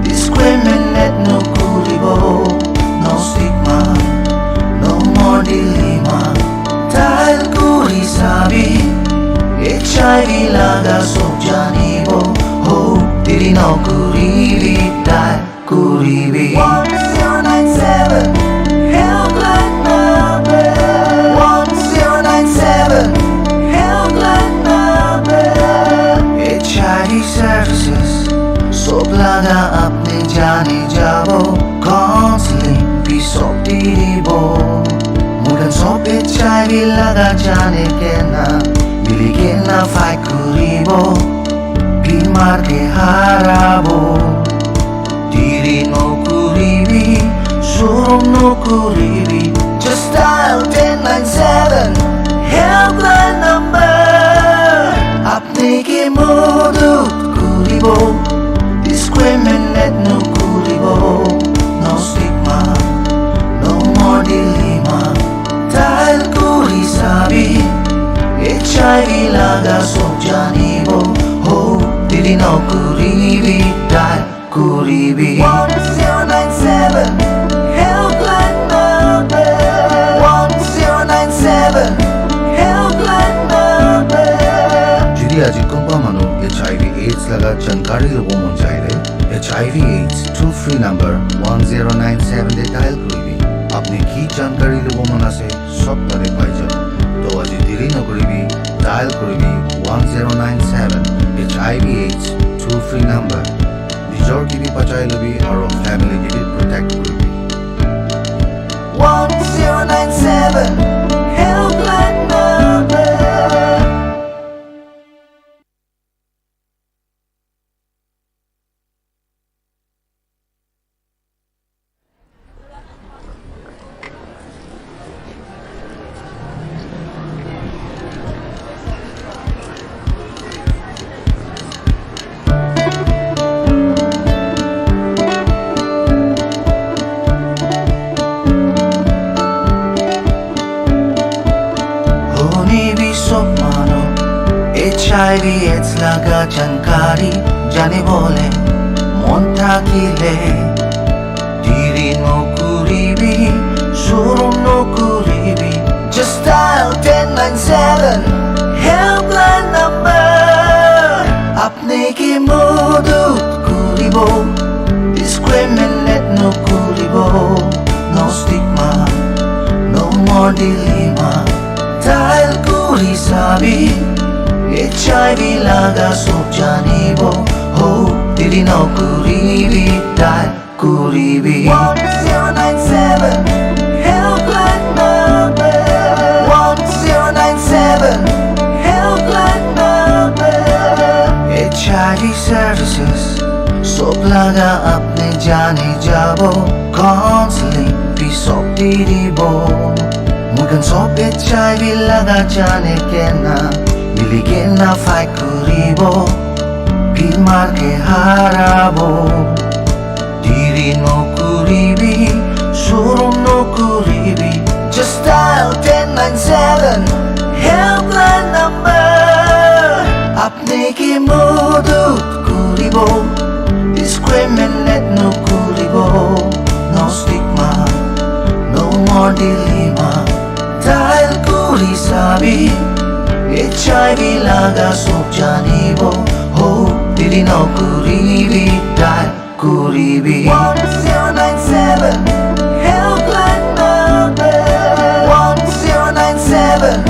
discriminate no kuribo no stigma no more dilemma dial kuri sabi HIV laga sojani bo ho dili no kuribi dial kuribi 1097 helpline number 1097 helpline number HIV services सब लगा अपने जाने जाओ counselling भी सब दीबो मुझे सब HIV लगा जाने के ना मिली के ना फाइट करीबो बीमार के हाराबो दिली नो कुरीबी शुरू no कुरीबी just dial 1097 helpline number अपने के मोदू कुरीबो discriminate no kuribo no stigma no more dilemma dial kuri sabi HIV laga sojani bo ho dili no kuribi dial kuribi 1097 helpline number 1097 helpline number Judi aji kumpa manu HIV AIDS laga jankari lobo mon chaile HIV AIDS toll-free number 1097 de dial kuribi apne ki jankari lobo mon ase sob tare pai jab तो आज दिल्ली न करीबी dial करीबी 1097 HIV AIDS toll-free number निजोर की भी बचाए लबी और फैमिली की भी प्रोटेक्ट करीबी 1097 helpline number HIV AIDS laga jankari jane bole mon thakile diri no kuribi shuru no kuribi just dial 1097 helpline number apne ki modut kuribo discriminate no kuribo no stigma no more dilemma dial kuri sabi HIV laga sob janibo ho dili no kuribi dial kuribi 1097 helpline number 1097 helpline number HIV services sob laga apne jane jabo counseling भी sob diribo mugan sob HIV laga jane kena mili kena fight kuribo bimar ke harabo diri no kuribi shuru no kuribi just dial 1097 helpline number apne ki modut kuribo discriminate no kuribo no stigma no more dilemma dial kuri sabi HIV laga sob janibo ho dili no kuribi dial kuribi 1097 helpline number 1097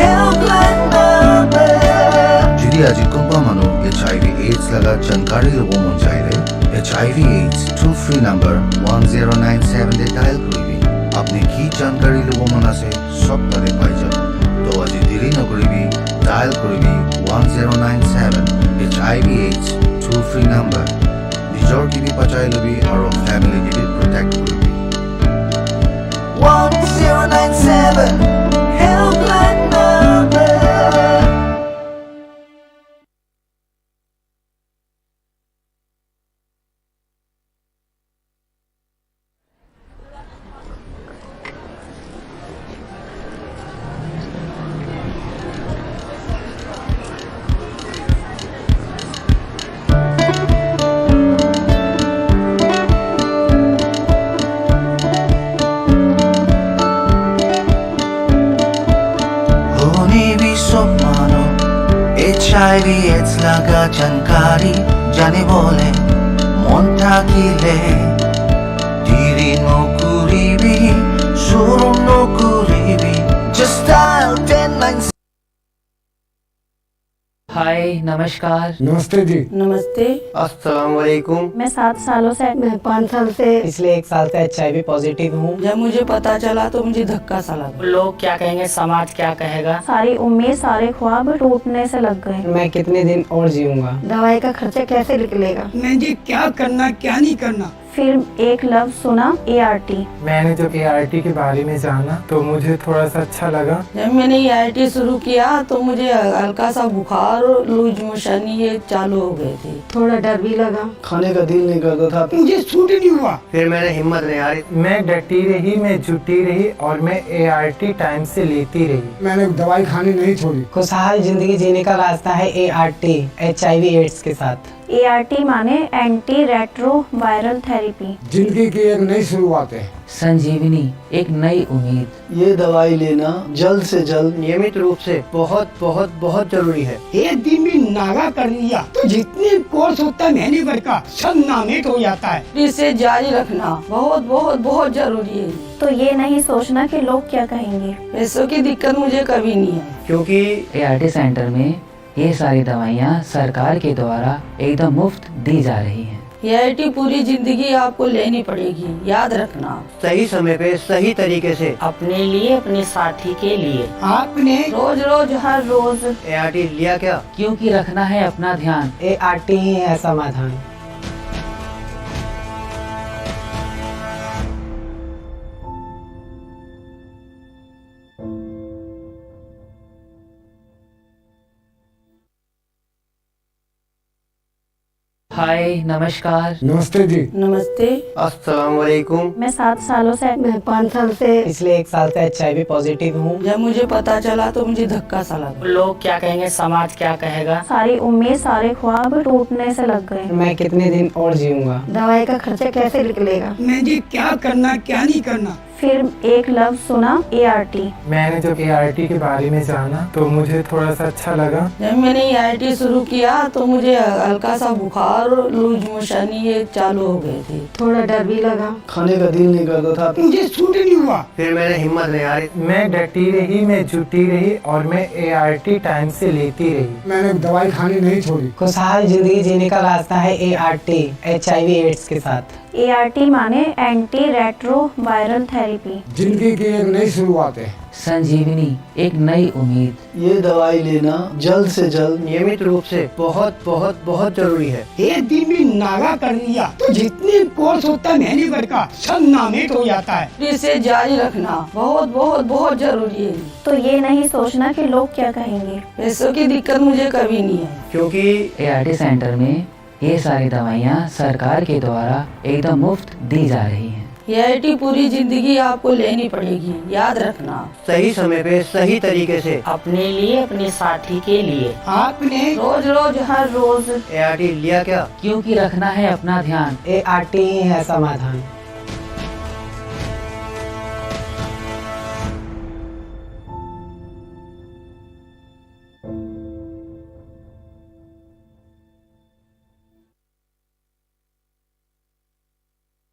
helpline number jodi aji kumpa manu HIV AIDS laga jankari lobo mon chaile HIV AIDS toll free number 1097 de dial kuribi apne ki jankari lobo mon ase sob tare pai jabo to aji diri no kuribi dial kuribi 1097 HIV AIDS toll free number nijor ki bhi bachai lobi aro family ki bhi protect kuribi 1097 helpline number HIV AIDS laga jankari jane bole mon thakile diri no kuribi shuru no kuribi just dial 1097 हाय नमस्कार नमस्ते जी नमस्ते। अस्सलाम वालेकुम। मैं 7 सालों से मैं 5 साल से पिछले 1 साल से HIV पॉजिटिव हूँ। जब मुझे पता चला तो मुझे धक्का सा लगा। लोग क्या कहेंगे, समाज क्या कहेगा, सारी उम्मीद सारे ख्वाब टूटने से लग गए। मैं कितने दिन और जीऊंगा, दवाई का खर्चा कैसे निकलेगा, मुझे क्या करना क्या नहीं करना। फिर एक लफ्ज सुना ART। मैंने जब ART के बारे में जाना तो मुझे थोड़ा सा अच्छा लगा। जब मैंने ART शुरू किया तो मुझे हल्का सा बुखार और लूज मोशन ये चालू हो गए थे। थोड़ा डर भी लगा, खाने का दिल नहीं करता था, मुझे सूट ही नहीं हुआ। फिर मैंने हिम्मत नहीं हारी, मैं डटी रही, मैं जुटी रही और मैं ART टाइम से लेती रही। मैंने दवाई खानी नहीं छोड़ी। खुशहाल जिंदगी जीने का रास्ता है ART HIV AIDS के साथ। ART माने एंटी रेट्रो वायरल थेरेपी। जिंदगी की एक नई शुरुआत है। संजीवनी, एक नई उम्मीद। ये दवाई लेना जल्द से जल्द नियमित रूप से बहुत बहुत बहुत जरूरी है। एक दिन भी नागा कर लिया तो जितने कोर्स होता है महीने भर का सब नामित हो जाता है। इसे जारी रखना बहुत बहुत बहुत जरूरी है। तो ये नहीं सोचना कि लोग क्या कहेंगे। पैसों की दिक्कत मुझे कभी नहीं है, क्योंकि ART सेंटर में ये सारी दवाइयाँ सरकार के द्वारा एकदम मुफ्त दी जा रही हैं। ART पूरी जिंदगी आपको लेनी पड़ेगी, याद रखना। सही समय पे सही तरीके से अपने लिए, अपने साथी के लिए। आपने रोज रोज हर रोज ART लिया क्या? क्योंकि रखना है अपना ध्यान। ART ही है समाधान। हाय, नमस्कार। नमस्ते जी। नमस्ते। अस्सलाम वालेकुम। मैं 7 सालों से मैं 5 साल से पिछले 1 साल से HIV पॉजिटिव हूँ। जब मुझे पता चला तो मुझे धक्का सा लगा। लोग क्या कहेंगे, समाज क्या कहेगा, सारी उम्मीद सारे ख्वाब टूटने से लग गए। मैं कितने दिन और जीऊंगा, दवाई का खर्चा कैसे निकलेगा, मैं जी क्या करना क्या नहीं करना। फिर एक लफ्ज सुना, ART। मैंने जब ART के बारे में जाना तो मुझे थोड़ा सा अच्छा लगा। जब मैंने ART शुरू किया तो मुझे हल्का सा बुखार और लूज मोशन ये चालू हो गए थे। थोड़ा डर भी लगा, खाने का दिल नहीं करता था, मुझे सूट नहीं हुआ। फिर मैंने हिम्मत नहीं हारी, मैं डटी रही, मैं जुटी रही और मैं ART टाइम से लेती रही। मैंने दवाई खानी नहीं छोड़ी। खुशहाल जिंदगी जीने का रास्ता है ART, HIV एड्स के साथ। ART माने एंटी रेट्रो वायरल थेरेपी। जिंदगी की एक नई शुरुआत है। संजीवनी, एक नई उम्मीद। ये दवाई लेना जल्द से जल्द नियमित रूप से बहुत बहुत बहुत जरूरी है। एक दिन भी नागा कर लिया तो जितने कोर्स होता है महीने भर का सब नामित हो जाता है। इसे जारी रखना बहुत बहुत बहुत जरूरी है। तो ये नहीं सोचना कि लोग क्या कहेंगे। पैसों की दिक्कत मुझे कभी नहीं है, क्योंकि ART सेंटर में ये सारी दवाइयाँ सरकार के द्वारा एकदम मुफ्त दी जा रही हैं। ART पूरी जिंदगी आपको लेनी पड़ेगी, याद रखना। सही समय पे सही तरीके से अपने लिए, अपने साथी के लिए। आपने रोज रोज हर रोज ART लिया क्या? क्योंकि रखना है अपना ध्यान। ART ही है समाधान।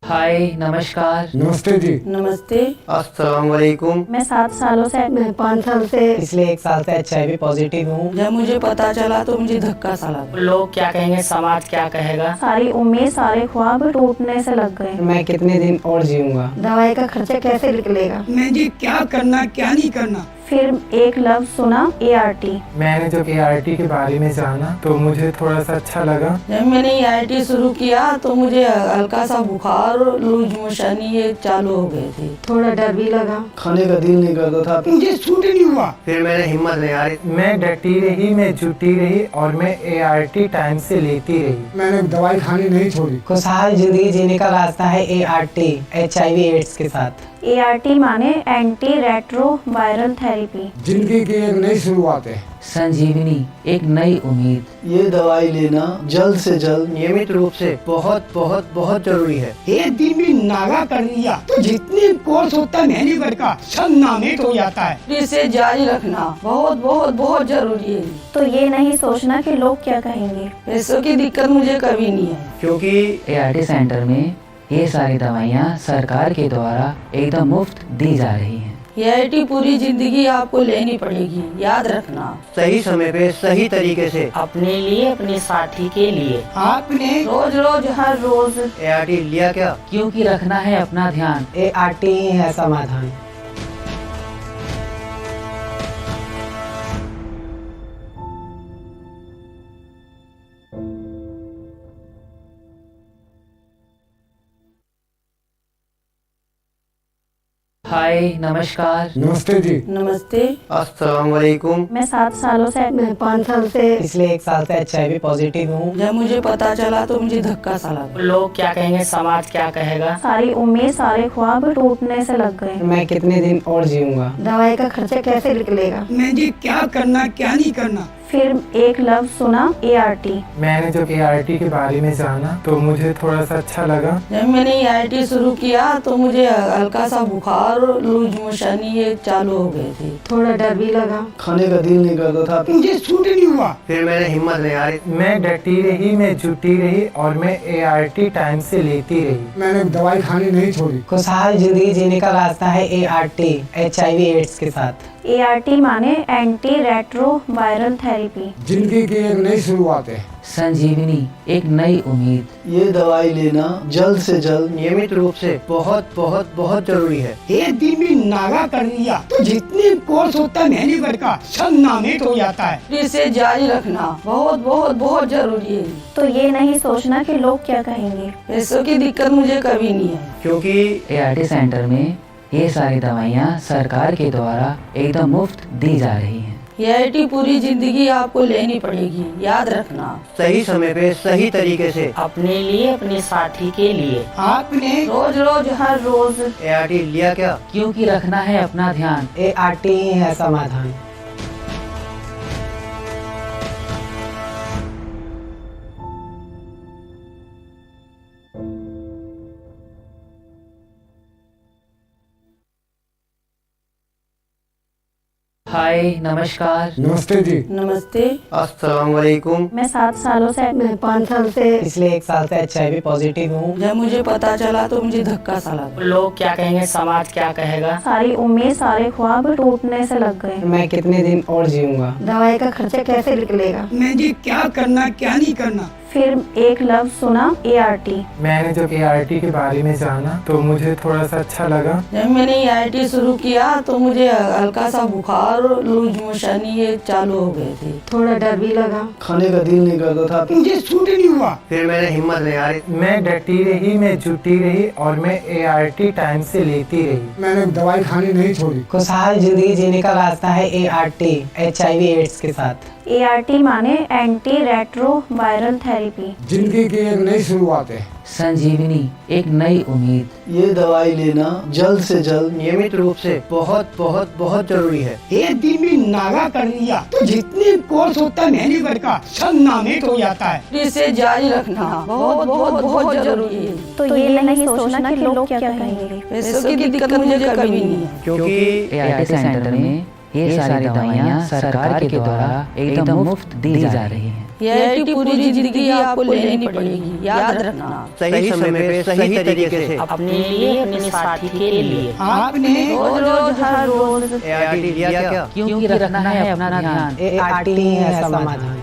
हाय, नमस्कार। नमस्ते जी। नमस्ते। अस्सलाम वालेकुम। मैं 7 सालों से मैं 5 साल से पिछले 1 साल से HIV पॉजिटिव हूँ। जब मुझे पता चला तो मुझे धक्का सा लगा। लोग क्या कहेंगे, समाज क्या कहेगा, सारी उम्मीद सारे ख्वाब टूटने से लग गए। मैं कितने दिन और जीऊंगा, दवाई का खर्चा कैसे निकलेगा, मैं जी क्या करना क्या नहीं करना। फिर एक लफ्ज सुना, ART। मैंने जब ART के बारे में जाना तो मुझे थोड़ा सा अच्छा लगा। जब मैंने ART शुरू किया तो मुझे हल्का सा बुखार और लूज मोशन ये चालू हो गए थे। थोड़ा डर भी लगा, खाने का दिल नहीं करता था, मुझे सूट नहीं हुआ। फिर मैंने हिम्मत नहीं हारी, मैं डटी रही, मैं जुटी रही और मैं ART टाइम से लेती रही। मैंने दवाई खानी नहीं छोड़ी। खुशहाल जिंदगी जीने का रास्ता है ART, HIV एड्स के साथ। ART माने एंटी रेट्रो वायरल थेरेपी। जिंदगी की एक नई शुरुआत है। संजीवनी, एक नई उम्मीद। ये दवाई लेना जल्द से जल्द नियमित रूप से बहुत बहुत बहुत जरूरी है। एक दिन भी नागा कर लिया तो जितने कोर्स होता है महीने भर का सब नामित हो जाता है। इसे जारी रखना बहुत बहुत बहुत जरूरी है। तो ये नहीं सोचना कि लोग क्या कहेंगे। पैसों की दिक्कत मुझे कभी नहीं है, क्योंकि ART सेंटर में ये सारी दवाइयाँ सरकार के द्वारा एकदम मुफ्त दी जा रही हैं। ART पूरी जिंदगी आपको लेनी पड़ेगी, याद रखना। सही समय पे सही तरीके से अपने लिए, अपने साथी के लिए। आपने रोज रोज हर रोज ART लिया क्या? क्योंकि रखना है अपना ध्यान। ART ही है समाधान। हाय, नमस्कार। नमस्ते जी। नमस्ते। अस्सलाम वालेकुम। मैं 7 सालों से मैं 5 साल से पिछले 1 साल से HIV पॉजिटिव हूँ। जब मुझे पता चला तो मुझे धक्का सा लगा। लोग क्या कहेंगे, समाज क्या कहेगा, सारी उम्मीद सारे ख्वाब टूटने से लग गए। मैं कितने दिन और जीऊंगा, दवाई का खर्चा कैसे निकलेगा, मैं जी क्या करना क्या नहीं करना। फिर एक लफ्ज सुना, ART। मैंने जब ART के बारे में जाना तो मुझे थोड़ा सा अच्छा लगा। जब मैंने ART शुरू किया तो मुझे हल्का सा बुखार और लूज मोशन ये चालू हो गए थे। थोड़ा डर भी लगा, खाने का दिल नहीं करता था, मुझे सूट नहीं हुआ। फिर मैंने हिम्मत नहीं हारी, मैं डटी रही, मैं जुटी रही और मैं ART टाइम से लेती रही। मैंने दवाई खानी नहीं छोड़ी। खुशहाल जिंदगी जीने का रास्ता है ART, HIV एड्स के साथ। ART माने एंटी रेट्रो वायरल थेरेपी। जिंदगी की एक नई शुरुआत है। संजीवनी, एक नई उम्मीद। ये दवाई लेना जल्द से जल्द नियमित रूप से बहुत बहुत बहुत जरूरी है। एक दिन भी नागा कर लिया तो जितने कोर्स होता है महीने भर का सब नामित हो जाता है। इसे जारी रखना बहुत बहुत बहुत जरूरी है। तो ये नहीं सोचना कि लोग क्या कहेंगे। पैसों की दिक्कत मुझे कभी नहीं है, क्योंकि ART सेंटर में ये सारी दवाइयाँ सरकार के द्वारा एकदम मुफ्त दी जा रही हैं। ये पूरी जिंदगी आपको लेनी पड़ेगी, याद रखना। सही समय पे सही तरीके से अपने लिए, अपने साथी के लिए। आपने रोज रोज हर रोज ART लिया क्या? क्योंकि रखना है अपना ध्यान। ART ही है समाधान। हाय, नमस्कार। नमस्ते जी। नमस्ते। अस्सलाम वालेकुम। मैं 7 सालों से मैं 5 साल से पिछले 1 साल से HIV पॉजिटिव हूँ। जब मुझे पता चला तो मुझे धक्का सा लगा। लोग क्या कहेंगे, समाज क्या कहेगा। सारी उम्मीद, सारे ख्वाब टूटने से लग गए। मैं कितने दिन और जीऊंगा। दवाई का खर्चा कैसे निकलेगा। मैं जी क्या करना क्या नहीं करना। फिर एक लफ्ज सुना, ART। मैंने जब ART के बारे में जाना तो मुझे थोड़ा सा अच्छा लगा। जब मैंने ART शुरू किया तो मुझे हल्का सा बुखार और लूज मोशन ये चालू हो गए थे। थोड़ा डर भी लगा। खाने का दिल नहीं करता था। मुझे सूट नहीं हुआ। फिर मैंने हिम्मत नहीं हारी। मैं डटी रही, मैं जुटी रही और मैं ART टाइम से लेती रही। मैंने दवाई खानी नहीं छोड़ी। खुशहाल जिंदगी जीने का रास्ता है ART, HIV एड्स के साथ। ART माने एंटी रेट्रो वायरल थेरेपी। जिंदगी की एक नई शुरुआत है। संजीवनी, एक नई उम्मीद। ये दवाई लेना जल्द से जल्द नियमित रूप से बहुत बहुत बहुत जरूरी है। एक दिन भी नागा कर लिया तो जितने कोर्स होता है महीने भर का सब नामेट हो जाता है। इसे जारी रखना बहुत बहुत बहुत जरूरी है। तो ये नहीं सोचना कि लोग क्या कहेंगे। पैसों की दिक्कत मुझे कभी नहीं है, क्योंकि ART सेंटर में ये सारी दवाइयाँ सरकार के द्वारा एकदम मुफ्त दी जा रही हैं। ये पूरी जिंदगी आपको लेनी पड़ेगी, याद रखना। सही समय पे सही तरीके से अपने लिए, अपने साथी के लिए। आपने रोज रोज हर रोज ART लिया क्या? क्योंकि रखना है अपना ध्यान। ART ही है समाधान।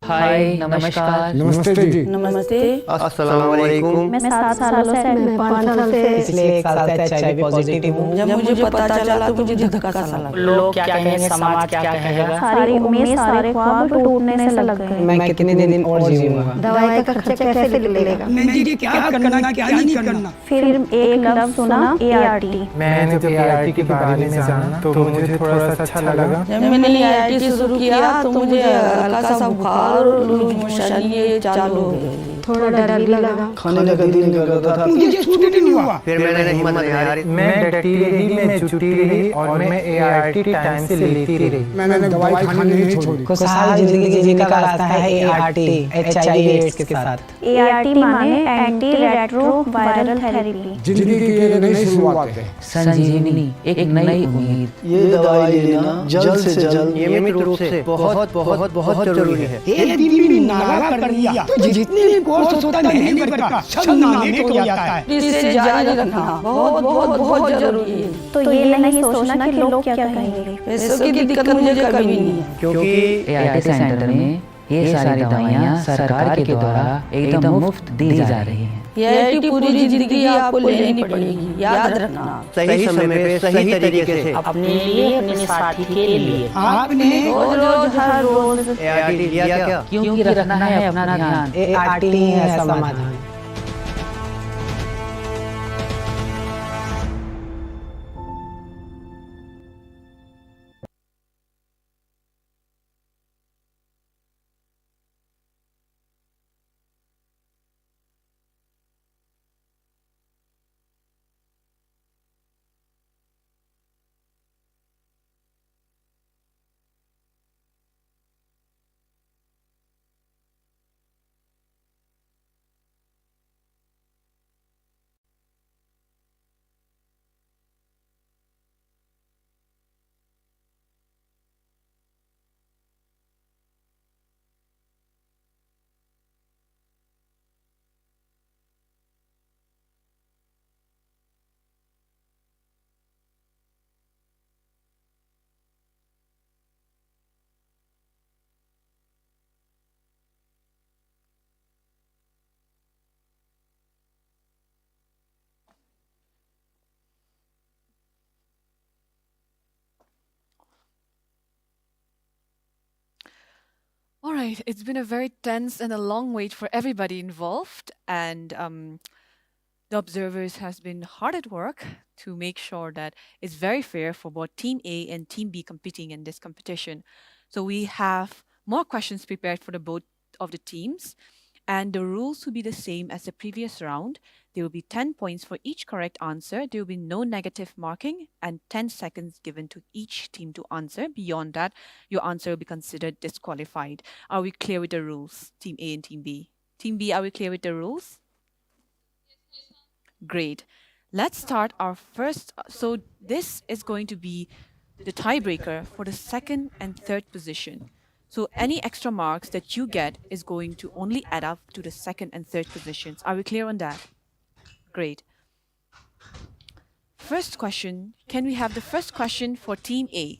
हाय, नमस्कार। नमस्ते जी। नमस्ते। अस्सलाम वालेकुम। मैं 7 सालों से मैं 5 साल से पिछले 1 साल से HIV पॉजिटिव हूँ। जब मुझे पता चला तो मुझे धक्का सा लगा। लोग क्या कहेंगे, समाज क्या कहेगा। सारी उम्मीद, सारे ख्वाब टूटने से लग गए। मैं कितने दिन और जीऊंगा। दवाई का खर्चा कैसे निकलेगा। मैं जी क्या करना क्या नहीं करना। फिर एक लफ्ज सुना, ART। मैंने जब ART के बारे में जाना तो मुझे थोड़ा सा अच्छा लगा। जब मैंने ART शुरू किया तो मुझे हल्का सा बुखार और लूज मोशन ये चालू हो गए थे। थोड़ा डर भी लगा। खाने का दिल नहीं करता था। मुझे सूट नहीं हुआ। फिर मैंने हिम्मत नहीं हारी। मैं डटी रही, मैं जुटी रही और मैं ART टाइम से लेती रही। मैंने दवाई खानी नहीं छोड़ी। खुशहाल जिंदगी जीने का रास्ता है ART, HIV एड्स के साथ। ART माने एंटी रेट्रो वायरल थेरेपी। जिंदगी की एक नई शुरुआत है। संजीवनी, एक नई उम्मीद। ये दवाई लेना जल्द से जल्द नियमित रूप से बहुत बहुत बहुत जरूरी है। एक दिन भी नागा कर लिया तो जितने कोर्स होता है महीने भर का सब नामेट हो जाता है। इसे जारी रखना बहुत बहुत बहुत जरूरी है। तो ये नहीं सोचना कि लोग क्या कहेंगे। पैसों की दिक्कत मुझे कभी नहीं है, क्योंकि ART सेंटर में ये सारी दवाइयाँ सरकार के द्वारा एकदम मुफ्त दी जा रही हैं। ये पूरी जिंदगी आपको लेनी पड़ेगी, याद रखना। सही समय पे सही तरीके से अपने लिए, अपने साथी के लिए। आपने रोज रोज हर रोज ART लिया क्या? क्योंकि रखना है अपना ध्यान। ART ही है समाधान। right, it's been a very tense and a long wait for everybody involved, and the observers has been hard at work to make sure that it's very fair for both Team A and Team B competing in this competition. So we have more questions prepared for the both of the teams, and the rules will be the same as the previous round. There will be 10 points for each correct answer. There will be no negative marking and 10 seconds given to each team to answer. Beyond that, your answer will be considered disqualified. Are we clear with the rules, Team A and Team B? Team B, are we clear with the rules? Great. Let's start our first. So this is going to be the tiebreaker for the second and third position. So any extra marks that you get is going to only add up to the second and third positions. Are we clear on that? Great. First question. Can we have the first question for Team A?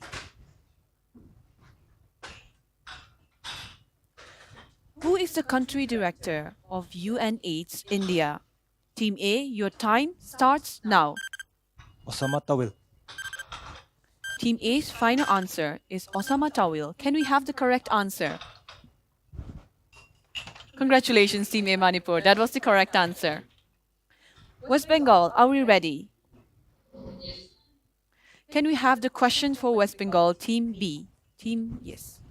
Who is the country director of UNAIDS India? Team A, your time starts now. Osama Tawil. Team A's final answer is Osama Tawil. Can we have the correct answer? Congratulations, Team A Manipur. That was the correct answer. West Bengal, are we ready? Can we have the question for West Bengal, Team B? Team, yes.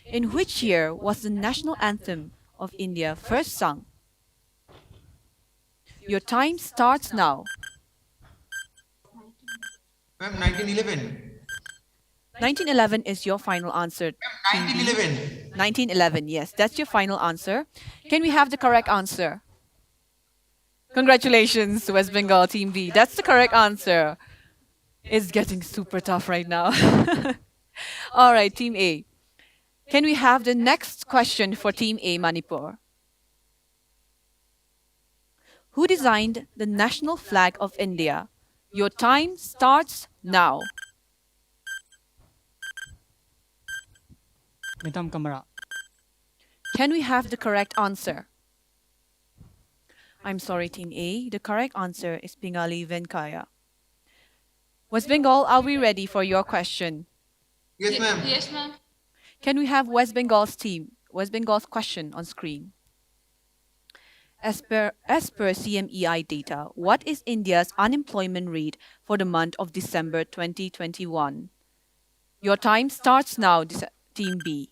In which year was the national anthem of India first sung? Your time starts now. Ma'am, 1911. 1911 is your final answer. 1911. 1911, yes, that's your final answer. Can we have the correct answer? Congratulations, West Bengal Team B. That's the correct answer. It's getting super tough right now. All right, Team A. Can we have the next question for Team A Manipur? Who designed the national flag of India? Your time starts now. Madam Kamara. Can we have the correct answer? I'm sorry, Team A. The correct answer is Bengali Venkaya. West Bengal, are we ready for your question? Yes, ma'am. Yes, ma'am. Can we have West Bengal's team, West Bengal's question on screen? As per CMEI data, what is India's unemployment rate for the month of December 2021? Your time starts now, Team B.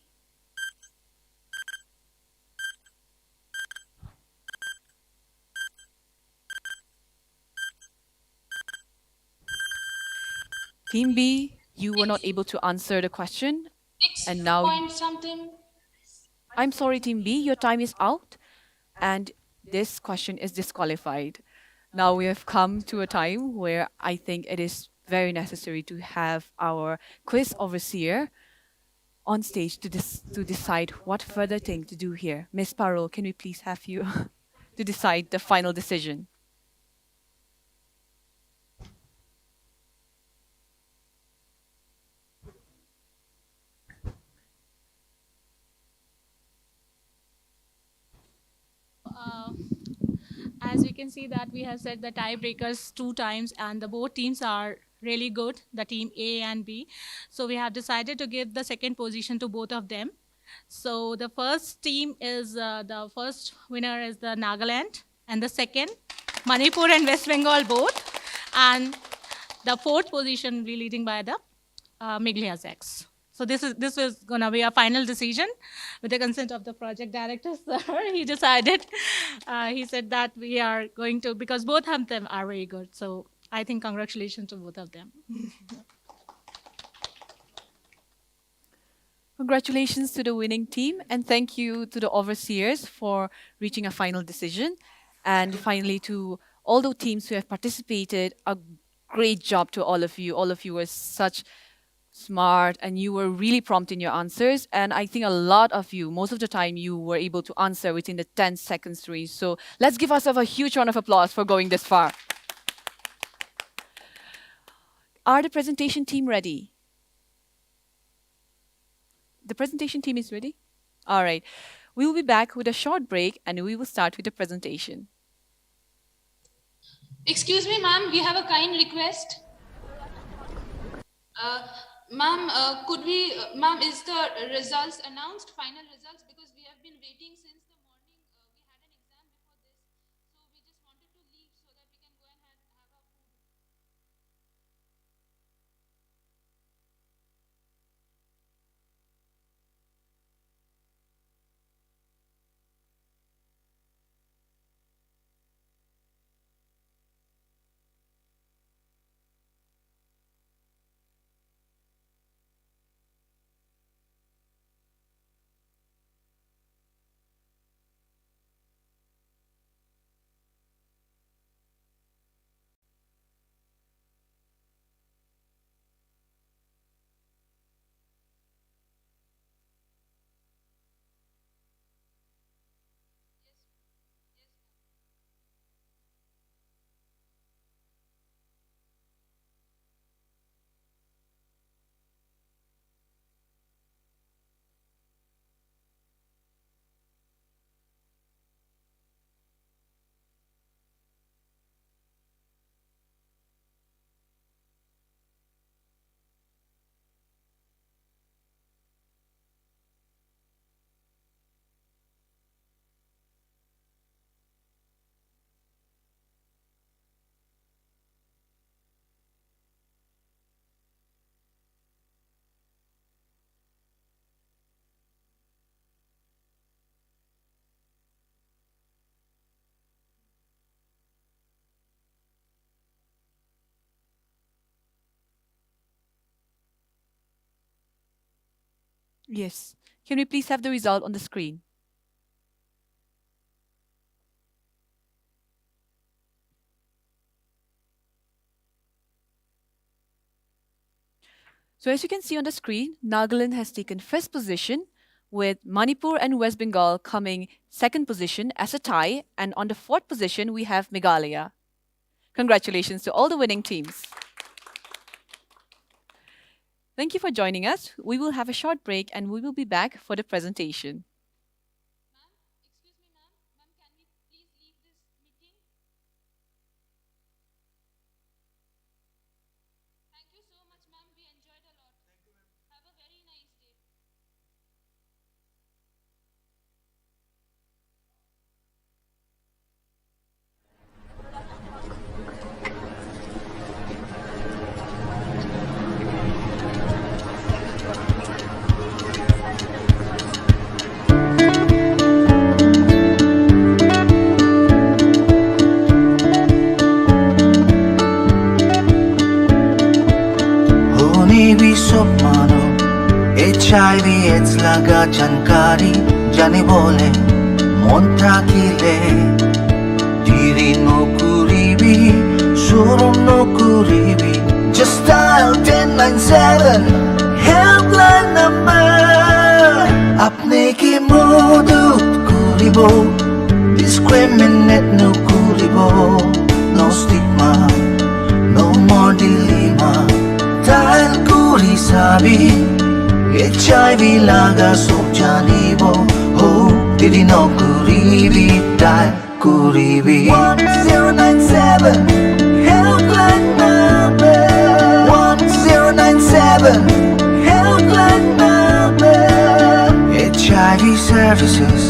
Team B, you were not able to answer the question. And now, Point something. I'm sorry, Team B, your time is out. And this question is disqualified. Now we have come to a time where I think it is very necessary to have our quiz overseer on stage to decide what further thing to do here. Miss Parul, can we please have you to decide the final decision? As we can see that we have said the tiebreakers 2 times and the both teams are really good, the team A and B. So we have decided to give the second position to both of them. So the first team is, the first winner is the Nagaland, and the second, Manipur and West Bengal both. And the fourth position will be leading by the Meghalaya Sex. So this is going to be a final decision with the consent of the project director, sir. He decided, he said that we are going to, because both of them are very good. So I think congratulations to both of them. Congratulations to the winning team, and thank you to the overseers for reaching a final decision. And finally, to all the teams who have participated, a great job to all of you. All of you were such smart and you were really prompt in your answers. And I think a lot of you, most of the time, you were able to answer within the 10 seconds range. So let's give ourselves a huge round of applause for going this far. Are the presentation team ready? The presentation team is ready? All right. We will be back with a short break and we will start with the presentation. Excuse me, ma'am, we have a kind request. Ma'am, could we, ma'am, is the results announced, final results? Because we have been waiting since the morning. We had an exam before this. So we just wanted to leave so that we can go and have our food. Yes. Can we please have the result on the screen? So as you can see on the screen, Nagaland has taken first position, with Manipur and West Bengal coming second position as a tie, and on the fourth position we have Meghalaya. Congratulations to all the winning teams. Thank you for joining us. We will have a short break and we will be back for the presentation. Thank you so much, ma'am. We enjoyed a lot. Thank you, ma'am. Have a very nice day. HIV AIDS laga jankari jani bole mon thakile diri no kuribi shuru no kuribi just dial 1097 helpline number apne ki modut kuribo discriminate no kuribo no stigma no more dilemma dial kuri sabi HIV laga sok janibo ho didi no kuribi dial kuribi 1097 helpline number 1097 helpline number HIV services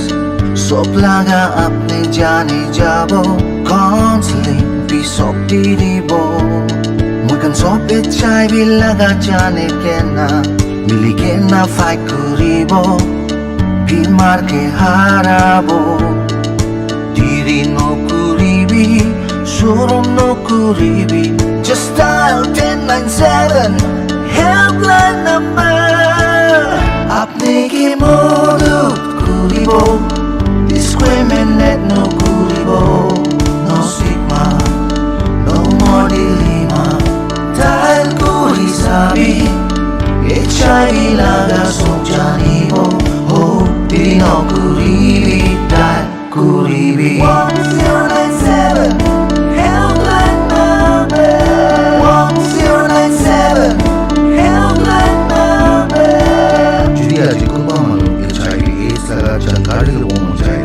sok laga apne jani jabo counseling भी sok didibo mukan sok HIV laga jane kena मिली के ना fight करिबो बीमार के हाराबो दीरी नो kuribi शोरूम नो kuribi just dial 1097 helpline number आपने की मदद करिबो discriminate no kuribo no stigma no more dilemma dial kuri sabi HIV laga sok janibo ho diri no kuribi dial kuribi 1097 helpline number 1097 helpline number Judi aji kumba manu HIV AIDS laga jankari lobo mujai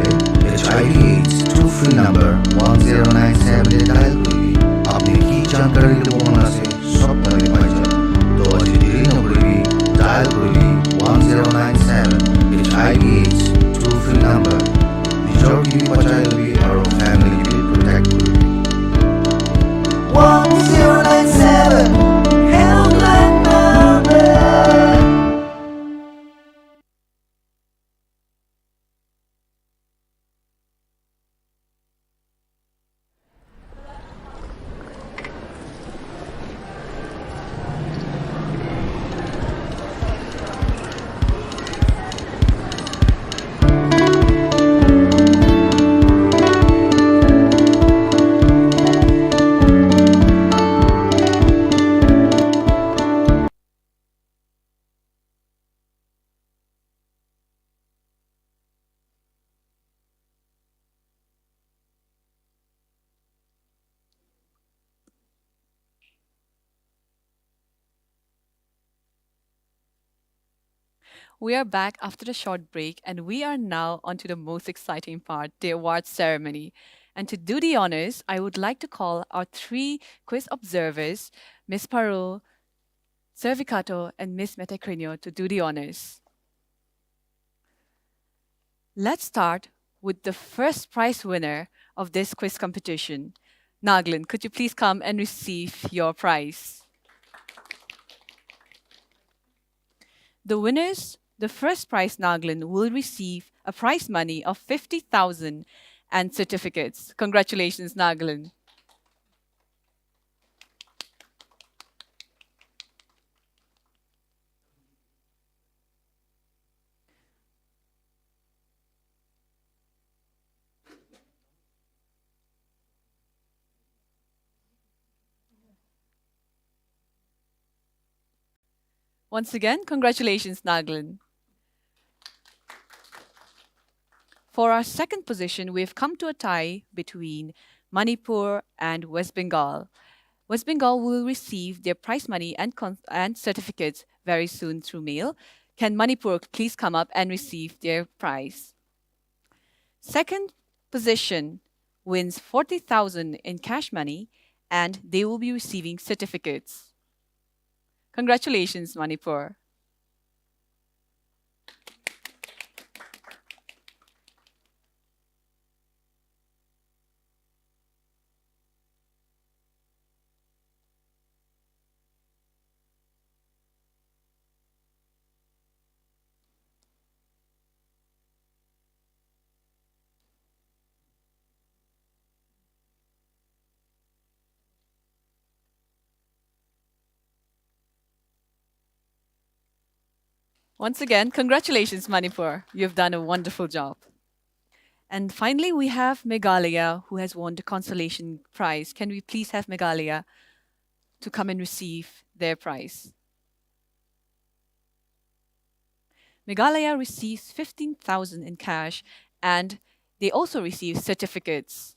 HIV AIDS toll free number 1097 dial kuribi apne ki jankari lobo na se sob tare pai ja to aji diri no kuribi We are back after a short break, and we are now onto the most exciting part, the awards ceremony. And to do the honors, I would like to call our three quiz observers, Miss Parul, Sir Vicato, and Miss Metacranio, to do the honors. Let's start with the first prize winner of this quiz competition. Naglin, could you please come and receive your prize? The first prize, Naglin, will receive a prize money of 50,000 and certificates. Congratulations, Naglin. Once again, congratulations, Naglin. For our second position, we've come to a tie between Manipur and West Bengal. West Bengal will receive their prize money and certificates very soon through mail. Can Manipur please come up and receive their prize? Second position wins 40,000 in cash money, and they will be receiving certificates. Congratulations, Manipur. Once again, congratulations, Manipur. You've done a wonderful job. And finally, we have Meghalaya, who has won the consolation prize. Can we please have Meghalaya to come and receive their prize? Meghalaya receives 15,000 in cash, and they also receive certificates.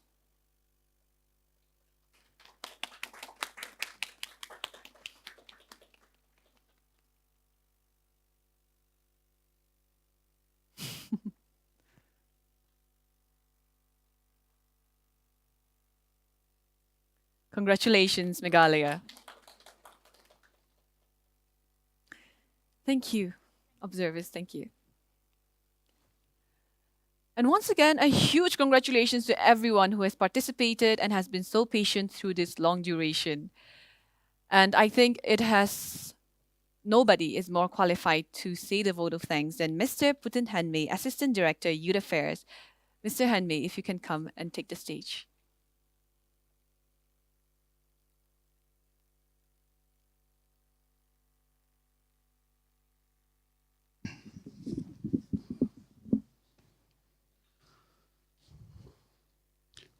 Congratulations, Meghalaya. Thank you, observers. Thank you. And once again, a huge congratulations to everyone who has participated and has been so patient through this long duration. And I think nobody is more qualified to say the vote of thanks than Mr. Putin Hanmei, Assistant Director, Youth Affairs. Mr. Hanmei, if you can come and take the stage.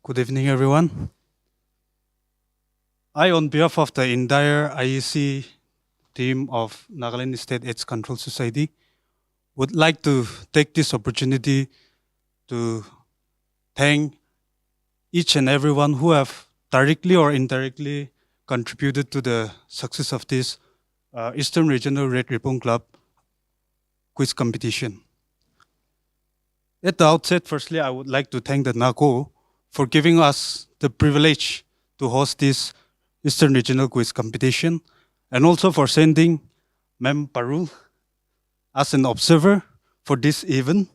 Good evening, everyone. I, on behalf of the entire IEC team of Nagaland State AIDS Control Society, would like to take this opportunity to thank each and everyone who have directly or indirectly contributed to the success of this Eastern Regional Red Ribbon Club quiz competition. At the outset, firstly, I would like to thank the NACO for giving us the privilege to host this Eastern Regional Quiz competition, and also for sending Ma'am Parul as an observer for this event.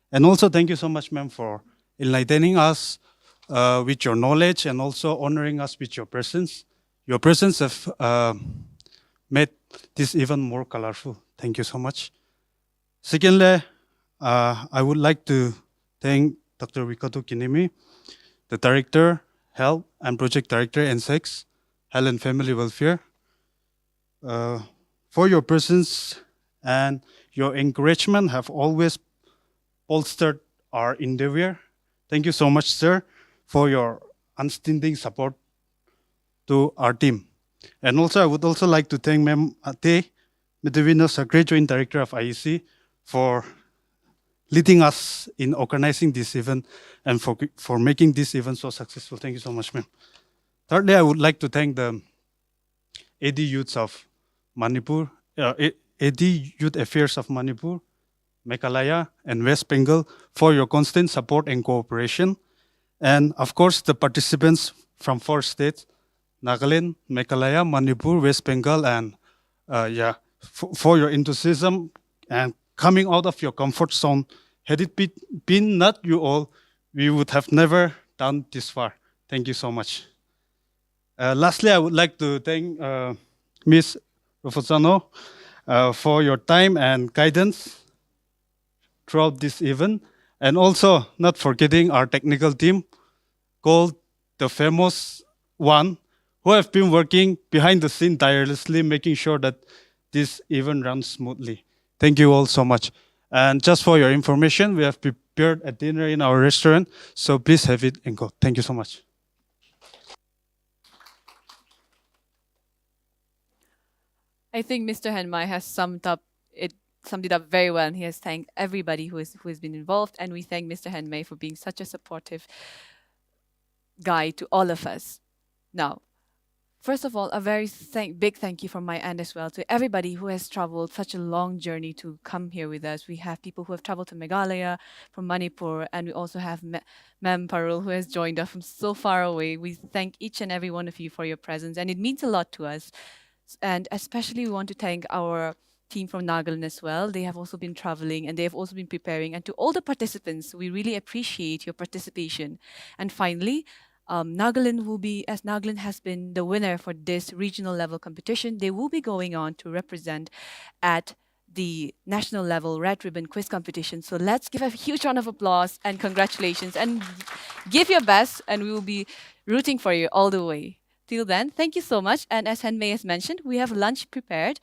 And also thank you so much, ma'am, for enlightening us with your knowledge and also honoring us with your presence. Your presence have made this event more colorful. Thank you so much. Secondly, I would like to thank Dr. Wikato Kinemi, the Director, Health and Project Director, NSEX, Health and Family Welfare, for your presence and your encouragement have always bolstered our endeavor. Thank you so much, sir, for your unstinting support to our team. And also, I would also like to thank Ma'am Ate Medevino, Secretary Joint Director of IEC, for leading us in organizing this event and for making this event so successful. Thank you so much, ma'am. Thirdly, I would like to thank the AD Youths of Manipur, AD Youth Affairs of Manipur, Meghalaya, and West Bengal for your constant support and cooperation. And of course, the participants from 4 states, Nagaland, Meghalaya, Manipur, West Bengal, and for your enthusiasm and coming out of your comfort zone. Had it been not you all, we would have never done this far. Thank you so much. Lastly, I would like to thank Ms. Rufusano for your time and guidance throughout this event, and also not forgetting our technical team called the famous one, who have been working behind the scene tirelessly, making sure that this event runs smoothly. Thank you all so much. And just for your information, we have prepared a dinner in our restaurant, so please have it and go. Thank you so much. I think Mr. Henmai has summed it up very well, and he has thanked everybody who has been involved, and we thank Mr. Henmai for being such a supportive guy to all of us. Now, first of all, a very big thank you from my end as well to everybody who has traveled such a long journey to come here with us. We have people who have traveled to Meghalaya, from Manipur, and we also have Ma'am Parul who has joined us from so far away. We thank each and every one of you for your presence, and it means a lot to us. And especially we want to thank our team from Nagaland as well. They have also been traveling and they have also been preparing. And to all the participants, we really appreciate your participation. And finally, as Nagaland has been the winner for this regional level competition, they will be going on to represent at the national level Red Ribbon Quiz Competition. So let's give a huge round of applause and congratulations, and give your best, and we will be rooting for you all the way. Till then, thank you so much. And as Henmei has mentioned, we have lunch prepared.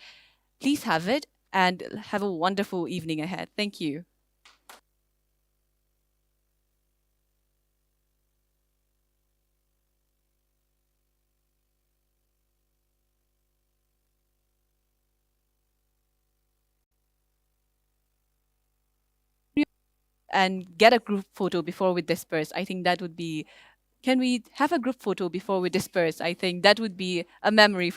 Please have it and have a wonderful evening ahead. Thank you. And get a group photo before we disperse. I think that would be, can we have a group photo before we disperse? I think that would be a memory for